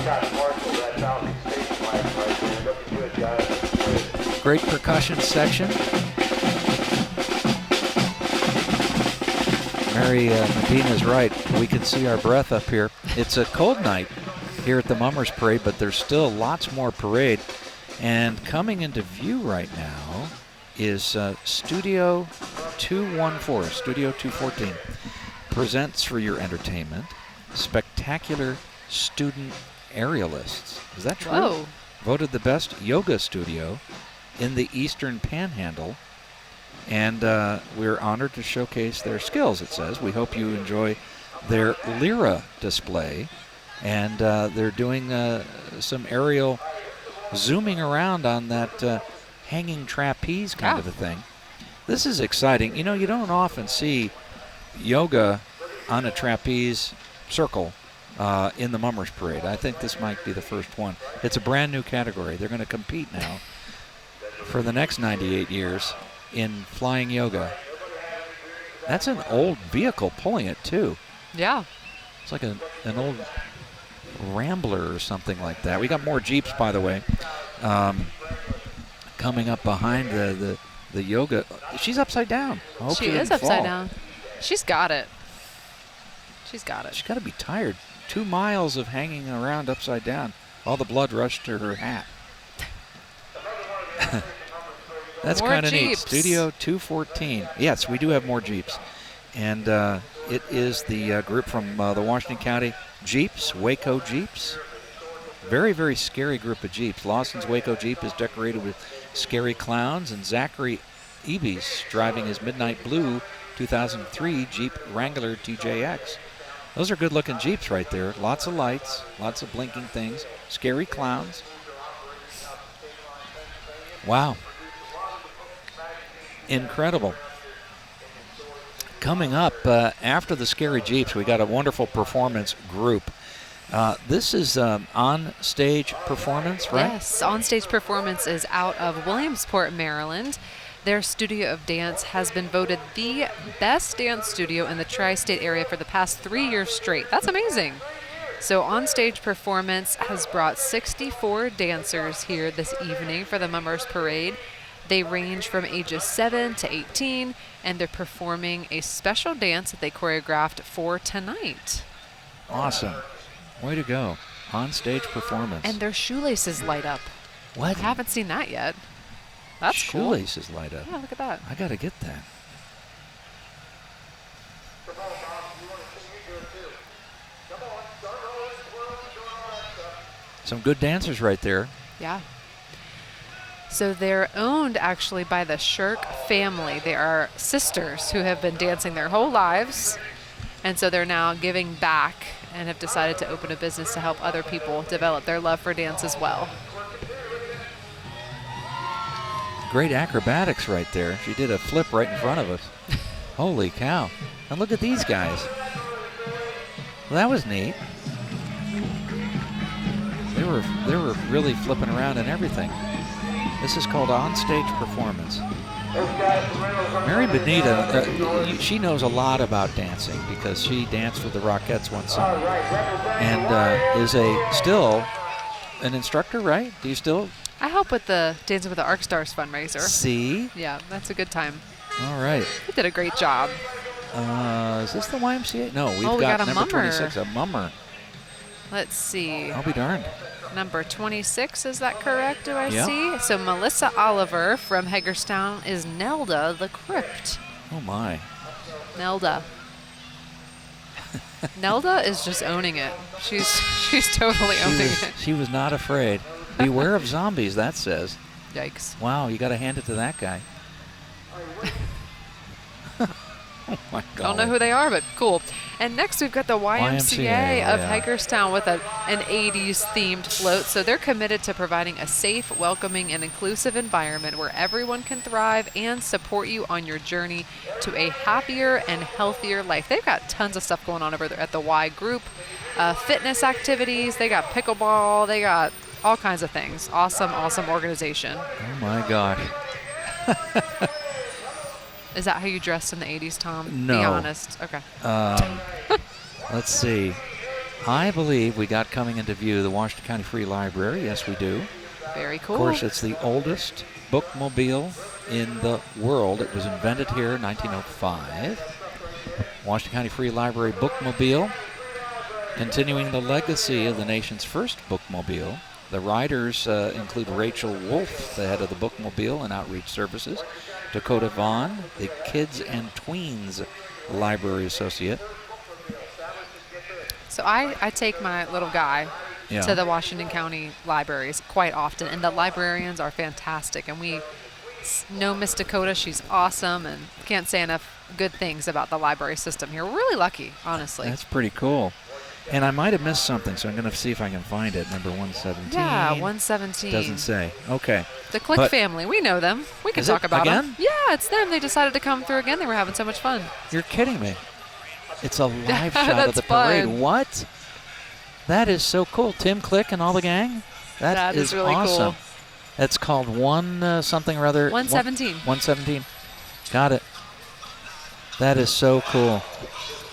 Got Marshall, that southeast station light right there. Looking good, guys. Great percussion section. Mary Medina's right. We can see our breath up here. It's a cold night here at the Mummers Parade, but there's still lots more parade. And coming into view right now is Studio 214, Studio 214, presents for your entertainment spectacular student aerialists. Is that true? Whoa. Voted the best yoga studio in the Eastern Panhandle. And we're honored to showcase their skills, it says. We hope you enjoy their Lyra display. And they're doing some aerial zooming around on that hanging trapeze kind of a thing. This is exciting. You know, you don't often see yoga on a trapeze circle in the Mummers Parade. I think this might be the first one. It's a brand new category. They're going to compete now for the next 98 years in flying yoga. That's an old vehicle pulling it too. Yeah. It's like an old Rambler or something like that. We got more Jeeps, by the way, coming up behind the yoga. She's upside down. I hope She is upside down. She's got it. She's got it. She's got to be tired. 2 miles of hanging around upside down. All the blood rushed to her hat. That's kind of neat. Studio 214. Yes, we do have more Jeeps. And it is the group from the Washington County Jeeps, Waco Jeeps. Very, very scary group of Jeeps. Lawson's Waco Jeep is decorated with scary clowns, and Zachary Eby's driving his Midnight Blue 2003 Jeep Wrangler TJX. Those are good-looking Jeeps right there. Lots of lights, lots of blinking things, scary clowns. Wow. Incredible. Coming up after the scary Jeeps, we got a wonderful performance group. This is on-stage performance, right? Yes, on-stage performance is out of Williamsport, Maryland. Their studio of dance has been voted the best dance studio in the tri-state area for the past 3 years straight. That's amazing. So on-stage performance has brought 64 dancers here this evening for the Mummers Parade. They range from ages 7 to 18, and they're performing a special dance that they choreographed for tonight. Awesome. Way to go. On-stage performance. And their shoelaces light up. What? I haven't seen that yet. That's cool. Shoelaces light up. Yeah, look at that. I got to get that. Some good dancers right there. Yeah. So they're owned actually by the Shirk family. They are sisters who have been dancing their whole lives. And so they're now giving back and have decided to open a business to help other people develop their love for dance as well. Great acrobatics right there. She did a flip right in front of us. Holy cow. And look at these guys. Well, that was neat. were really flipping around and everything. This is called on-stage performance. Mary Benita, she knows a lot about dancing because she danced with the Rockettes one summer, and is still an instructor, right? Do you still? I help with the Dancing with the Arc Stars fundraiser. See? Yeah, that's a good time. All right. You did a great job. Is this the YMCA? No, we got a number mummer. 26, a mummer. Let's see. I'll be darned. Number 26, is that correct? Do I Yeah. see? So Melissa Oliver from Hagerstown is Nelda the Crypt. Oh my. Nelda. Nelda is just owning it. She's totally owning it. She was not afraid. Beware of zombies, that says. Yikes. Wow, you got to hand it to that guy. Oh my God. Don't know who they are, but cool. And next we've got the YMCA of Hagerstown with an 80s themed float. So they're committed to providing a safe, welcoming, and inclusive environment where everyone can thrive and support you on your journey to a happier and healthier life. They've got tons of stuff going on over there at the Y group. Fitness activities, they got pickleball, they got all kinds of things. Awesome, awesome organization. Oh my gosh. Is that how you dressed in the 80s, Tom? No. Be honest. Okay. Let's see. I believe we got coming into view the Washington County Free Library. Yes, we do. Very cool. Of course, it's the oldest bookmobile in the world. It was invented here in 1905. Washington County Free Library bookmobile, continuing the legacy of the nation's first bookmobile. The riders include Rachel Wolf, the head of the bookmobile and outreach services, Dakota Vaughn, the Kids and Tweens Library Associate. So I take my little guy to the Washington County libraries quite often, and the librarians are fantastic. And we know Miss Dakota, she's awesome, and can't say enough good things about the library system here. We're really lucky, honestly. That's pretty cool. And I might have missed something, so I'm going to see if I can find it. Number 117. Yeah, 117. Doesn't say. Okay. The Click family, we know them. We can Is talk it about again? them. Yeah, it's them. They decided to come through again. They were having so much fun. You're kidding me. It's a live shot of the That's parade. fun. What? That is so cool. Tim Click and all the gang? That is really awesome. cool. It's called something or other. 117. 117. Got it. That is so cool.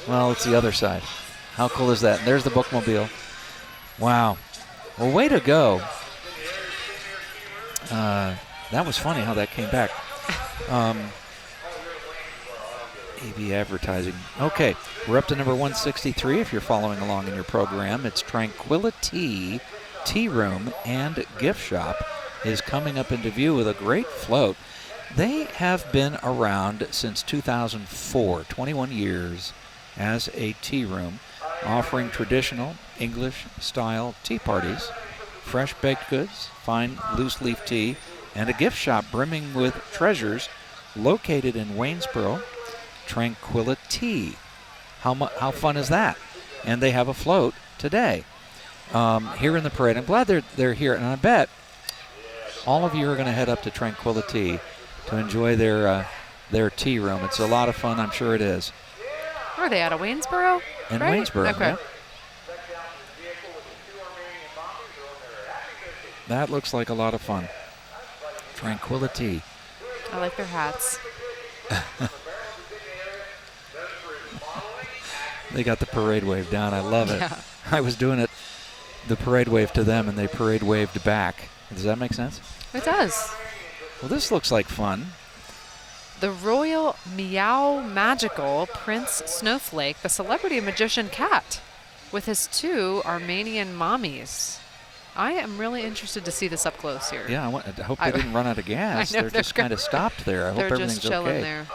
Well, it's the other side. How cool is that? And there's the bookmobile. Wow. Well, way to go. That was funny how that came back. AV advertising. Okay, we're up to number 163 if you're following along in your program. It's Tranquility Tea Room and Gift Shop is coming up into view with a great float. They have been around since 2004, 21 years as a tea room, offering traditional English-style tea parties, fresh baked goods, fine loose-leaf tea, and a gift shop brimming with treasures located in Waynesboro. Tranquility. How fun is that? And they have a float today here in the parade. I'm glad they're here, and I bet all of you are going to head up to Tranquility to enjoy their tea room. It's a lot of fun. I'm sure it is. Are they out of Waynesboro? In right? Waynesboro, Okay. yep. That looks like a lot of fun. Tranquility. I like their hats. They got the parade wave down. I love it. Yeah. I was doing it, the parade wave to them, and they parade waved back. Does that make sense? It does. Well, this looks like fun. The Royal Meow Magical Prince Snowflake, the celebrity magician cat, with his 2 Armenian mommies. I am really interested to see this up close here. Yeah, I hope they didn't run out of gas. I know, They're just kind of stopped there. I hope they're everything's just chilling okay. there.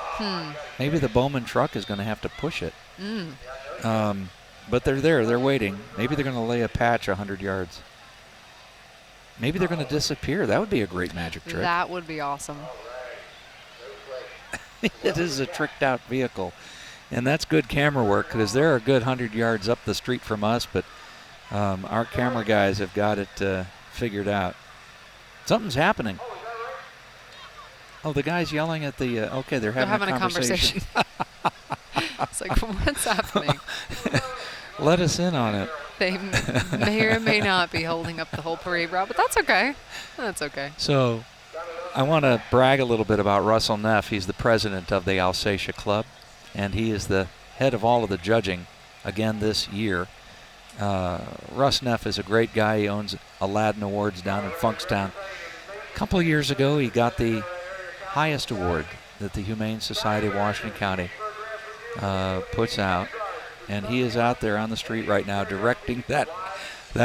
Maybe the Bowman truck is going to have to push it. Mm. But they're there. They're waiting. Maybe they're going to lay a patch 100 yards. Maybe they're going to disappear. That would be a great magic trick. That would be awesome. It is a tricked out vehicle. And that's good camera work because they're a good 100 yards up the street from us, but our camera guys have got it figured out. Something's happening. Oh, the guy's yelling at the, okay, they're having a conversation. It's like, what's happening? Let us in on it. They may or may not be holding up the whole parade route, but that's okay. That's okay. So I want to brag a little bit about Russell Neff. He's the president of the Alsatia Club, and he is the head of all of the judging again this year. Russ Neff is a great guy. He owns Aladdin Awards down in Funkstown. A couple of years ago, he got the highest award that the Humane Society of Washington County puts out, and he is out there on the street right now directing that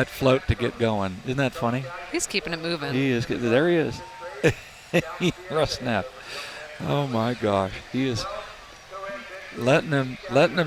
float to get going. Isn't that funny? He's keeping it moving. He is. There he is. Russ Neff. Oh my gosh, he is letting him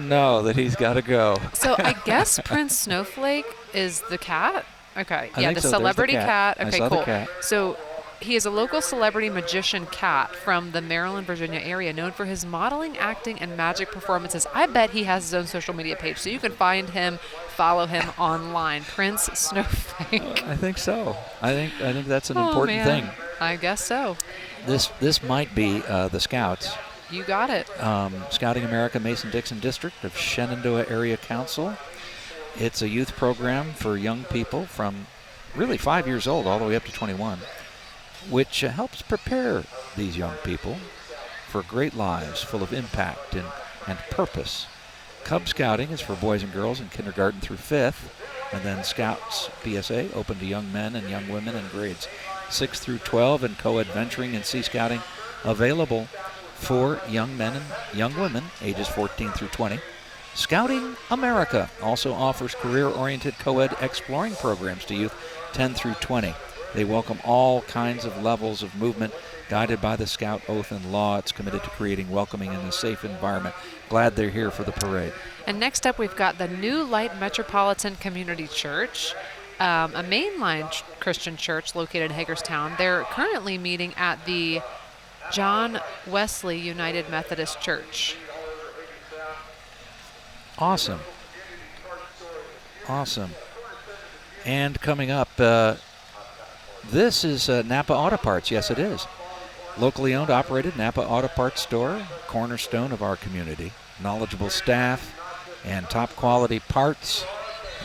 know that he's got to go. So I guess Prince Snowflake is the cat. Okay, I yeah, think the so. celebrity There's the cat. cat. I Okay, saw the cool. cat. So he is a local celebrity magician cat from the Maryland, Virginia area, known for his modeling, acting, and magic performances. I bet he has his own social media page, so you can find him, follow him online. Prince Snowflake. I think so. I think that's an important thing. I guess so. This might be the Scouts. You got it. Scouting America Mason-Dixon District of Shenandoah Area Council. It's a youth program for young people from really 5 years old all the way up to 21, which helps prepare these young people for great lives full of impact and purpose. Cub Scouting is for boys and girls in kindergarten through 5th, and then Scouts PSA open to young men and young women in grades 6 through 12, and co-ed venturing and Sea Scouting available for young men and young women ages 14 through 20. Scouting America also offers career-oriented co-ed exploring programs to youth 10 through 20. They welcome all kinds of levels of movement, guided by the Scout Oath and Law. It's committed to creating welcoming and a safe environment. Glad they're here for the parade. And next up, we've got the New Light Metropolitan Community Church, a mainline Christian church located in Hagerstown. They're currently meeting at the John Wesley United Methodist Church. Awesome. Awesome. And coming up, this is Napa Auto Parts. Yes, it is. Locally owned, operated Napa Auto Parts store, cornerstone of our community. Knowledgeable staff and top quality parts.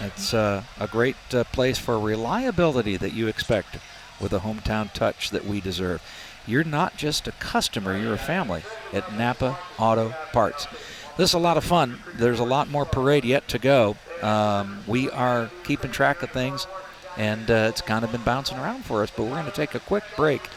It's a great place for reliability that you expect with a hometown touch that we deserve. You're not just a customer, you're a family at Napa Auto Parts. This is a lot of fun. There's a lot more parade yet to go. We are keeping track of things, and it's kind of been bouncing around for us, but we're going to take a quick break.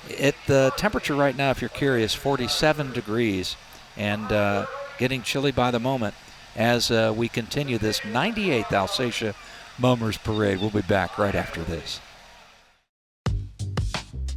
The temperature right now, if you're curious, 47 degrees, and getting chilly by the moment as we continue this 98th Alsatia Mummers Parade. We'll be back right after this.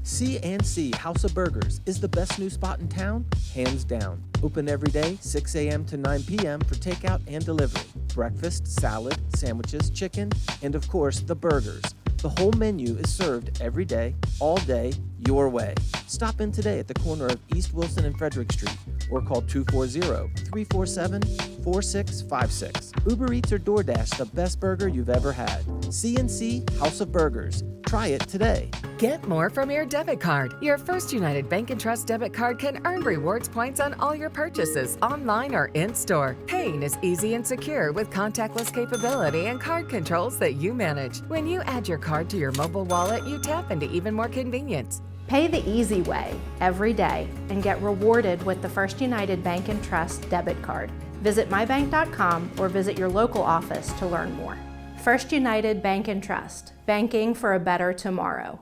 C&C House of Burgers is the best new spot in town, hands down. Open every day, 6 a.m. to 9 p.m. for takeout and delivery. Breakfast, salad, sandwiches, chicken, and of course, the burgers. The whole menu is served every day, all day, your way. Stop in today at the corner of East Wilson and Frederick Street, or call 240-347-4656. Uber Eats or DoorDash the best burger you've ever had. C&C House of Burgers. Try it today. Get more from your debit card. Your First United Bank & Trust debit card can earn rewards points on all your purchases, online or in-store. Paying is easy and secure with contactless capability and card controls that you manage. When you add your card to your mobile wallet, you tap into even more convenience. Pay the easy way every day and get rewarded with the First United Bank & Trust debit card. Visit mybank.com or visit your local office to learn more. First United Bank & Trust, banking for a better tomorrow.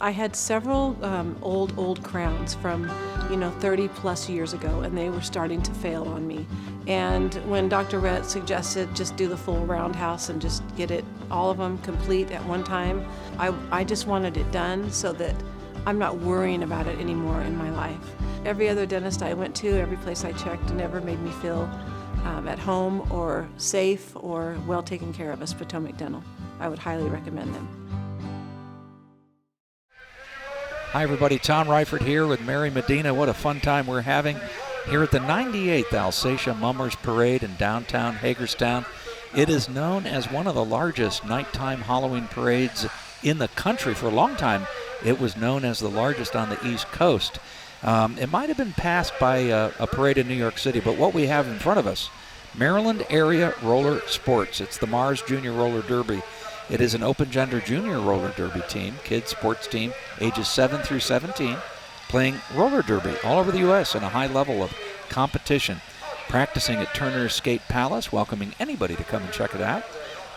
I had several old crowns from 30 plus years ago, and they were starting to fail on me. And when Dr. Rett suggested just do the full roundhouse and just get all of them complete at one time, I just wanted it done so that I'm not worrying about it anymore in my life. Every other dentist I went to, every place I checked, never made me feel at home or safe or well taken care of as Potomac Dental. I would highly recommend them. Hi everybody, Tom Reifert here with Mary Medina. What a fun time we're having here at the 98th Alsatia Mummers Parade in downtown Hagerstown. It is known as one of the largest nighttime Halloween parades in the country. For a long time, it was known as the largest on the East Coast. It might have been passed by a parade in New York City, but what we have in front of us Maryland Area Roller Sports. It's the Mars Junior Roller Derby. It is an open gender junior roller derby team, kids sports team, ages 7 through 17, playing roller derby all over the U.S. in a high level of competition. Practicing at Turner's Skate Palace, welcoming anybody to come and check it out.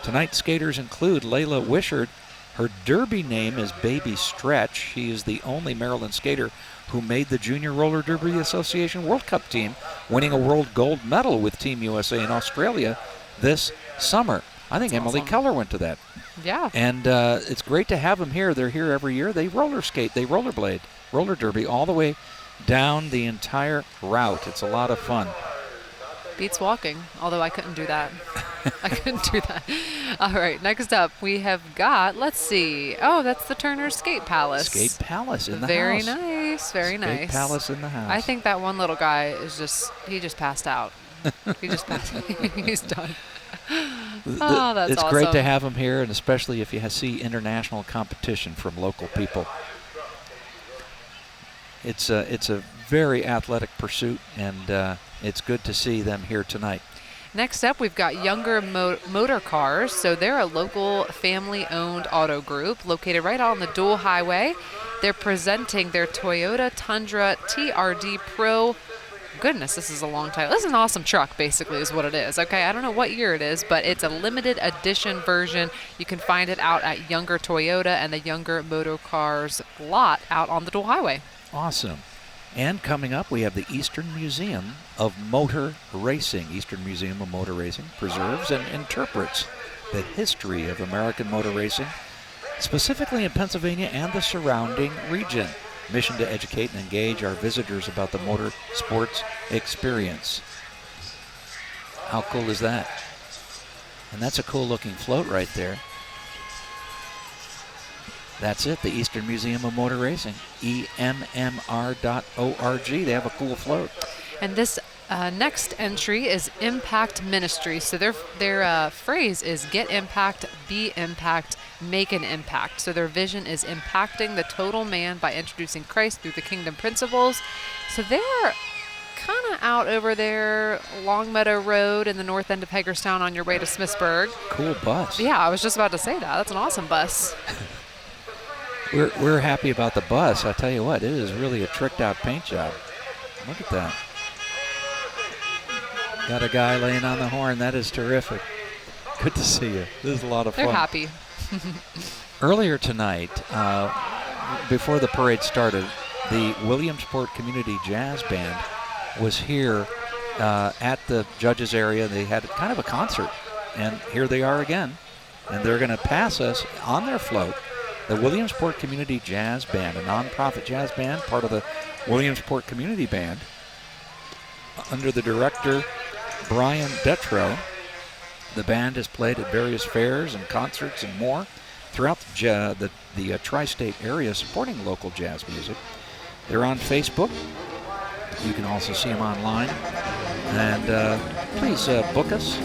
Tonight's skaters include Layla Wishart. Her derby name is Baby Stretch. She is the only Maryland skater who made the Junior Roller Derby Association World Cup team, winning a world gold medal with Team USA in Australia this summer. I think That's Emily awesome. Keller went to that. Yeah. And it's great to have them here. They're here every year. They roller skate, they rollerblade, roller derby all the way down the entire route. It's a lot of fun. Beats walking, although I couldn't do that. I couldn't do that. All right, next up we have got, let's see. Oh, that's the Turner Skate Palace. Skate Palace in the very house. Nice, very Skate nice. Palace in the house. I think that one little guy is he just passed out. He just passed out. He's done. Oh, that's it's awesome. great to have them here, and especially if you see international competition from local people. It's a very athletic pursuit, and it's good to see them here tonight. Next up, we've got Younger Motor Cars. So they're a local family-owned auto group located right on the dual highway. They're presenting their Toyota Tundra TRD Pro. Goodness, this is a long title. This is an awesome truck, basically, is what it is. Okay, I don't know what year it is, but it's a limited edition version. You can find it out at Younger Toyota and the Younger Motor Cars lot out on the dual highway. Awesome. And coming up, we have the Eastern Museum of Motor Racing. Eastern Museum of Motor Racing preserves and interprets the history of American motor racing, specifically in Pennsylvania and the surrounding region. Mission to educate and engage our visitors about the motor sports experience. How cool is that? And that's a cool looking float right there. That's it, the Eastern Museum of Motor Racing, EMMR.org. They have a cool float. And this next entry is Impact Ministry. So their phrase is get impact, be impact, make an impact. So their vision is impacting the total man by introducing Christ through the kingdom principles. So they're kind of out over there, Longmeadow Road in the north end of Hagerstown on your way to Smithsburg. Cool bus. Yeah, I was just about to say that. That's an awesome bus. We're happy about the bus. I tell you what, it is really a tricked out paint job. Look at that. Got a guy laying on the horn. That is terrific. Good to see you. This is a lot of fun. They're happy. Earlier tonight, before the parade started, the Williamsport Community Jazz Band was here at the judges area. They had kind of a concert, and here they are again. And they're going to pass us on their float. The Williamsport Community Jazz Band, a nonprofit jazz band, part of the Williamsport Community Band, under the director Brian Detro. The band has played at various fairs and concerts and more throughout the tri-state area, supporting local jazz music. They're on Facebook. You can also see them online. And please book us,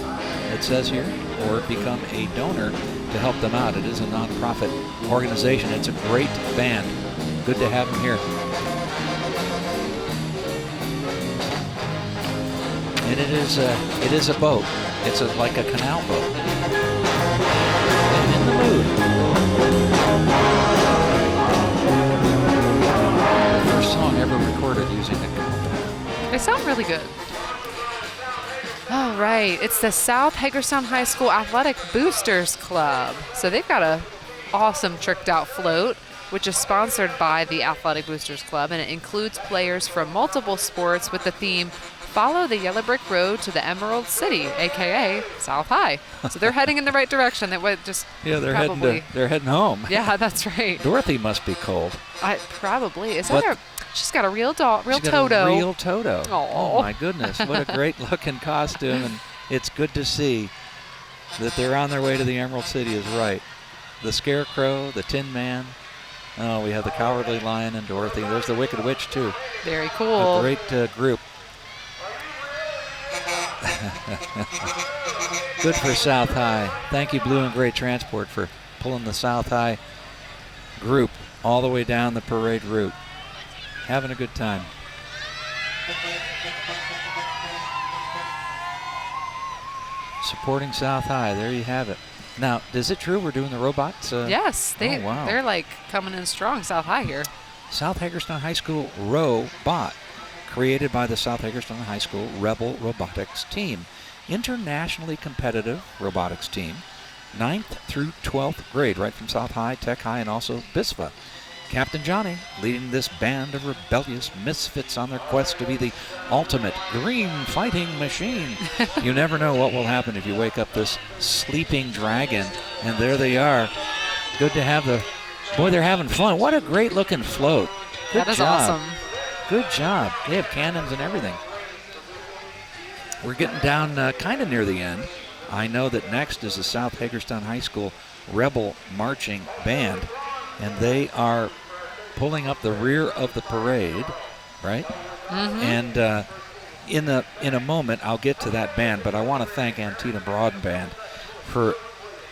it says here, or become a donor to help them out. It is a nonprofit organization. It's a great band. Good to have them here. And it is a boat. It's like a canal boat. I'm in the mood. The first song ever recorded using a canal boat. They sound really good. All right, it's the South Hagerstown High School Athletic Boosters Club. So they've got a awesome tricked out float, which is sponsored by the Athletic Boosters Club, and it includes players from multiple sports with the theme Follow the Yellow Brick Road to the Emerald City, aka South High. So they're heading in the right direction. That would just yeah, they're probably heading home. Yeah, that's right. Dorothy must be cold. Probably. Is that her? She's got a real Toto. She's got a real Toto. Oh my goodness, what a great looking costume, and it's good to see that they're on their way to the Emerald City is right. The Scarecrow, the Tin Man. Oh, we have the Cowardly Lion and Dorothy. There's the Wicked Witch too. Very cool. A great group. Good for South High. Thank you, Blue and Gray Transport, for pulling the South High group all the way down the parade route. Having a good time. supporting South High. There you have it. Now, is it true we're doing the robots? Yes, wow. They're like coming in strong, South High here. South Hagerstown High School Robot, created by the South Hagerstown High School Rebel Robotics team. Internationally competitive robotics team, 9th through 12th grade, right from South High, Tech High, and also BISFA. Captain Johnny leading this band of rebellious misfits on their quest to be the ultimate green fighting machine. You never know what will happen if you wake up this sleeping dragon, and there they are. Good to have boy, they're having fun. What a great looking float. Good That is job. awesome. Good job. They have cannons and everything. We're getting down kind of near the end. I know that next is the South Hagerstown High School Rebel Marching Band, and they are pulling up the rear of the parade, right? Mm-hmm. And in a moment, I'll get to that band, but I want to thank Antietam Broadband for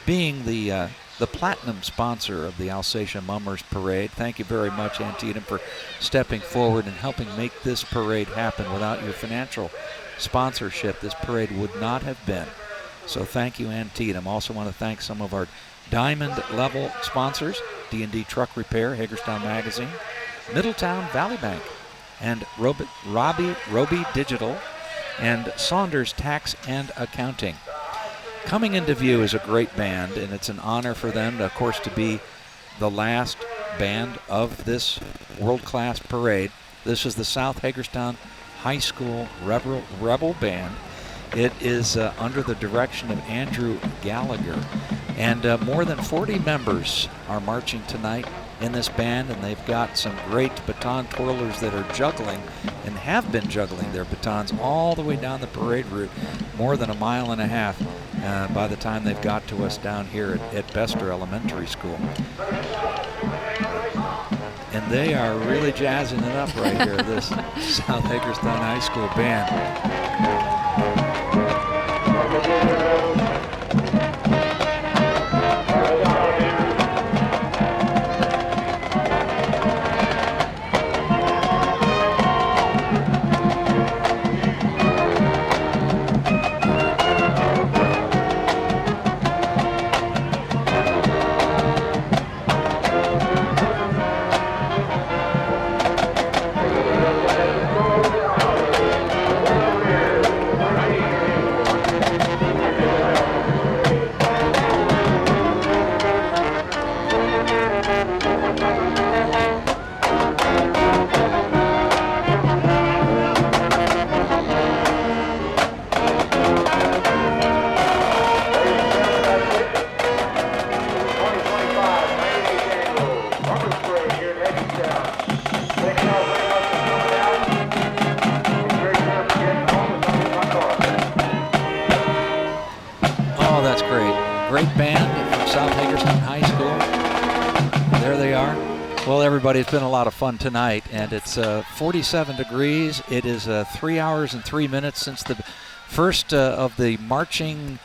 being the platinum sponsor of the Alsatia Mummers Parade. Thank you very much, Antietam, for stepping forward and helping make this parade happen. Without your financial sponsorship, this parade would not have been. So thank you, Antietam. Also want to thank some of our diamond level sponsors: D&D Truck Repair, Hagerstown Magazine, Middletown Valley Bank, and Roby Digital, and Saunders Tax and Accounting. Coming into view is a great band, and it's an honor for them, of course, to be the last band of this world-class parade. This is the South Hagerstown High School Rebel Band. It is under the direction of Andrew Gallagher, and more than 40 members are marching tonight in this band, and they've got some great baton twirlers that are juggling and have been juggling their batons all the way down the parade route, more than 1.5 miles by the time they've got to us down here at Bester Elementary School. And they are really jazzing it up right here, this South Hagerstown High School band. It's been a lot of fun tonight, and it's 47 degrees. It is 3 hours and 3 minutes since the first of the marching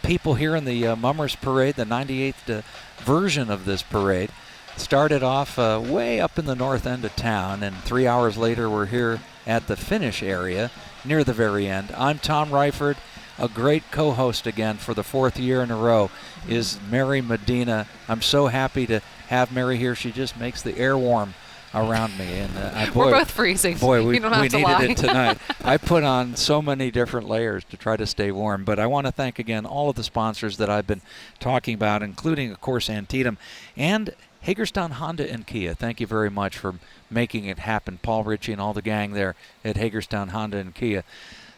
people here in the Mummers Parade, the 98th version of this parade. Started off way up in the north end of town, and 3 hours later we're here at the finish area near the very end. I'm Tom Reiford. A great co-host again for the 4th year in a row is Mary Medina. I'm so happy to have Mary here. She just makes the air warm around me. And we're both freezing. Boy, we don't have to needed lie. it tonight. I put on so many different layers to try to stay warm. But I want to thank again all of the sponsors that I've been talking about, including, of course, Antietam and Hagerstown Honda and Kia. Thank you very much for making it happen. Paul Ritchie and all the gang there at Hagerstown Honda and Kia.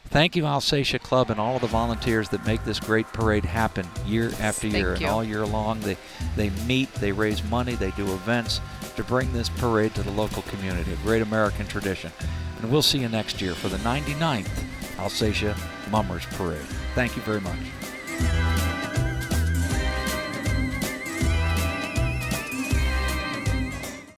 Thank you, Alsatia Club, and all of the volunteers that make this great parade happen year after year. And all year long, they meet, they raise money, they do events to bring this parade to the local community, a great American tradition. And we'll see you next year for the 99th Alsatia Mummers Parade. Thank you very much.